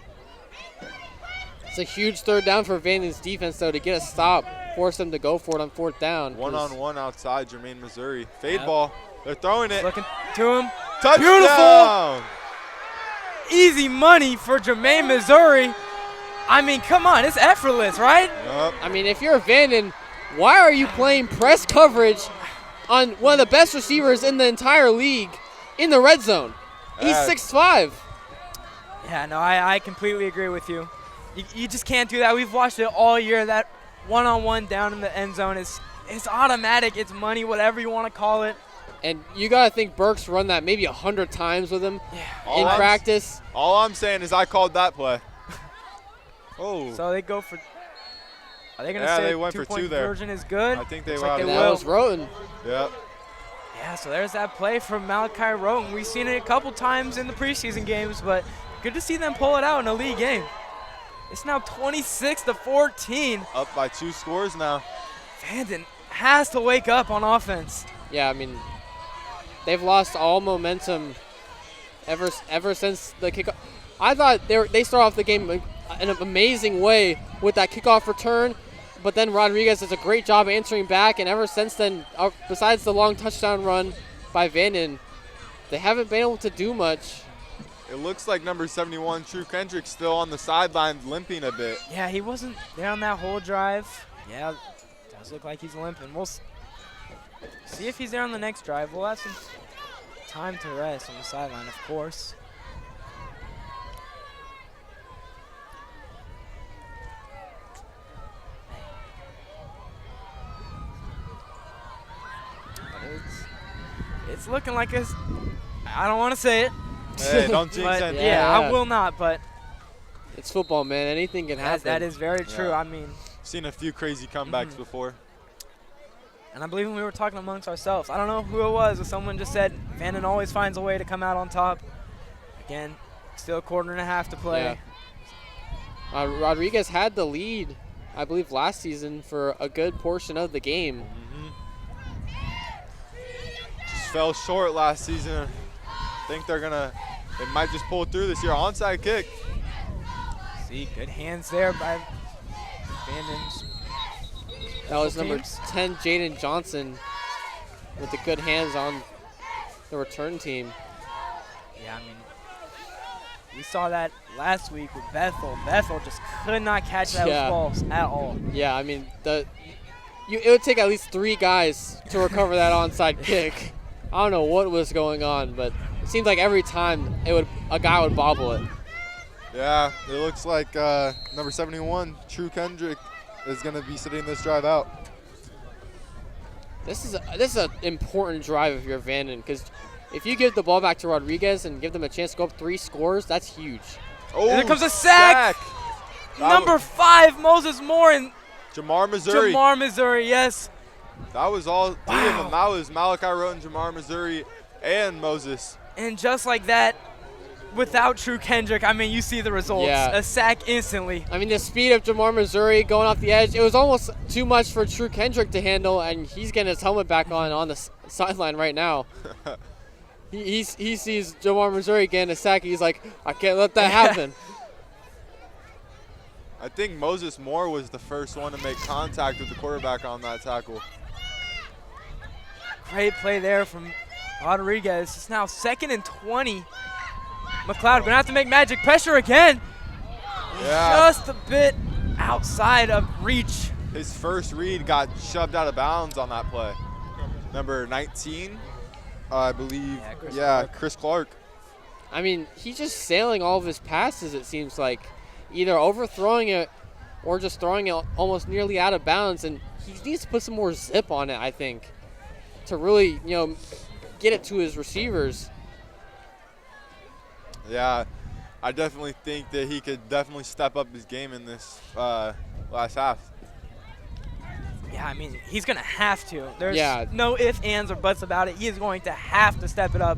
It's a huge third down for Vanden's defense, though, to get a stop, force them to go for it on 4th down. One-on-one outside Jermaine, Missouri. Fade ball. They're throwing it. Looking to him. Touchdown! Beautiful. Easy money for Jermaine, Missouri. I mean, come on. It's effortless, right? Yep. I mean, if you're Vanden, why are you playing press coverage on one of the best receivers in the entire league in the red zone? He's 6'5". Yeah, no, I completely agree with you. You just can't do that. We've watched it all year. That one-on-one down in the end zone is automatic. It's money, whatever you want to call it. And you got to think Burke's run that maybe 100 times with him in practice. All I'm saying is I called that play. Oh. So they go for – are they going to say they went for 2 two-point there. conversion is good? I think they Looks like will. That was Roten. Yep. Yeah, so there's that play from Malachi Roten. We've seen it a couple times in the preseason games, but good to see them pull it out in a league game. It's now 26-14. Up by 2 scores now. Vanden has to wake up on offense. Yeah, I mean, they've lost all momentum ever since the kickoff. I thought they start off the game in an amazing way with that kickoff return, but then Rodriguez does a great job answering back, and ever since then, besides the long touchdown run by Vanden, they haven't been able to do much. It It looks like number 71, True Kendrick, still on the sidelines limping a bit. Yeah, he wasn't there on that whole drive. Yeah, does look like he's limping. We'll see if he's there on the next drive. We'll have some time to rest on the sideline, of course. But it's looking like I don't want to say it. Hey, don't jinx it. Yeah, I will not, but it's football, man. Anything can happen. That is very true. Yeah. I mean, seen a few crazy comebacks before. And I believe when we were talking amongst ourselves, I don't know who it was, but someone just said Vanden always finds a way to come out on top. Again, still a quarter and a half to play. Yeah. Rodriguez had the lead, I believe, last season for a good portion of the game. Just fell short last season. Think they might just pull through this year. Onside kick. See, good hands there by Vanden's. That was number 10, Jaden Johnson, with the good hands on the return team. Yeah, I mean, we saw that last week with Bethel. Bethel just could not catch those balls at all. Yeah, I mean, it would take at least 3 guys to recover that onside kick. I don't know what was going on, but it seemed like every time a guy would bobble it. Yeah, it looks like number 71, True Kendrick, is going to be sitting this drive out. This is an important drive if you're Vanden, because if you give the ball back to Rodriguez and give them a chance to go up 3 scores, that's huge. Oh, here comes a sack. Number 5, Moses Moore, and Jamar, Missouri. Jamar, Missouri, yes. That was all 3 of them. That was Malachi Roten, Jamar, Missouri, and Moses. And just like that, without True Kendrick, I mean, you see the results. Yeah. A sack instantly. I mean, the speed of Jamar, Missouri going off the edge, it was almost too much for True Kendrick to handle, and he's getting his helmet back on the sideline right now. he sees Jamar, Missouri getting a sack. He's like, I can't let that happen. I think Moses Moore was the first one to make contact with the quarterback on that tackle. Great play there from Rodriguez. It's now 2nd and 20. McLeod gonna have to make magic pressure again. Yeah. Just a bit outside of reach. His first read got shoved out of bounds on that play. Number 19, I believe. Chris Clark. I mean, he's just sailing all of his passes, it seems like. Either overthrowing it or just throwing it almost nearly out of bounds. And he needs to put some more zip on it, I think, to really, get it to his receivers. Yeah, I definitely think that he could definitely step up his game in this last half. Yeah, I mean, he's going to have to. There's Yeah. no ifs, ands, or buts about it. He is going to have to step it up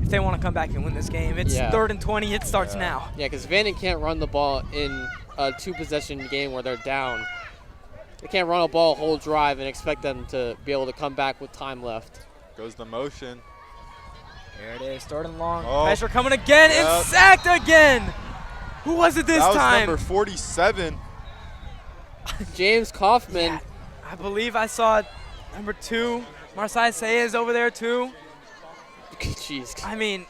if they want to come back and win this game. It's 3rd and 20. It starts now. Yeah, because Vanden can't run the ball in a 2-possession game where they're down. They can't run a ball a whole drive and expect them to be able to come back with time left. Goes the motion. There it is, 3rd and long. Oh. Pressure coming again and sacked again. Who was it this that was time? number 47. James Kaufman. Yeah, I believe I saw number 2. Marseille Sayes over there too. Jeez. I mean,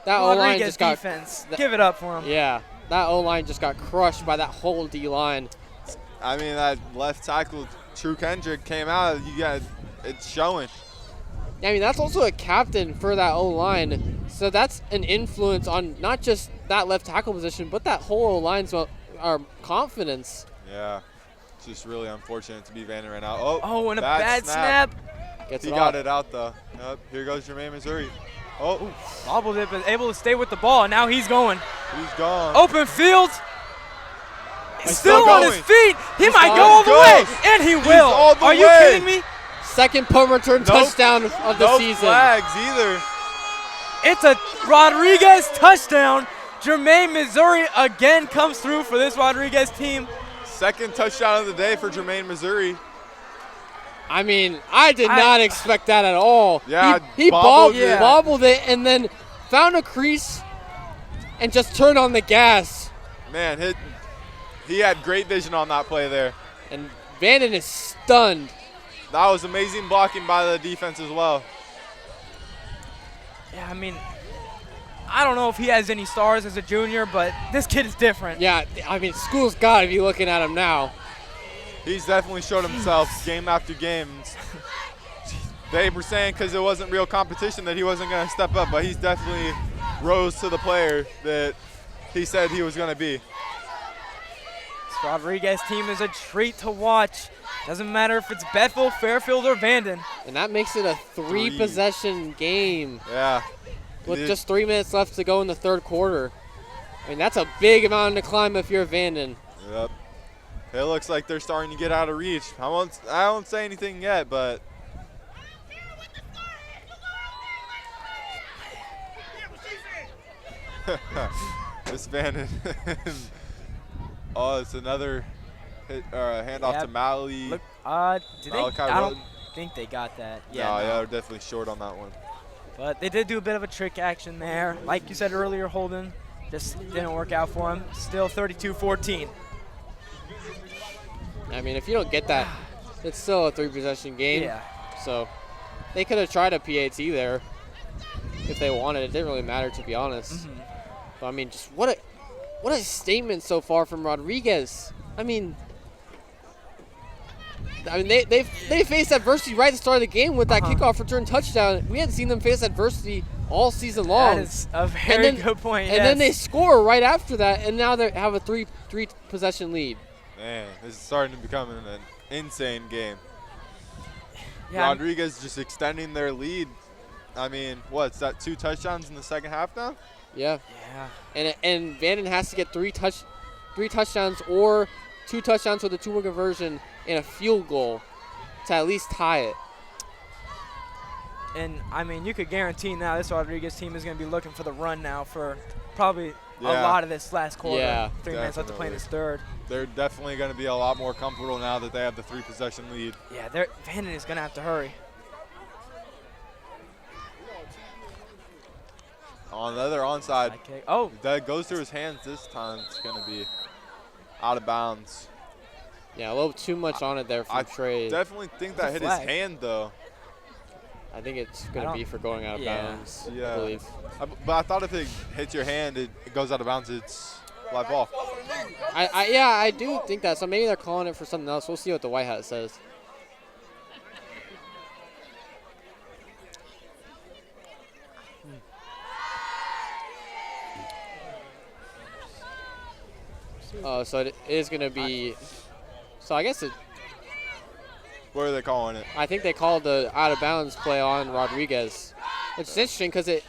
that O-line Rodriguez just got defense. Give it up for him. Yeah, that O-line just got crushed by that whole D-line. I mean, that left tackle, True Kendrick, came out. It's showing. I mean, that's also a captain for that O-line. So that's an influence on not just that left tackle position, but that whole O-line's confidence. Yeah, it's just really unfortunate to be Vanden right now. Oh, and a bad snap. He got it out, though. Yep, here goes Jermaine, Missouri. Oh, bobbled it, but able to stay with the ball. And now he's going. He's gone. Open field. He's still on his feet. He might go all the way, and he will. Are you kidding me? Second punt return touchdown of the season. No flags either. It's a Rodriguez touchdown. Jermaine, Missouri again comes through for this Rodriguez team. Second touchdown of the day for Jermaine, Missouri. I mean, I did not expect that at all. Yeah, he bobbled it and then found a crease and just turned on the gas. Man, he had great vision on that play there. And Vanden is stunned. That was amazing blocking by the defense as well. Yeah, I mean, I don't know if he has any stars as a junior, but this kid is different. Yeah, I mean, school's got to be looking at him now. He's definitely showed himself game after game. They were saying because it wasn't real competition that he wasn't going to step up, but he's definitely rose to the player that he said he was going to be. This Rodriguez team is a treat to watch. Doesn't matter if it's Bethel, Fairfield, or Vanden. And that makes it a three-possession game. Yeah. With just 3 minutes left to go in the third quarter. I mean, that's a big amount to climb if you're Vanden. Yep. It looks like they're starting to get out of reach. I won't say anything yet, but this Vanden. Oh, it's another handoff to Mally. Look, I don't think they got that. Yeah, they're definitely short on that one. But they did do a bit of a trick action there. Like you said earlier, Holden, just didn't work out for him. Still 32-14. I mean, if you don't get that, it's still a three-possession game. Yeah. So they could have tried a PAT there if they wanted. It didn't really matter, to be honest. But I mean, just what a statement so far from Rodriguez. I mean, they faced adversity right at the start of the game with that kickoff return touchdown. We hadn't seen them face adversity all season long. That is a very good point. And then they score right after that, and now they have a three possession lead. Man, this is starting to become an insane game. Yeah, Rodriguez just extending their lead. I mean, what's that? 2 touchdowns in the second half now? Yeah. And Vanden has to get three touchdowns or 2 touchdowns with a 2-point conversion and a field goal to at least tie it. And, I mean, you could guarantee now this Rodriguez team is going to be looking for the run now for probably a lot of this last quarter. Yeah, 3 minutes left to play in this third. They're definitely going to be a lot more comfortable now that they have the 3-possession lead. Yeah, Vanden is going to have to hurry. On the other onside. Oh. That goes through his hands this time. It's going to be out of bounds. Yeah, a little too much on it there from Trey. I definitely think that hit his hand, though. I think it's going to be for going out of bounds, I believe. But I thought if it hits your hand, it goes out of bounds, it's live ball. I do think that. So maybe they're calling it for something else. We'll see what the white hat says. So it is going to be. So I guess it. What are they calling it? I think they called the out of bounds play on Rodriguez. Which is interesting because it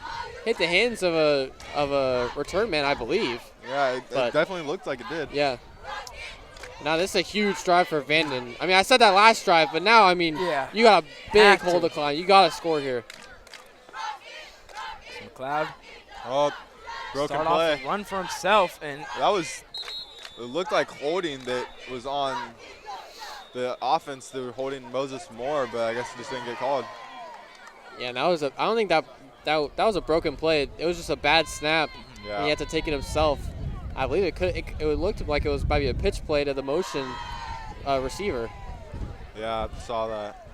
hit the hands of a return man, I believe. Yeah, it definitely looked like it did. Yeah. Now this is a huge drive for Vanden. I mean, I said that last drive, but now I mean, you got a big hole to climb. You got to score here. McLeod. Oh, broken Start play. Off run for himself, and that was. It looked like holding that was on the offense. They were holding Moses more, but I guess it just didn't get called. Yeah, and I don't think that was a broken play. It was just a bad snap. Yeah. And he had to take it himself. I believe it looked like it was maybe a pitch play to the motion receiver. Yeah, I saw that.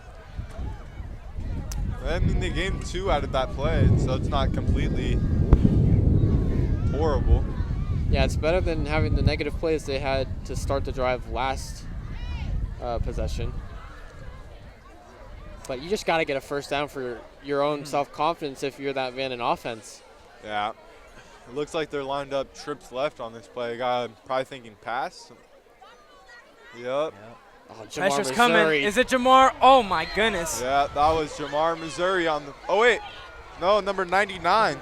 I mean, they gained 2 out of that play, so it's not completely horrible. Yeah, it's better than having the negative plays they had to start the drive last possession. But you just got to get a first down for your own self-confidence if you're that Vanden offense. Yeah. It looks like they're lined up trips left on this play. Probably thinking pass. Yep. Oh, pressure's Missouri. Coming. Is it Jamar? Oh, my goodness. Yeah, that was Jamar Missouri on the – oh, wait. No, number 99.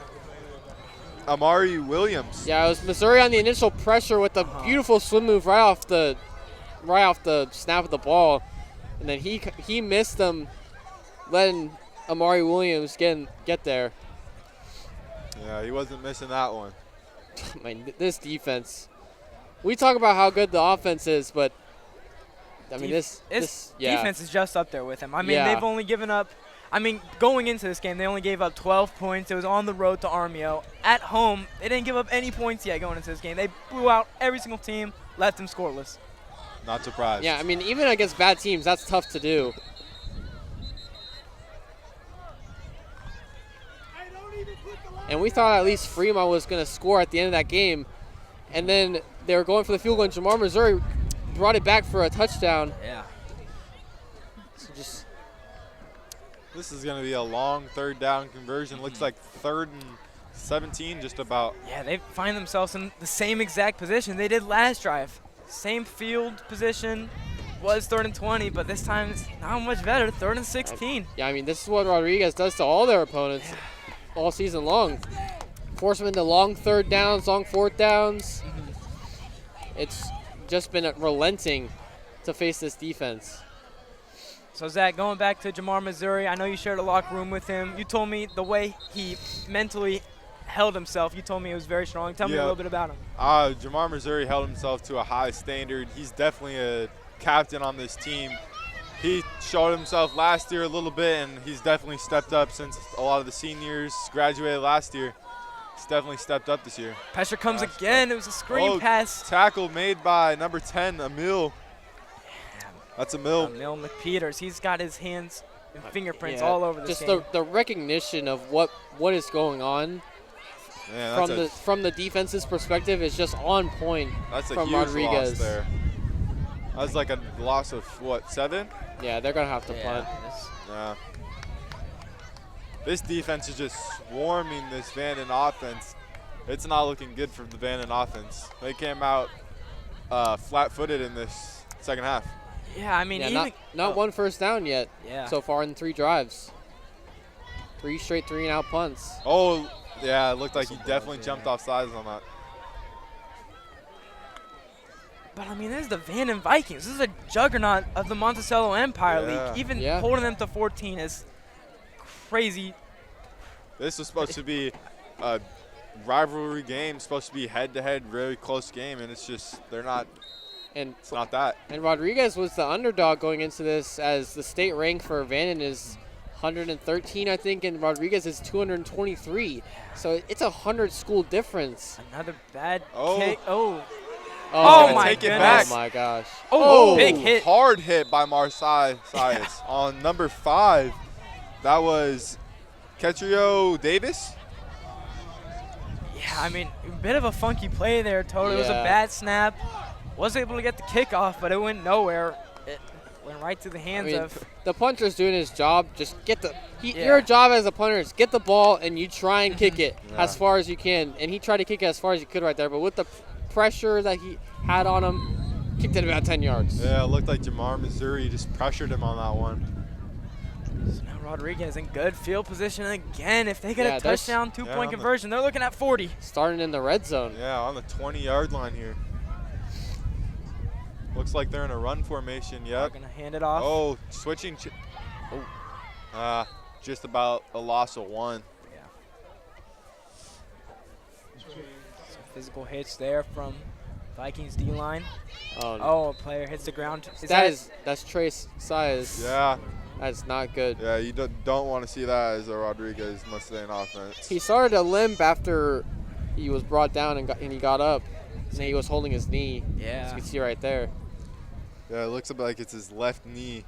Amari Williams. Yeah, it was Missouri on the initial pressure with the beautiful swim move right off the snap of the ball, and then he missed them, letting Amari Williams get there. Yeah, he wasn't missing that one. Man, this defense. We talk about how good the offense is, but I mean this defense is just up there with him. I mean they've only given up. I mean, going into this game, they only gave up 12 points. It was on the road to Armio. At home, they didn't give up any points yet going into this game. They blew out every single team, left them scoreless. Not surprised. Yeah, I mean, even against bad teams, that's tough to do. And we thought at least Fremont was going to score at the end of that game. And then they were going for the field goal, and Jamar Missouri brought it back for a touchdown. Yeah. So just This is going to be a long third down conversion. Looks like 3rd and 17 just about. Yeah, they find themselves in the same exact position they did last drive. Same field position, was 3rd and 20, but this time it's not much better, 3rd and 16. Yeah, I mean, this is what Rodriguez does to all their opponents all season long. Force them into long 3rd downs, long 4th downs. It's just been relenting to face this defense. So, Zach, going back to Jamar Missouri, I know you shared a locker room with him. You told me the way he mentally held himself, you told me it was very strong. Tell me a little bit about him. Jamar Missouri held himself to a high standard. He's definitely a captain on this team. He showed himself last year a little bit, and he's definitely stepped up since a lot of the seniors graduated last year. He's definitely stepped up this year. Pressure comes again. It was a screen pass. Tackle made by number 10, Emil. That's Emil. Emil McPeters. He's got his hands and fingerprints all over this just game. the recognition of what is going on from the defense's perspective is just on point. That's a from huge Rodriguez loss there. That was like a loss of what, 7? Yeah, they're gonna have to punt. Yeah. This defense is just swarming this Vanden offense. It's not looking good for the Vanden offense. They came out flat-footed in this second half. Yeah, I mean, even not one first down yet. Yeah. So far in 3 drives. 3 straight 3-and-out punts. Oh, yeah, it looked like he definitely jumped off sides on that. But, I mean, this is the Vanden Vikings. This is a juggernaut of the Monticello Empire League. Even holding them to 14 is crazy. This was supposed to be a rivalry game, supposed to be head-to-head, very close game, and it's just they're not. And it's not that. And Rodriguez was the underdog going into this, as the state rank for Vanden is 113, I think, and Rodriguez is 223. So it's a 100-school difference. Another bad Oh. kick. Oh my take goodness. it back. Oh my gosh. Oh, big hit. Hard hit by Marcias on number 5. That was Ketrio Davis. Yeah, I mean, a bit of a funky play there, Toto. It was a bad snap. Was able to get the kickoff, but it went nowhere. It went right to the hands of. The punter's doing his job. Just get the. Your job as a punter is get the ball and you try and kick it as far as you can. And he tried to kick it as far as he could right there, but with the pressure that he had on him, kicked it about 10 yards. Yeah, it looked like Jamar Missouri just pressured him on that one. So now Rodriguez in good field position again. If they get a touchdown, 2-point conversion, they're looking at 40. Starting in the red zone. Yeah, on the 20-yard line here. Looks like they're in a run formation. Yep. They're going to hand it off. Oh, switching. Just about a loss of 1. Yeah. Some physical hits there from Vikings D-line. Oh, a player hits the ground. That's Trace Size. Yeah. That's not good. Yeah, you don't want to see that as a Rodriguez Mustang offense. He started to limp after he was brought down and he got up. And he was holding his knee. Yeah. As you can see right there. Yeah, it looks like it's his left knee.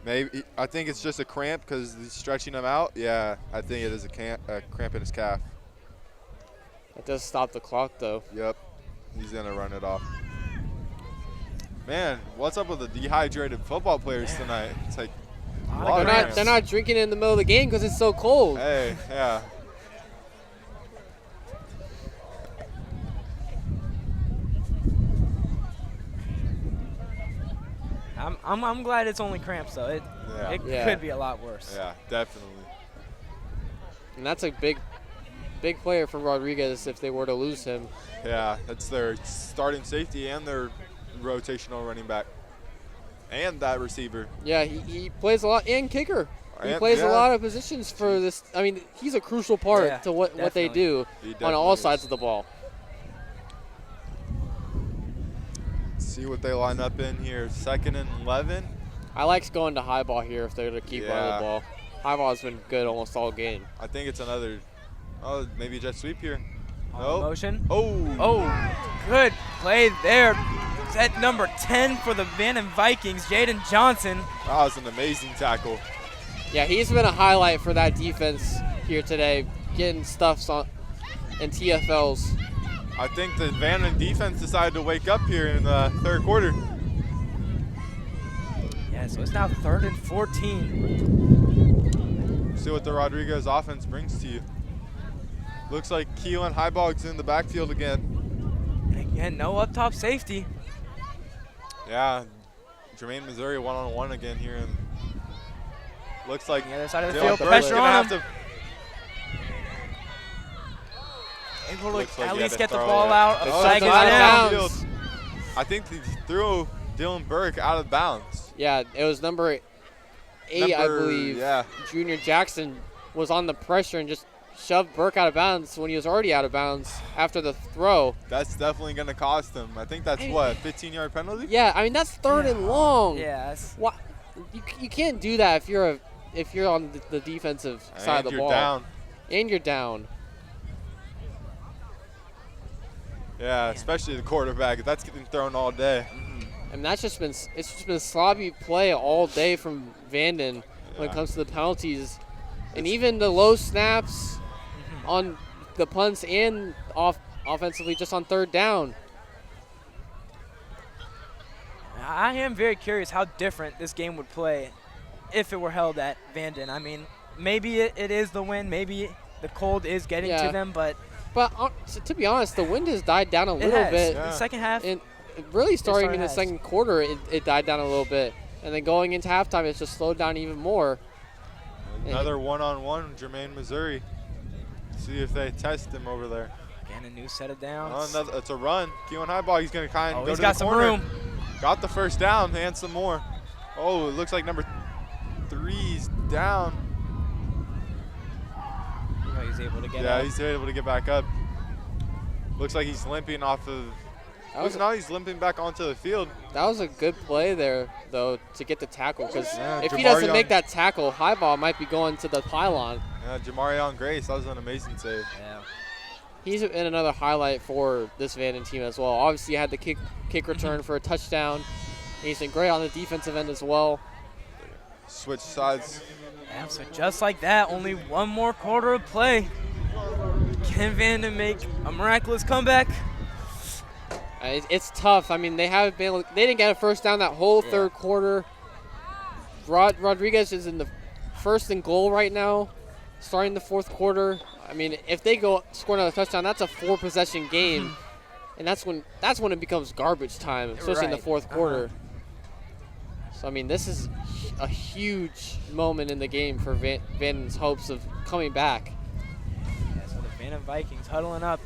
Maybe I think it's just a cramp because he's stretching him out. Yeah, I think it is a cramp in his calf. It does stop the clock, though. Yep. He's going to run it off. Man, what's up with the dehydrated football players tonight? It's like they're not drinking in the middle of the game because it's so cold. Hey, yeah. I'm glad it's only cramps though. It could be a lot worse. Yeah, definitely. And that's a big player for Rodriguez if they were to lose him. Yeah, that's their starting safety and their rotational running back. And that receiver. Yeah, he plays a lot, and kicker. He plays a lot of positions for this. I mean, he's a crucial part to what they do on all sides of the ball. See what they line up in here. 2nd and 11. I like going to high ball here if they're going to keep running the ball. High ball has been good almost all game. I think it's another, maybe a jet sweep here. Motion. Oh, good play there. Set number 10 for the Vanden Vikings, Jaden Johnson. That was an amazing tackle. Yeah, he's been a highlight for that defense here today. getting stuffs on and TFLs. I think the Vanden defense decided to wake up here in the third quarter. Yeah, so it's now 3rd and 14. See what the Rodriguez offense brings to you. Looks like Keelan Highbog's in the backfield again. And again, no up top safety. Yeah, Jermaine Missouri one-on-one again here. And looks like The other side of the Dylan field, Burke's pressure gonna on have him. to- Able to Looks like at he had least to get the throw ball it. out. Oh, A flag it's is out of down. bounds. I think he threw Dylan Burke out of bounds. Yeah, it was number 8, I believe. Yeah. Junior Jackson was on the pressure and just shoved Burke out of bounds when he was already out of bounds after the throw. That's definitely going to cost him. I think that's what, 15-yard penalty? Yeah, I mean that's 3rd and long. Yeah. What? You can't do that if you're on the defensive side of the ball. And you're down. Yeah, especially the quarterback. That's getting thrown all day. And it's just been sloppy play all day from Vanden when it comes to the penalties, and even the low snaps on the punts and offensively just on 3rd down. I am very curious how different this game would play if it were held at Vanden. I mean, maybe it is the wind, maybe the cold is getting to them, but to be honest, the wind has died down a little bit. The second half. And really starting in the has. second quarter, it died down a little bit. And then going into halftime, it's just slowed down even more. Another one-on-one, Jermaine Missouri. See if they test him over there. Again, a new set of downs. Oh, it's a run. Keelan Highball, he's going to kind of go he's to got the some corner. room. Got the first down and some more. Oh, it looks like number 3's down. He's able to get Yeah, up. he's able to get back up. Looks like he's limping off of. Now he's limping back onto the field. That was a good play there, though, to get the tackle. Because if he Jamarion- doesn't make that tackle, Highball might be going to the pylon. Yeah, Jamarion Grace, that was an amazing save. Yeah. He's in another highlight for this Vanden team as well. Obviously, he had the kick return for a touchdown. He's been great on the defensive end as well. Switch sides. Yeah, so just like that, only one more quarter of play. Can Vanden make a miraculous comeback? It's tough. I mean, they didn't get a first down that whole third quarter. Rodriguez is in the 1st and goal right now, starting the 4th quarter. I mean, if they score another touchdown, that's a 4-possession game, and that's when it becomes garbage time, especially in the 4th quarter. So I mean, this is a huge moment in the game for Vanden's hopes of coming back. Yeah, so the Vanden Vikings huddling up.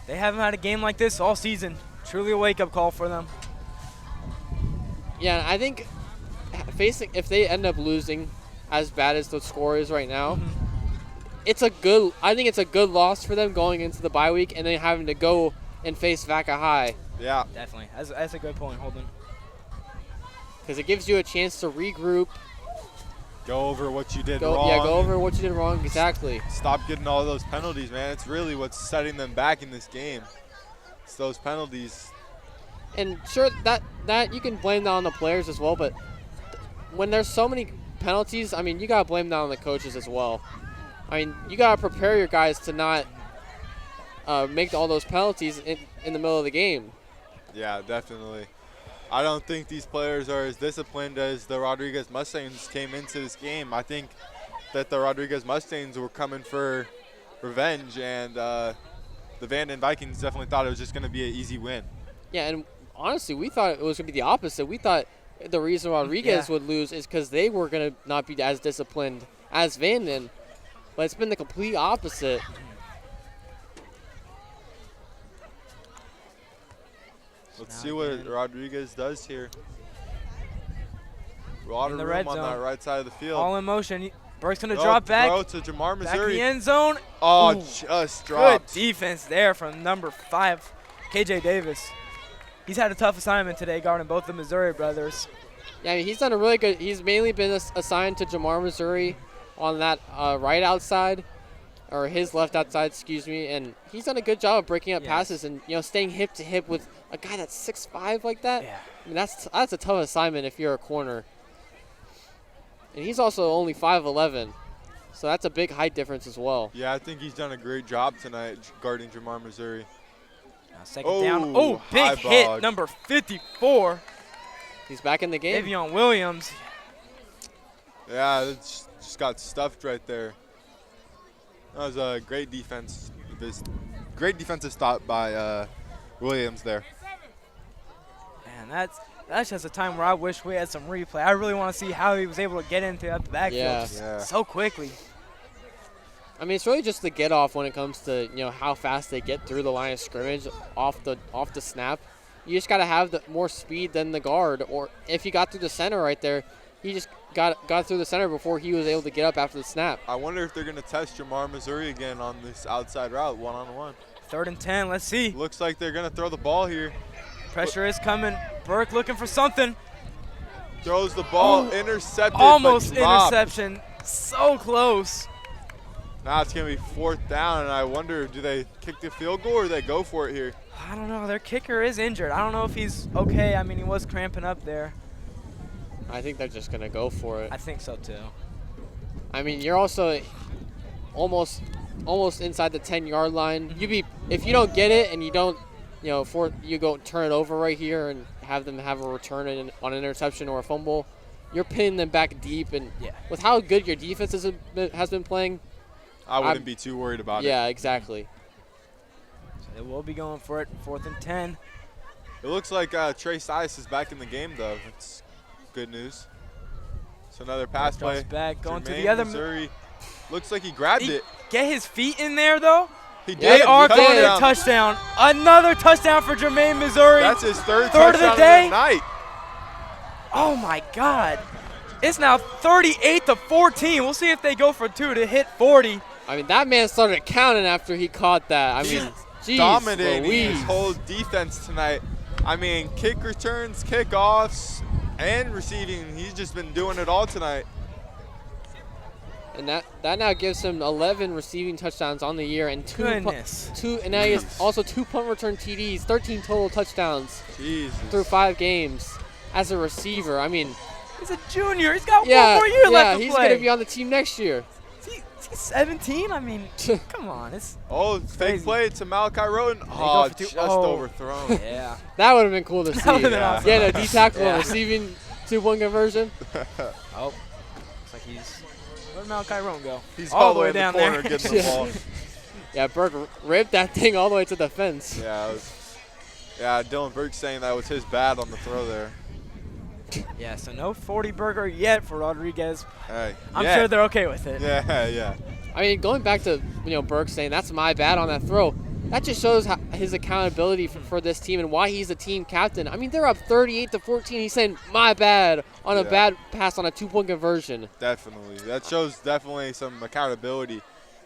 They haven't had a game like this all season. Truly a wake-up call for them. Yeah, I think if they end up losing as bad as the score is right now, I think it's a good loss for them going into the bye week and then having to go and face Vaca High. Yeah. Definitely. That's a good point, Holden. Because it gives you a chance to regroup. Go over what you did wrong. Yeah, go over what you did wrong, exactly. Stop getting all those penalties, man. It's really what's setting them back in this game. It's those penalties. And sure, that you can blame that on the players as well, but when there's so many penalties, I mean, you got to blame that on the coaches as well. I mean, you got to prepare your guys to not make all those penalties in the middle of the game. Yeah, definitely. I don't think these players are as disciplined as the Rodriguez Mustangs came into this game. I think that the Rodriguez Mustangs were coming for revenge, and the Vanden Vikings definitely thought it was just going to be an easy win. Yeah, and honestly, we thought it was going to be the opposite. We thought the reason Rodriguez would lose is because they were going to not be as disciplined as Vanden, but it's been the complete opposite. Let's see what Rodriguez does here. A lot In of the room red on zone. that right side of the field. All in motion. Burke's going to drop back. Throw to Jamar Back in Missouri. the end zone. Oh, Ooh, just dropped. Good defense there from number 5, KJ Davis. He's had a tough assignment today guarding both the Missouri brothers. Yeah, I mean, he's done a really good. He's mainly been assigned to Jamar Missouri on that right outside, or his left outside, excuse me, and he's done a good job of breaking up passes and staying hip to hip with a guy that's 6'5" like that. Yeah, I mean, that's a tough assignment if you're a corner. And he's also only 5'11". So that's a big height difference as well. Yeah, I think he's done a great job tonight guarding Jamar Missouri. Now second down. Oh, big hit, number 54. He's back in the game. Davion Williams. Yeah, it's just got stuffed right there. That was a great defense. Great defensive stop by Williams there. Man, that's just a time where I wish we had some replay. I really want to see how he was able to get into the backfield so quickly. I mean, it's really just the get off when it comes to how fast they get through the line of scrimmage off the snap. You just got to have more speed than the guard, or if he got through the center right there, he just got through the center before he was able to get up after the snap. I wonder if they're going to test Jamar Missouri again on this outside route, one-on-one. 3rd and 10, let's see. Looks like they're going to throw the ball here. Pressure is coming. Burke looking for something. Throws the ball, intercepted. Almost interception. So close. Now it's going to be 4th down, and I wonder, do they kick the field goal or do they go for it here? I don't know. Their kicker is injured. I don't know if he's okay. I mean, he was cramping up there. I think they're just going to go for it. I think so, too. I mean, you're also almost inside the 10-yard line. If you don't get it and you don't, you go turn it over right here and have them have a return on an interception or a fumble, you're pinning them back deep. And with how good your defense has been playing, I wouldn't be too worried about it. Yeah, exactly. So they will be going for it, 4th and 10. It looks like Trey Sias is back in the game, though. It's good news. So another pass play. Back, going to Jermaine the other. Missouri. Looks like he grabbed it. Get his feet in there, though. He did. They are going to touchdown. Another touchdown for Jermaine Missouri. That's his third of the day. Of the night. Oh, my God. It's now 38-14. We'll see if they go for 2 to hit 40. I mean, that man started counting after he caught that. I mean, geez, dominating Louise. his whole defense tonight. I mean, kick returns, kickoffs, and receiving. He's just been doing it all tonight. And that now gives him 11 receiving touchdowns on the year and and now he has also 2 punt return TDs, 13 total touchdowns through 5 games as a receiver. I mean, he's a junior. He's got 1 more year left to play. Yeah, he's going to be on the team next year. Is he 17? I mean, come on. Fake play to Malachi Roden. Oh, just overthrown. Yeah. That would have been cool to see. That would have been awesome. Yeah, D tackle receiving 2-point conversion. Oh, looks like where'd Malachi Roden go? He's all the way down the corner getting the ball. Yeah, Burke ripped that thing all the way to the fence. Yeah, Dylan Burke saying that was his bad on the throw there. Yeah, so no 40 burger yet for Rodriguez. Hey, I'm sure they're okay with it. Yeah. I mean, going back to Burke saying that's my bad on that throw, that just shows his accountability for this team and why he's a team captain. I mean, they're up 38-14. He's saying my bad on a bad pass on a 2-point conversion. Definitely, that shows definitely some accountability.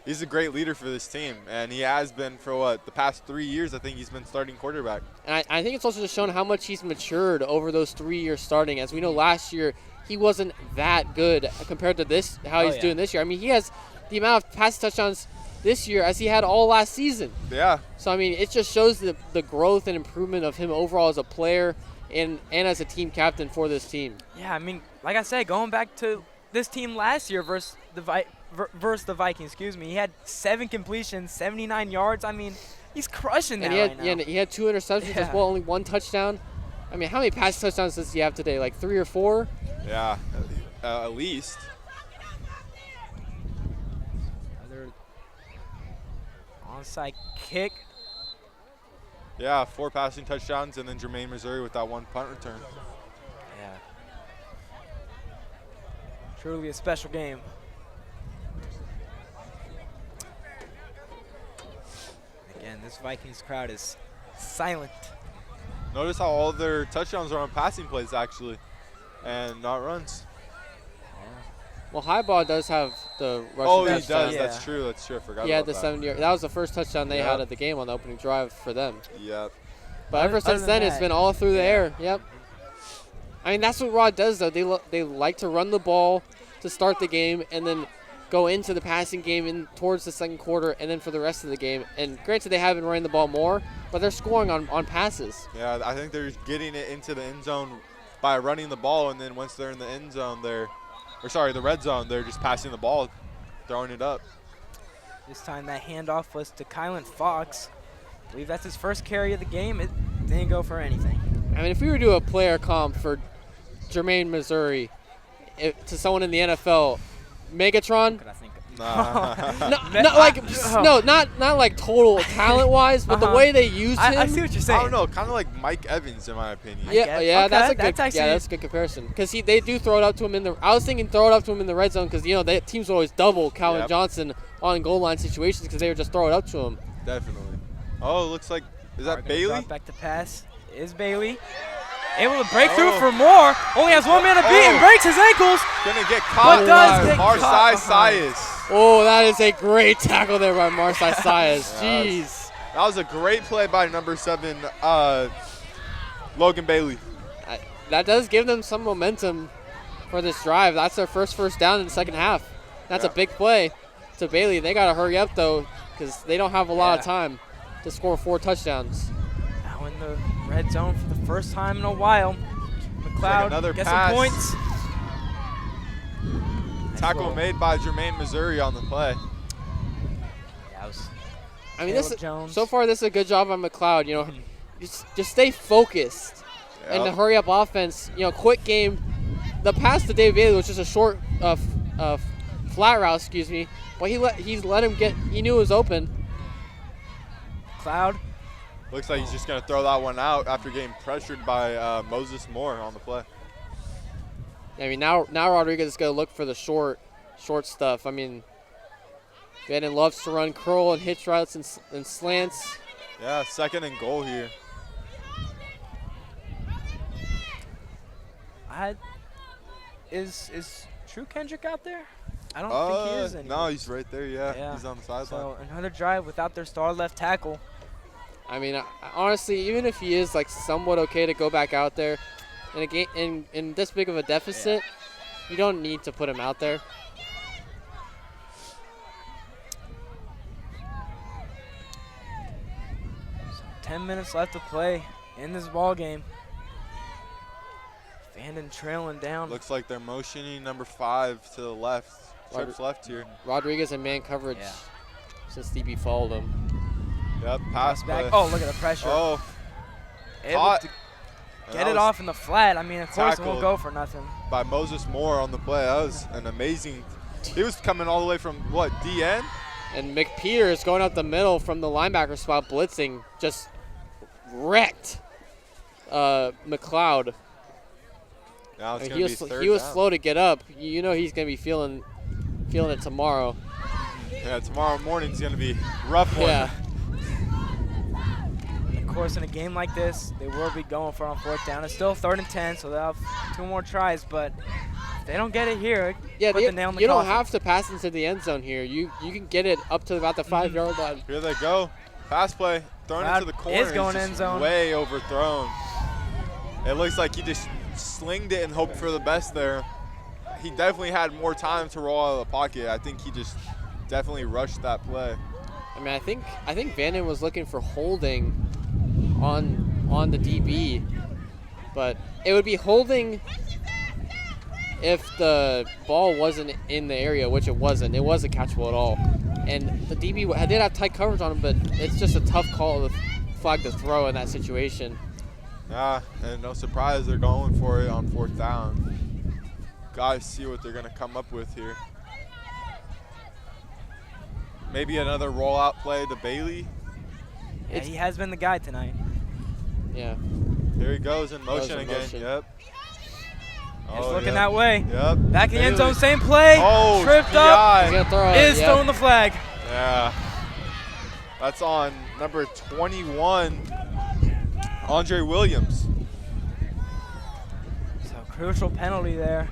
He's a great leader for this team, and he has been for the past 3 years. I think he's been starting quarterback. And I think it's also just shown how much he's matured over those 3 years starting. As we know, last year he wasn't that good compared to this, how he's doing this year. I mean, he has the amount of pass touchdowns this year as he had all last season. Yeah. So, I mean, it just shows the growth and improvement of him overall as a player and as a team captain for this team. Yeah, I mean, like I said, going back to this team last year versus the Vikings, he had 7 completions, 79 yards. I mean, he's crushing that right now. Yeah, he had 2 interceptions as well, only 1 touchdown. I mean, how many pass touchdowns does he have today? Like 3 or 4? Yeah, at least. Another onside kick. Yeah, 4 passing touchdowns, and then Jermaine Missouri with that 1 punt return. Yeah. Truly a special game. Again, this Vikings crowd is silent. Notice how all their touchdowns are on passing plays, actually, and not runs. Well, Highball does have the rushing touchdown. Oh, he does. That's true. I forgot about that. Yeah, the 70-yard. That was the first touchdown they had at the game on the opening drive for them. Yep. But ever since then, it's been all through the air. Yep. I mean, that's what Rod does, though. They like to run the ball to start the game and then go into the passing game in towards the second quarter and then for the rest of the game. And granted, they have been running the ball more, but they're scoring on passes. Yeah, I think they're getting it into the end zone by running the ball, and then once they're in the end zone, the red zone, they're just passing the ball throwing it up. This time that handoff was to Kylan Fox. I believe that's his first carry of the game. It didn't go for anything. I mean, if we were to do a player comp for Jermaine, Missouri, to someone in the NFL, Megatron. Could I think of? Not like total talent-wise, but the way they used him. I see what you're saying. I don't know, kind of like Mike Evans in my opinion. Yeah, Okay, that's a good comparison. Because they do throw it up to him in the. I was thinking throw it up to him in the red zone because the teams always double Calvin Johnson on goal line situations because they would just throw it up to him. Definitely. Oh, it looks like is that Bailey? Drop back to pass is Bailey. Able to break through for more. Only has one man to beat and breaks his ankles. Gonna get caught by Marsai Sias. Oh, that is a great tackle there by Marsai Sias. Jeez. That was a great play by number 7, Logan Bailey. That does give them some momentum for this drive. That's their first down in the second half. That's a big play to Bailey. They got to hurry up, though, because they don't have a lot of time to score 4 touchdowns. Now in the red zone for the first time in a while. McLeod gets some points. Tackle made by Jermaine, Missouri on the play. I mean, so far this is a good job on McLeod. Just stay focused and the hurry up offense. Quick game. The pass to Dave Bailey was just a short, flat route. Excuse me, but he's let him get. He knew it was open. McLeod. Looks like he's just gonna throw that one out after getting pressured by Moses Moore on the play. I mean, now Rodriguez is gonna look for the short stuff. I mean, Vanden loves to run curl and hitch routes and slants. Yeah, 2nd and goal here. Is True Kendrick out there? I don't think he is anymore. No, he's right there. Yeah. He's on the sideline. So another drive without their star left tackle. I mean, honestly, even if he is like somewhat okay to go back out there in a game in this big of a deficit, you don't need to put him out there. So 10 minutes left to play in this ball game. Vanden trailing down. Looks like they're motioning number 5 to the left. Trips left here. Rodriguez in man coverage since DB followed him. Yep, pass back. play. Oh, look at the pressure. Oh, able to get it off in the flat. I mean, of course it won't go for nothing. By Moses Moore on the play. That was an amazing. He was coming all the way from what, DN? And McPeters going up the middle from the linebacker spot, blitzing, just wrecked McLeod. Now it's he was slow to get up. He's going to be feeling it tomorrow. Yeah, tomorrow morning's going to be a rough one. Yeah. Of course, in a game like this, they will be going for on 4th down. It's still 3rd and 10, so they'll have 2 more tries. But if they don't get it here, put the nail in the you coffin. don't have to pass into the end zone here. You can get it up to about the 5-yard line. Here they go. Pass play. Thrown into the corner. Is going end zone. Way overthrown. It looks like he just slinged it and hoped for the best there. He definitely had more time to roll out of the pocket. I think he just definitely rushed that play. I mean, I think Vanden was looking for holding on the DB, but it would be holding if the ball wasn't in the area, which it wasn't. It wasn't catchable at all. And the DB did have tight coverage on him, but it's just a tough call to flag to throw in that situation. Yeah, and no surprise they're going for it on 4th down. Guys, see what they're going to come up with here. Maybe another rollout play to Bailey. Yeah, he has been the guy tonight. Yeah. Here he goes in motion again. Yep. It's looking that way. Yep. Back in the end zone, same play. Oh, tripped up. He's gonna throw it. Is throwing the flag. Yeah. That's on number 21, Andre Williams. So crucial penalty there.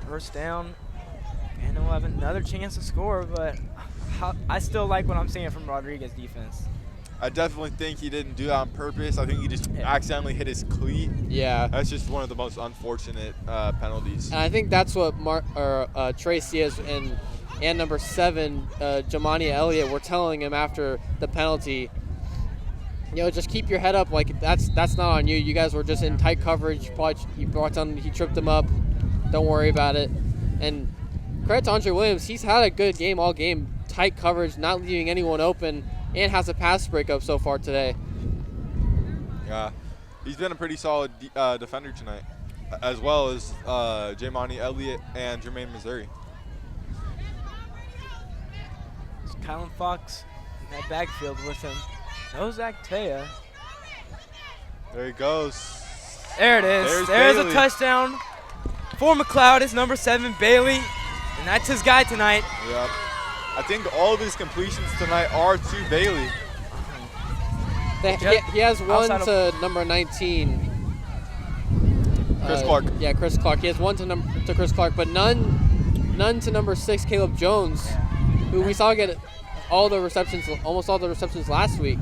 1st down. And we'll have another chance to score, but I still like what I'm seeing from Rodriguez defense. I definitely think he didn't do that on purpose. I think he just accidentally hit his cleat. Yeah. That's just one of the most unfortunate penalties. And I think that's what Trey Sears and number 7, Jamani Elliott, were telling him after the penalty. Just keep your head up. Like that's not on you. You guys were just in tight coverage. He tripped him up. Don't worry about it. And credit to Andre Williams. He's had a good game all game. Tight coverage, not leaving anyone open, and has a pass breakup so far today. Yeah, he's been a pretty solid defender tonight, as well as Jamani Elliott and Jermaine Missouri. It's Kylan Fox in that backfield with him. No Zach Taya. There he goes. There it is. There's a touchdown for McLeod. It's number 7, Bailey, and that's his guy tonight. Yep. I think all of his completions tonight are to Bailey. He has one to number 19. Chris Clark. Yeah, Chris Clark. He has one to Chris Clark, but none to number 6, Caleb Jones, who we saw get all the receptions, almost all the receptions last week.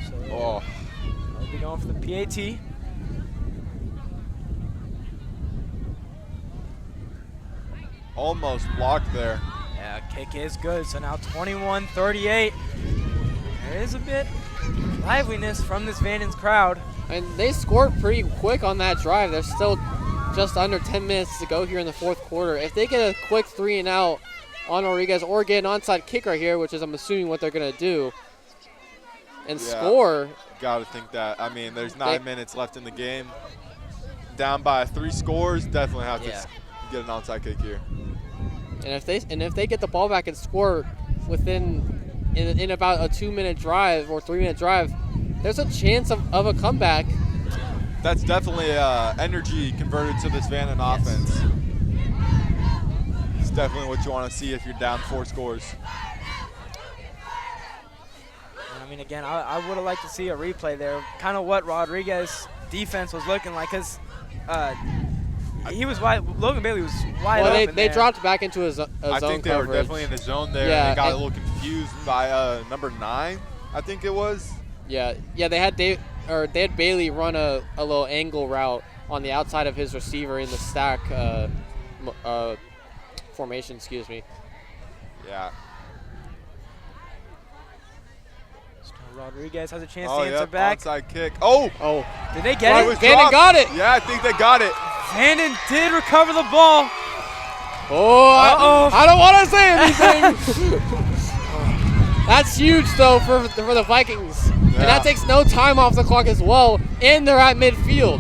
So, I'll be going for the PAT. Almost blocked there. Yeah, kick is good. So now 21-38. There is a bit of liveliness from this Vanden's crowd. And they scored pretty quick on that drive. There's still just under 10 minutes to go here in the fourth quarter. If they get a quick 3-and-out on Rodriguez or get an onside kick right here, which is I'm assuming what they're going to do, and score. Got to think that. I mean, there's 9 minutes left in the game. Down by 3 scores, definitely have to get an onside kick here. And if they get the ball back and score in about a 2-minute drive or 3-minute drive, there's a chance of a comeback. That's definitely energy converted to this Vanden offense. It's definitely what you want to see if you're down 4 scores. I mean, again, I would have liked to see a replay there. Kind of what Rodriguez defense was looking like, because he was wide. Logan Bailey was wide open. They dropped back into a zone I think they coverage. were definitely in the zone there. Yeah, and they got a little confused by number 9, I think it was. Yeah. They had Bailey run a little angle route on the outside of his receiver in the stack formation. Excuse me. Yeah. Rodriguez has a chance to answer back. Onside kick. Oh! Did they get it? Vanden got it. Yeah, I think they got it. Vanden did recover the ball. Oh, I don't want to say anything. That's huge, though, for the Vikings. Yeah. And that takes no time off the clock as well, and they're at midfield.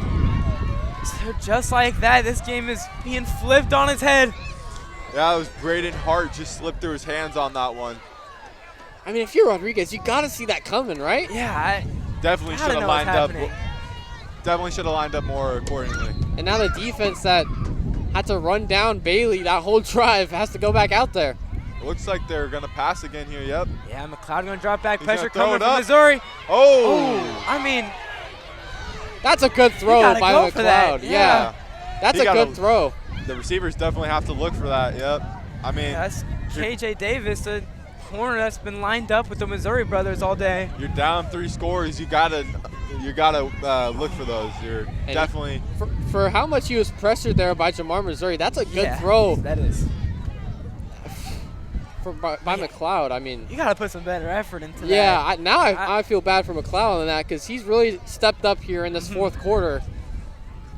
So just like that, this game is being flipped on its head. Yeah, it was Braden Hart just slipped through his hands on that one. I mean, if you're Rodriguez, you got to see that coming, right? Yeah, definitely should have lined up. Definitely should have lined up more accordingly. And now the defense that had to run down Bailey that whole drive has to go back out there. Looks like they're going to pass again here, yep. Yeah, McLeod going to drop back. He's Pressure coming from Missouri. Oh! I mean, that's a good throw by McLeod. Yeah. That's a good throw. The receivers definitely have to look for that, yep. I mean, that's KJ Davis, the corner that's been lined up with the Missouri brothers all day. You're down 3 scores. You gotta look for those. You're definitely for how much he was pressured there by Jamar Missouri. That's a good throw. That is. By McLeod, I mean, you gotta put some better effort into that. Yeah, I feel bad for McLeod on that because he's really stepped up here in this fourth quarter,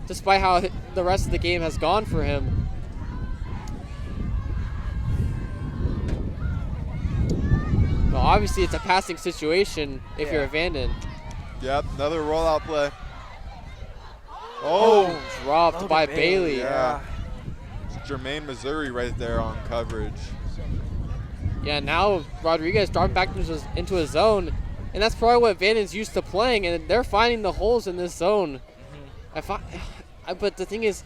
despite how the rest of the game has gone for him. Well, obviously, it's a passing situation if you're a Vanden. Yep, another rollout play. Oh, dropped by Bailey. Yeah. It's Jermaine Missouri right there on coverage. Yeah, now Rodriguez dropping back into his zone, and that's probably what Vanden's used to playing, and they're finding the holes in this zone. But the thing is,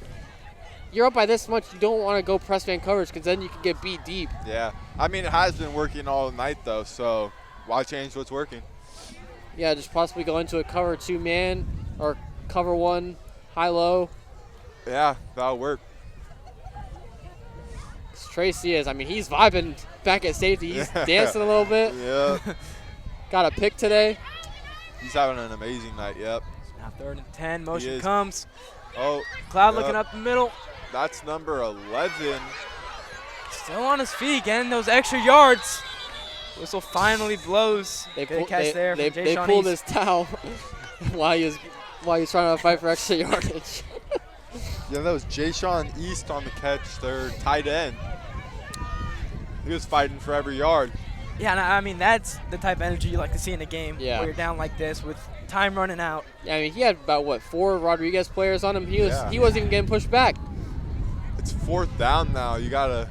you're up by this much, you don't want to go press man coverage because then you can get beat deep. Yeah, I mean, it has been working all night, though, so why change what's working? Yeah, just possibly go into a cover 2 man or cover 1 high-low. Yeah, that'll work. Tracy is, I mean, he's vibing back at safety. He's dancing a little bit. Yeah. Got a pick today. He's having an amazing night, yep. Now 3rd and 10, motion comes. Oh. Cloud looking up the middle. That's number 11. Still on his feet, getting those extra yards. Whistle finally blows. They pulled his towel while he was trying to fight for extra yardage. Yeah, that was Jay-Sean East on the catch, their tight end. He was fighting for every yard. Yeah, and I mean, that's the type of energy you like to see in a game Yeah. where you're down like this with time running out. Yeah, I mean, he had about, what, 4 Rodriguez players on him? He Yeah. wasn't even getting pushed back. It's 4th down now. You got to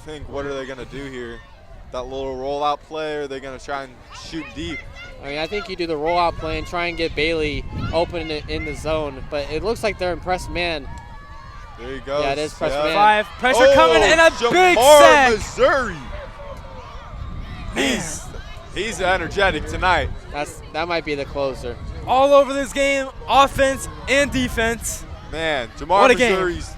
think, what are they going to do here? That little rollout play, or are they going to try and shoot deep? I mean, I think you do the rollout play and try and get Bailey open in the zone, but it looks like they're in press man. There he goes. Yeah, it is press man. 5, pressure coming, and a big Jamar, sack. Missouri. He's energetic tonight. That might be the closer. All over this game, offense and defense. Man, Jamar What a game. Missouri's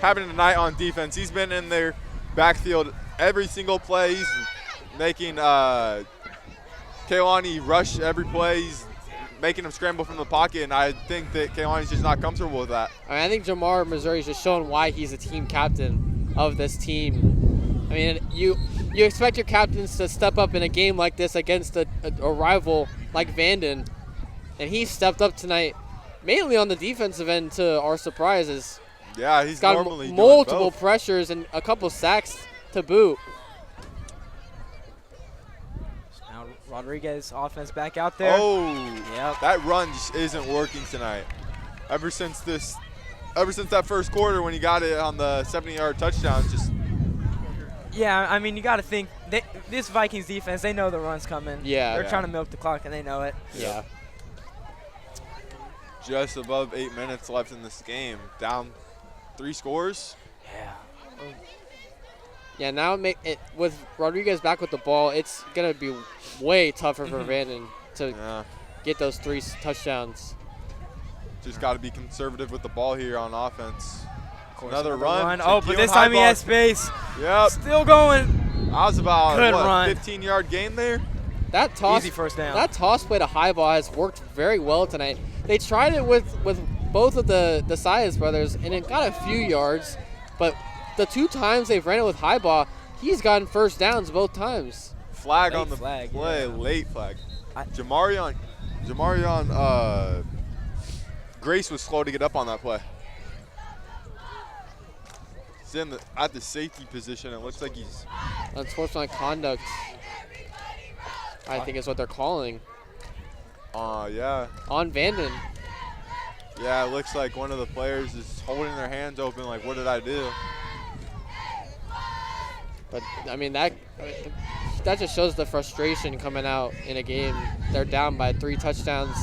having a night on defense. He's been in their backfield every single play. He's making Kehlani rush every play. He's making him scramble from the pocket, and I think that Kehlani's just not comfortable with that. I mean, I think Jamar Missouri's just showing why he's a team captain of this team. I mean, you expect your captains to step up in a game like this against a rival like Vanden, and he stepped up tonight, mainly on the defensive end to our surprises. Yeah, he's got normally doing multiple both. pressures and a couple sacks to boot. Now Rodriguez offense back out there. Oh, Yep. that run just isn't working tonight. Ever since that first quarter when he got it on the 70-yard touchdown, just Yeah, I mean, you got to think, this Vikings defense, they know the run's coming. Yeah. They're trying to milk the clock, and they know it. Yeah. just above 8 minutes left in this game. Down 3 scores. Yeah. Yeah, now with Rodriguez back with the ball, it's going to be way tougher for Vanden to get those 3 touchdowns. Just got to be conservative with the ball here on offense. Another run. Oh, but this time he has space. Yep. Still going. That was about Good what, run. 15-yard gain there. That toss, Easy first down. That toss play to high ball has worked very well tonight. They tried it with both of the Sias brothers, and it got a few yards. But the 2 times they've ran it with high ball, he's gotten first downs both times. Flag Late on the flag, play. yeah. Late flag. Jamarion Grace was slow to get up on that play. He's at the safety position. It looks like he's Unsportsmanlike conduct, I think is what they're calling. Yeah. On Vanden. Yeah, it looks like one of the players is holding their hands open like, what did I do? But, I mean, that just shows the frustration coming out in a game. They're down by 3 touchdowns.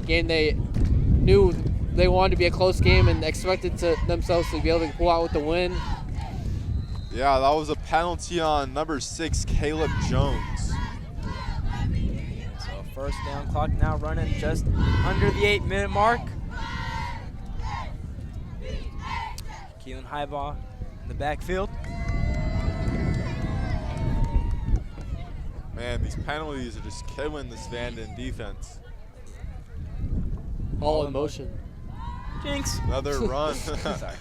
Game they knew they wanted to be a close game and expected themselves to be able to pull out with the win. Yeah, that was a penalty on number 6, Caleb Jones. So first down clock now running just under the 8-minute mark. Keelan Highball in the backfield. Man, these penalties are just killing this Vanden defense. All in motion. Jinx. Another run. Sorry.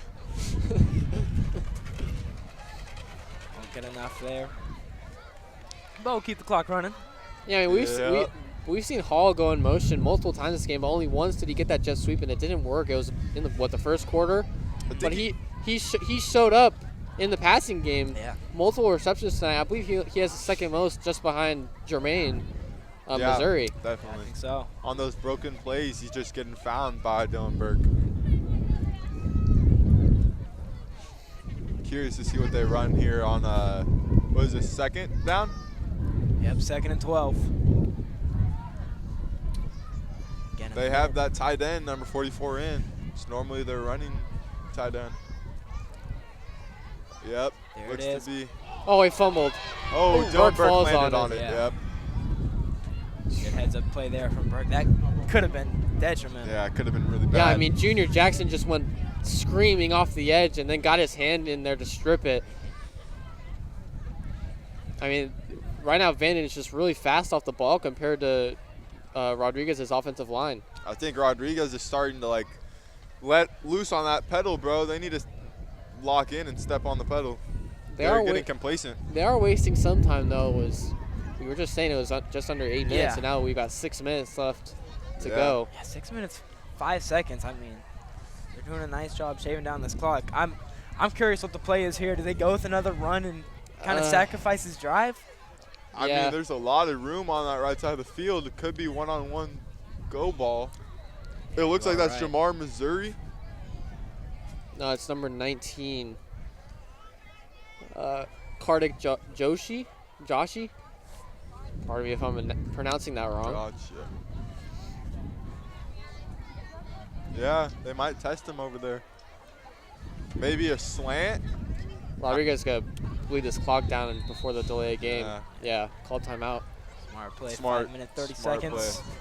Won't get enough there. But we'll keep the clock running. Yeah, I mean, we've seen Hall go in motion multiple times this game, but only once did he get that jet sweep, and it didn't work. It was in the first quarter. But he showed up in the passing game. Yeah. Multiple receptions tonight. I believe he has the second most, just behind Jermaine, Missouri. Definitely. I think so. On those broken plays, he's just getting found by Dylan Burke. Curious to see what they run here on, what is this, 2nd down? Yep, 2nd and 12. Again, They have that tight end, number 44 in. It's normally they're running tight end. Yep, There looks it is. to be. Oh, he fumbled. Oh, Burke Dylan Burke falls landed on on it, it, yeah. yep. Good heads-up play there from Burke. That could have been detrimental. Yeah, it could have been really bad. Yeah, I mean, Junior Jackson just went screaming off the edge and then got his hand in there to strip it. I mean, right now Vanden is just really fast off the ball compared to Rodriguez's offensive line. I think Rodriguez is starting to, like, let loose on that pedal, bro. They need to lock in and step on the pedal. They're getting complacent. They are wasting some time, though. We were just saying it was just under 8 minutes, Yeah. and now we've got 6 minutes left to go. Yeah, 6 minutes, 5 seconds. I mean, they're doing a nice job shaving down this clock. I'm curious what the play is here. Do they go with another run and kind of sacrifice his drive? I mean, there's a lot of room on that right side of the field. It could be one-on-one go ball. It looks like that's Jamar, Missouri. No, it's number 19. Kartik Joshi? Pardon me if I'm pronouncing that wrong. Gotcha. Yeah, they might test him over there. Maybe a slant. Rodriguez got to bleed this clock down before the delay of game. Yeah, call timeout. Smart play. Smart. 5 minutes, 30 Smart seconds. play.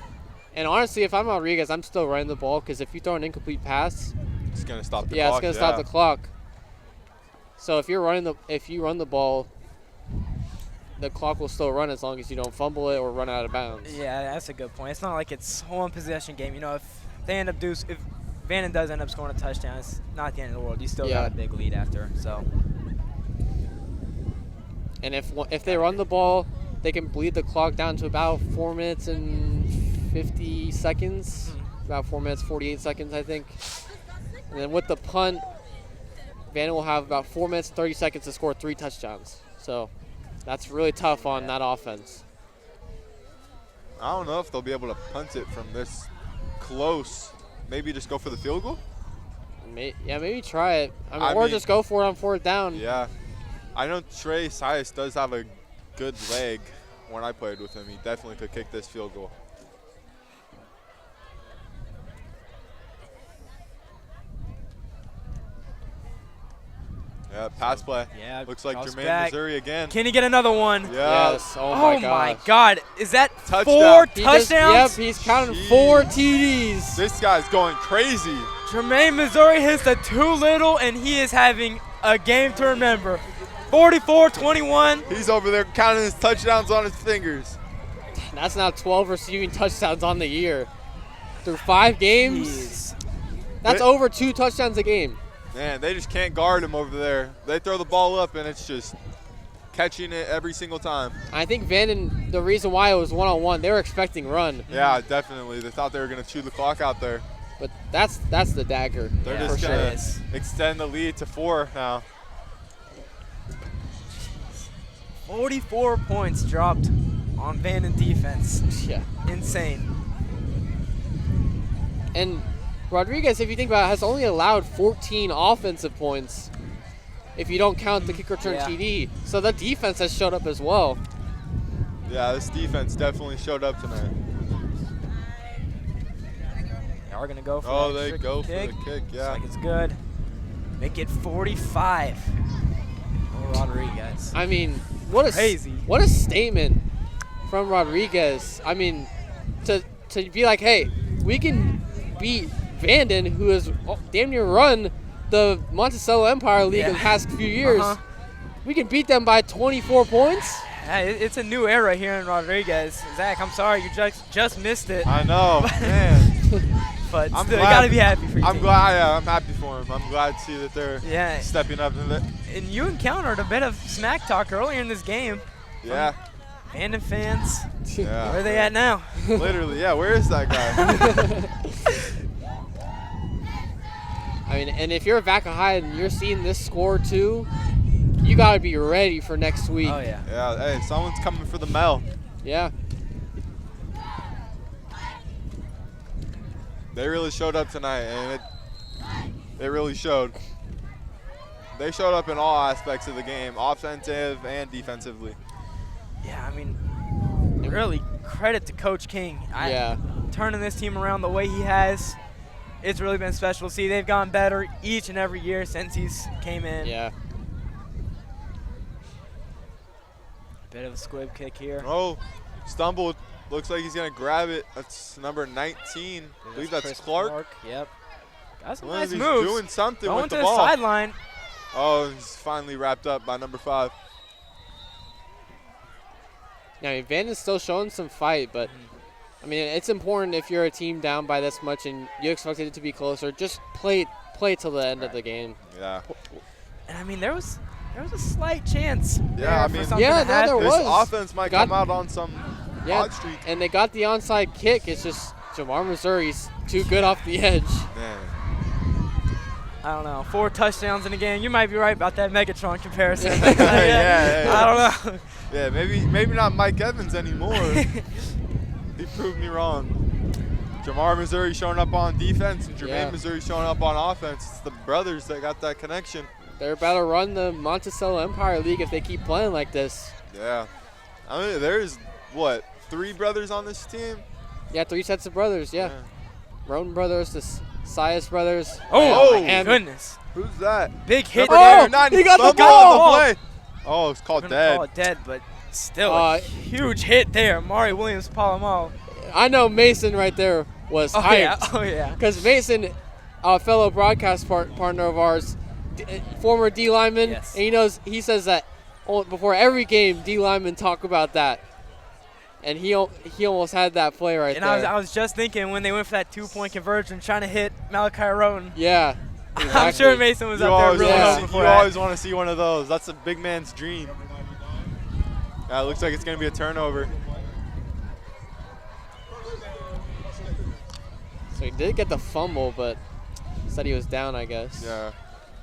And honestly, if I'm Rodriguez, I'm still running the ball because if you throw an incomplete pass, it's gonna stop the clock. Yeah, it's gonna stop the clock. So if you run the ball, the clock will still run as long as you don't fumble it or run out of bounds. Yeah, that's a good point. It's not like it's a one possession game. You know, if Vanden does end up scoring a touchdown, it's not the end of the world. You still got a big lead after. So. And if they run the ball, they can bleed the clock down to about 4 minutes and 50 seconds. About 4 minutes, 48 seconds, I think. And then with the punt, Vanden will have about 4 minutes, 30 seconds to score 3 touchdowns. So that's really tough on that offense. I don't know if they'll be able to punt it from this close. Maybe just go for the field goal? Maybe try it. Or just go for it on 4th down. Yeah. I know Trey Sias does have a good leg. When I played with him, he definitely could kick this field goal. Yeah, pass play. Yeah, looks like Charles Jermaine, back. Missouri again. Can he get another one? Yeah. Yes. Oh my God. Is that Touchdown. 4 touchdowns? He's counting 4 TDs. This guy's going crazy. Jermaine, Missouri hits the too little, and he is having a game to remember. 44-21. He's over there counting his touchdowns on his fingers. That's now 12 receiving touchdowns on the year. Through 5 games, that's over 2 touchdowns a game. Man, they just can't guard him over there. They throw the ball up, and it's just catching it every single time. I think Vanden, the reason why it was one-on-one, they were expecting run. Yeah, definitely. They thought they were going to chew the clock out there. But that's the dagger. They're just going to extend the lead to 4 now. 44 points dropped on Vanden defense. Yeah. Insane. And Rodriguez, if you think about it, has only allowed 14 offensive points if you don't count the kick return TD. So the defense has showed up as well. Yeah, this defense definitely showed up tonight. They are going to go for they go for the kick, yeah. Looks like it's good. Make it 45 for Rodriguez. I mean, what a statement from Rodriguez. I mean, to be like, hey, we can beat Vanden, who has damn near run the Monticello Empire League in the past few years. We can beat them by 24 points. Yeah, it's a new era here in Rodriguez. Zach, I'm sorry, you just missed it. I know, man. But still, you got to be happy for your team. I'm happy for him. I'm glad to see that they're stepping up. And you encountered a bit of smack talk earlier in this game. Yeah. Vanden fans. Yeah. Where are they at now? Literally, yeah. Where is that guy? I mean, and if you're Vaca High and you're seeing this score too, you got to be ready for next week. Oh, yeah. Yeah, hey, someone's coming for the Mel. Yeah. They really showed up tonight, and it really showed. They showed up in all aspects of the game, offensive and defensively. Yeah, I mean, really credit to Coach King. Turning this team around the way he has, it's really been special to see. They've gotten better each and every year since he's came in. Yeah. Bit of a squib kick here. Oh, stumbled. Looks like he's going to grab it. That's number 19. I believe that's Clark. Yep. Got some Well, nice he's moves. doing something Going with to the ball. sideline. Oh, he's finally wrapped up by number 5. Yeah, I mean, Vanden's still showing some fight, but I mean, it's important if you're a team down by this much and you expect it to be closer, just play till the end of the game. Yeah. And I mean, there was a slight chance. Yeah, I mean, there this was. offense might come out on some hot streak. And they got the onside kick. It's just Jamar, Missouri's too good off the edge. Man. I don't know, 4 touchdowns in a game. You might be right about that Megatron comparison. Yeah. I don't know. Yeah, maybe not Mike Evans anymore. He proved me wrong. Jamar Missouri showing up on defense and Jermaine Missouri showing up on offense. It's the brothers that got that connection. They're about to run the Monticello Empire League if they keep playing like this. Yeah. I mean, there's, what, 3 brothers on this team? Yeah, 3 sets of brothers, yeah. Roden brothers, the Sias brothers. Oh, my and goodness. Who's that? Big hit Oh, there. he got the Fumble ball. on the play. Oh, it's called dead. Call it dead, but still a huge hit there. Mari Williams Palomo. I know Mason right there was hyped. Oh, yeah. Because Mason, a fellow broadcast partner of ours, former D lineman, and he says that before every game, D linemen talk about that. And he almost had that play right there. And I was just thinking when they went for that 2-point conversion, trying to hit Malachi Roden. Yeah. Exactly. I'm sure Mason was up there really hoping for You that. always want to see one of those. That's a big man's dream. Yeah, it looks like it's going to be a turnover. So he did get the fumble, but said he was down, I guess. Yeah.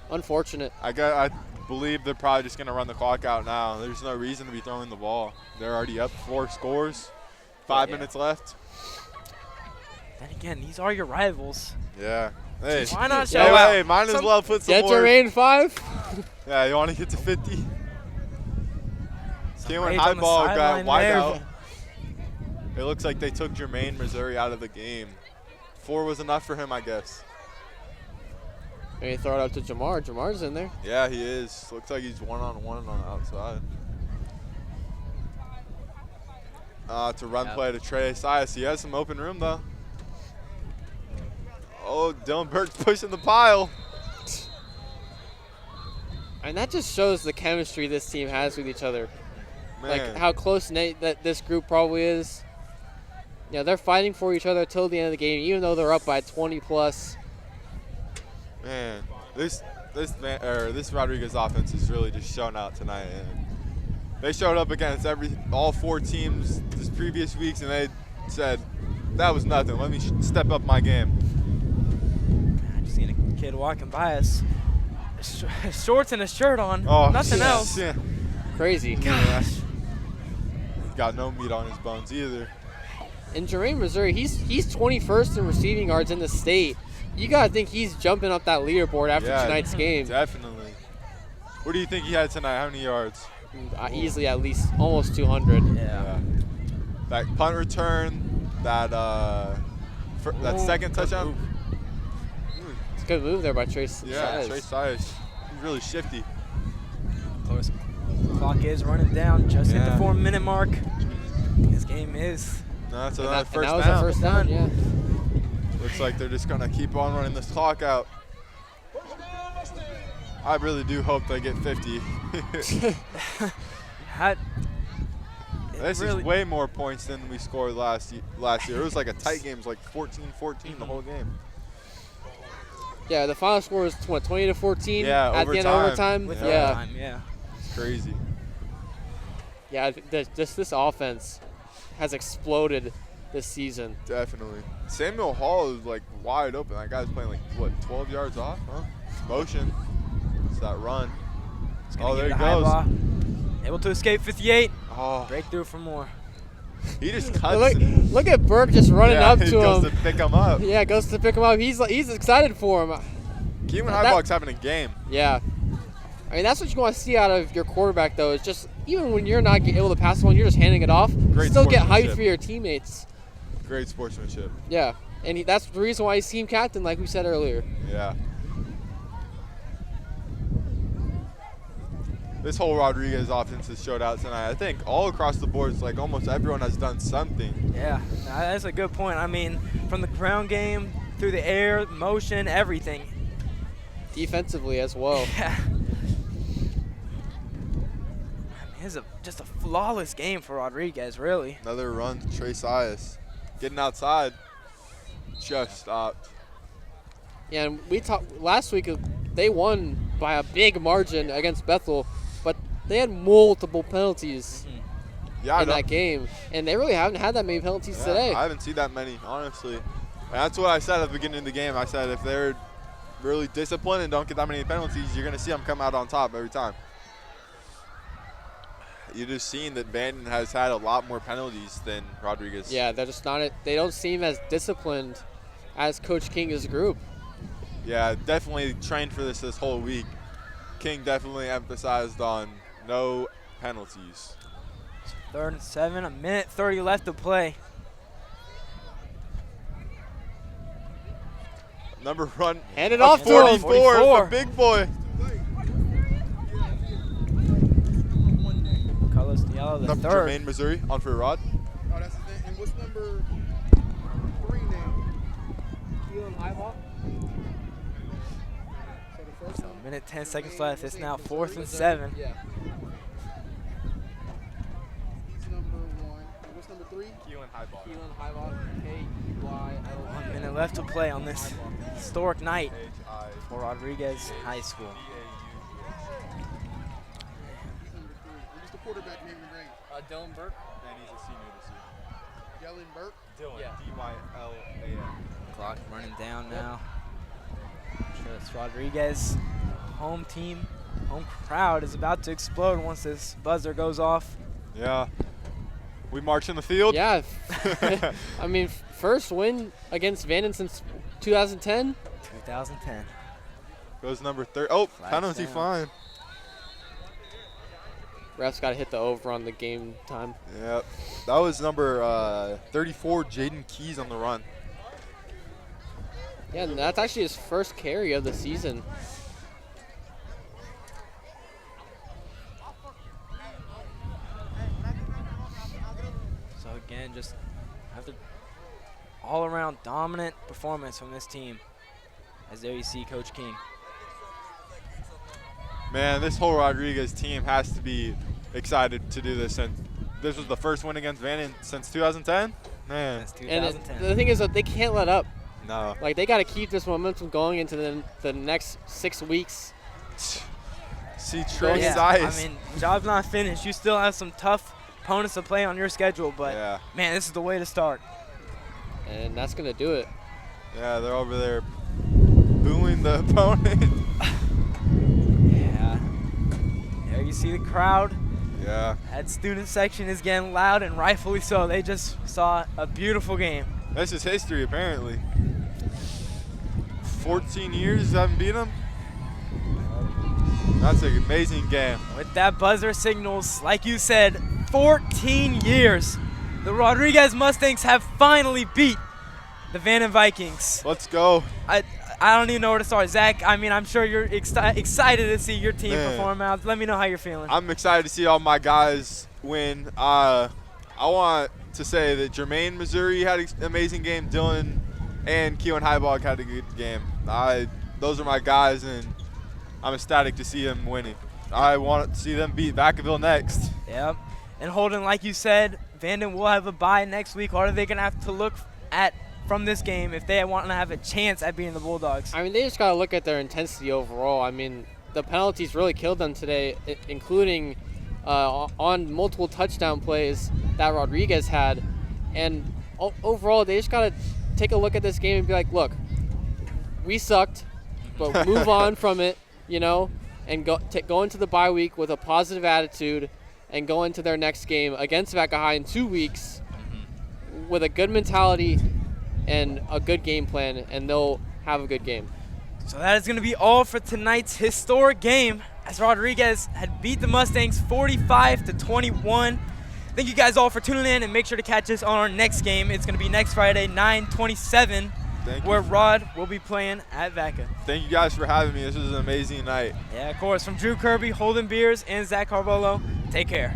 Unfortunate. I believe they're probably just going to run the clock out now. There's no reason to be throwing the ball. They're already up 4 scores. 5 minutes left. Then again, these are your rivals. Yeah. Hey, why not show out? Hey, might as well put some Get more. Jermaine 5. Yeah, you want to get to 50? Came went rage high on the ball, got sideline wide there. out. It looks like they took Jermaine Missouri out of the game. 4 was enough for him, I guess. Maybe throw it out to Jamar. Jamar's in there. Yeah, he is. Looks like he's one-on-one on the outside. To run play to Trey Sias. He has some open room, though. Oh, Dylan Burke's pushing the pile. And that just shows the chemistry this team has with each other. Man. Like how close-knit that this group probably is. Yeah, they're fighting for each other till the end of the game, even though they're up by 20+. Man, this Rodriguez offense is really just showing out tonight. And they showed up against all 4 teams this previous weeks, and they said, that was nothing. Let me step up my game. I just seen a kid walking by us. Shorts and a shirt on. Oh, nothing else. Yeah. Crazy. Gosh. Got no meat on his bones either. And Jermaine Missouri, he's 21st in receiving yards in the state. You got to think he's jumping up that leaderboard after tonight's game. Definitely. What do you think he had tonight? How many yards? Easily at least almost 200. Yeah. That punt return, that second touchdown. It's a good move there by Trey Sias. Yeah, Trey Sias. He's really shifty. Of course, clock is running down. Just hit the 4-minute mark. This game is. No, that's And another that first was down. a first down, yeah. Looks like they're just going to keep on running this clock out. I really do hope they get 50. This is way more points than we scored last year. It was like a tight game. It was like 14-14 the whole game. Yeah, the final score was, what, 20-14 at the end of overtime? With yeah. overtime, yeah. It's crazy. Yeah, this offense has exploded this season. Definitely. Samuel Hall is like wide open. That guy's playing like, what, 12 yards off? Huh? Motion. It's that run. Oh, there he goes. Able to escape 58. Oh. Breakthrough for more. He just cuts. Look at Burke just running up to him. He goes to pick him up. Yeah, goes to pick him up. He's excited for him. Keelan Heimbach's having a game. Yeah. I mean, that's what you want to see out of your quarterback, though, is just even when you're not able to pass the ball, you're just handing it off, still get hyped for your teammates. Great sportsmanship. Yeah, and that's the reason why he's team captain, like we said earlier. Yeah. This whole Rodriguez offense has showed out tonight. I think all across the board, it's like almost everyone has done something. Yeah, that's a good point. I mean, from the ground game, through the air, motion, everything. Defensively as well. Yeah. It's just a flawless game for Rodriguez, really. Another run to Trey Sias. Getting outside. Just stopped. Yeah, and we talked last week, they won by a big margin against Bethel, but they had multiple penalties in that game. And they really haven't had that many penalties today. I haven't seen that many, honestly. And that's what I said at the beginning of the game. I said if they're really disciplined and don't get that many penalties, you're going to see them come out on top every time. You're just seeing that Vanden has had a lot more penalties than Rodriguez. Yeah, they're just not. They don't seem as disciplined as Coach King's group. Yeah, definitely trained for this whole week. King definitely emphasized on no penalties. 3rd and 7, a minute 30 left to play. Number run. Hand it off to him. 44, the big boy. Carlos Diallo, the Number third. Jermaine, Missouri, on for a rod. Oh, that's the thing. And what's number 3 name? Keelan Highball. So the first So one. a minute 10 seconds left. It's now 4th and 7. Yeah. He's number 1. And what's number 3? Keelan Highball. Keelan Highball. K-E-Y-L-Y. 1 minute left to play on this historic night for Rodriguez High School. He's number 3. And what's the quarterback name in range? Dylan Burke. And he's a senior this year. Dylan Burke. Dylan, Yeah. D-Y-L-A-N. Clock running down now. I'm sure it's Rodriguez. Home team, home crowd is about to explode once this buzzer goes off. Yeah. We march in the field. Yeah. I mean, first win against Vanden since 2010. 2010. Goes number 30. Oh, Flags penalty down. fine. Refs got to hit the over on the game time. Yep. That was number 34, Jaden Keys on the run. Yeah, and that's actually his first carry of the season. So again, just after all-around dominant performance from this team. As there you see Coach King. Man, this whole Rodriguez team has to be excited to do this. And this was the first win against Vanden since 2010. Man. Since And 2010. the thing is that they can't let up. No. Like, they got to keep this momentum going into the next 6 weeks. See Trey's Yeah, eyes. I mean, job's not finished. You still have some tough opponents to play on your schedule, but yeah. man, this is the way to start. And that's going to do it. Yeah, they're over there booing the opponent. Yeah. There you see the crowd. Yeah. That student section is getting loud, and rightfully so. They just saw a beautiful game. This is history, apparently. 14 years haven't beat them. That's an amazing game. With that buzzer signals, like you said, 14 years. The Rodriguez Mustangs have finally beat the Vanden Vikings. Let's go. I don't even know where to start. Zach, I mean, I'm sure you're excited to see your team perform out. Let me know how you're feeling. I'm excited to see all my guys win. I want to say that Jermaine, Missouri had an amazing game. Dylan and Keelan Highball had a good game. Those are my guys, and I'm ecstatic to see them winning. I want to see them beat Vacaville next. Yep. And Holden, like you said, Vanden will have a bye next week. What are they going to have to look at from this game if they want to have a chance at beating the Bulldogs? I mean, they just got to look at their intensity overall. I mean, the penalties really killed them today, including on multiple touchdown plays that Rodriguez had. And overall, they just got to take a look at this game and be like, look, we sucked, but move on from it, you know, and go into the bye week with a positive attitude and go into their next game against Vaca High in 2 weeks with a good mentality and a good game plan, and they'll have a good game. So that is going to be all for tonight's historic game as Rodriguez had beat the Mustangs 45-21. Thank you guys all for tuning in, and make sure to catch us on our next game. It's going to be next Friday, 9/27, where Rod will be playing at Vaca. Thank you guys for having me. This was an amazing night. Yeah, of course. From Drew Kirby, Holden Beers, and Zach Carvalho, take care.